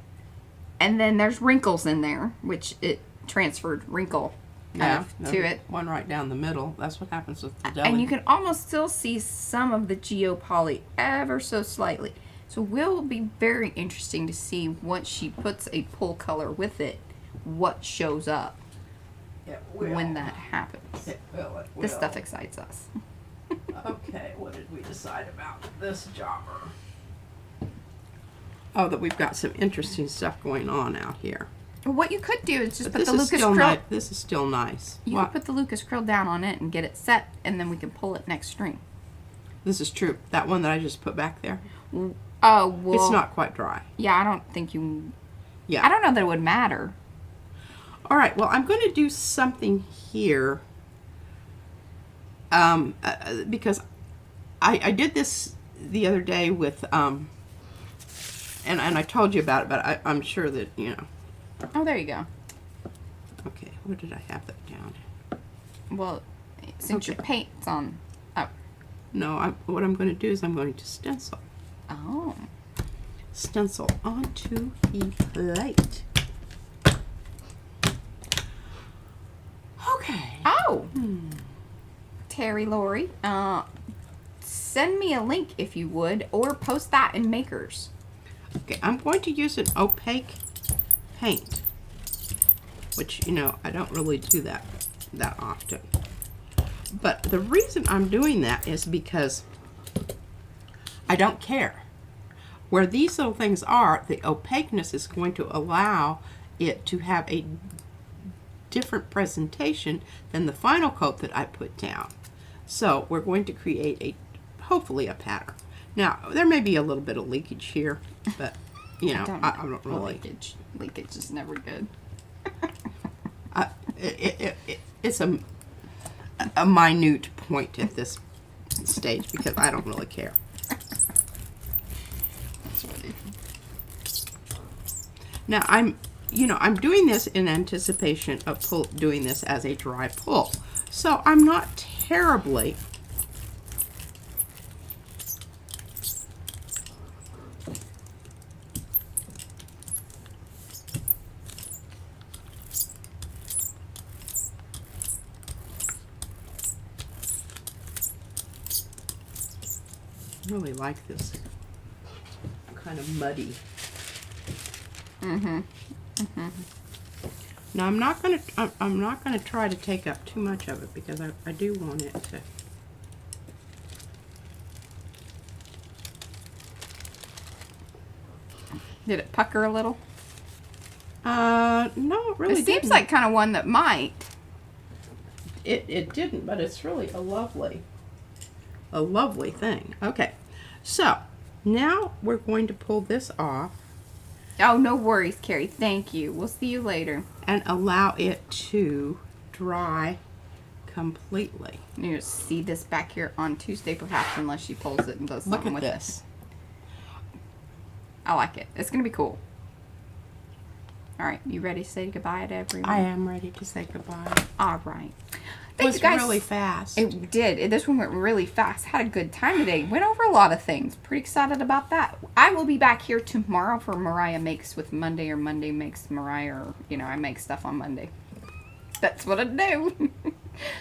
Speaker 1: And then there's wrinkles in there, which it transferred wrinkle to it.
Speaker 2: One right down the middle. That's what happens with the deli.
Speaker 1: And you can almost still see some of the geopoly ever so slightly. So it will be very interesting to see once she puts a pull color with it, what shows up when that happens.
Speaker 2: It will.
Speaker 1: This stuff excites us.
Speaker 2: Okay, what did we decide about this jobber? Oh, that we've got some interesting stuff going on out here.
Speaker 1: What you could do is just
Speaker 2: But
Speaker 1: put
Speaker 2: this
Speaker 1: the
Speaker 2: is
Speaker 1: Lucas
Speaker 2: still
Speaker 1: Krill.
Speaker 2: nice. This is still nice.
Speaker 1: You can put the Lucas Krill down on it and get it set, and then we can pull it next string.
Speaker 2: This is true. That one that I just put back there,
Speaker 1: Oh, well.
Speaker 2: it's not quite dry.
Speaker 1: Yeah, I don't think you.
Speaker 2: Yeah.
Speaker 1: I don't know that it would matter.
Speaker 2: All right. Well, I'm going to do something here because I did this the other day with and I told you about it, but I'm sure that you know.
Speaker 1: Oh, there you go.
Speaker 2: Okay, where did I have that down?
Speaker 1: Well, since your paint's on. Oh.
Speaker 2: No, what I'm going to do is I'm going to stencil.
Speaker 1: Oh.
Speaker 2: Stencil onto the plate. Okay.
Speaker 1: Oh. Terry Lori, send me a link if you would, or post that in Makers.
Speaker 2: Okay, I'm going to use an opaque paint, which, you know, I don't really do that often. But the reason I'm doing that is because I don't care. Where these little things are, the opaqueness is going to allow it to have a different presentation than the final coat that I put down. So we're going to create hopefully a pattern. Now, there may be a little bit of leakage here, but, you know, I don't really.
Speaker 1: Leakage is never good.
Speaker 2: It's a minute point at this stage because I don't really care. Now, I'm doing this in anticipation of doing this as a dry pull. So I'm not terribly really like this kind of muddy. Now I'm not gonna try to take up too much of it because I do want it to.
Speaker 1: Did it pucker a little?
Speaker 2: No, it really
Speaker 1: It seems
Speaker 2: didn't.
Speaker 1: like kind of one that might.
Speaker 2: It didn't, but it's really a lovely thing. Okay, so now we're going to pull this off.
Speaker 1: Oh, no worries, Carrie. Thank you. We'll see you later.
Speaker 2: And allow it to dry completely.
Speaker 1: You just see this back here on Tuesday, perhaps, unless she pulls it and does something with
Speaker 2: this.
Speaker 1: it. I like it. It's going to be cool. All right, you ready to say goodbye to everyone?
Speaker 2: I am ready to say goodbye.
Speaker 1: All right.
Speaker 2: It was really fast.
Speaker 1: It did. This one went really fast. Had a good time today. Went over a lot of things. Pretty excited about that. I will be back here tomorrow for Mariah Makes with Monday, or Monday Makes Mariah, or, you know, I make stuff on Monday. That's what I do.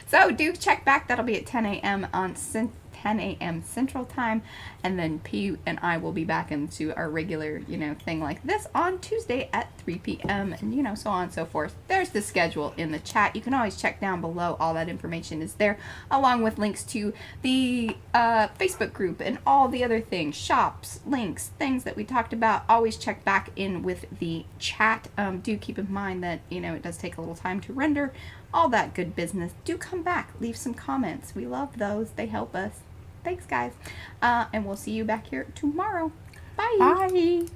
Speaker 1: So do check back. That'll be at 10 a.m. on 10 a.m. Central Time, and then P and I will be back into our regular, you know, thing like this on Tuesday at 3 p.m. and, you know, so on and so forth. There's the schedule in the chat. You can always check down below. All that information is there, along with links to the Facebook group and all the other things, shops, links, things that we talked about. Always check back in with the chat. Do keep in mind that, you know, it does take a little time to render. All that good business. Do come back. Leave some comments. We love those. They help us. Thanks, guys. And we'll see you back here tomorrow. Bye.
Speaker 2: Bye.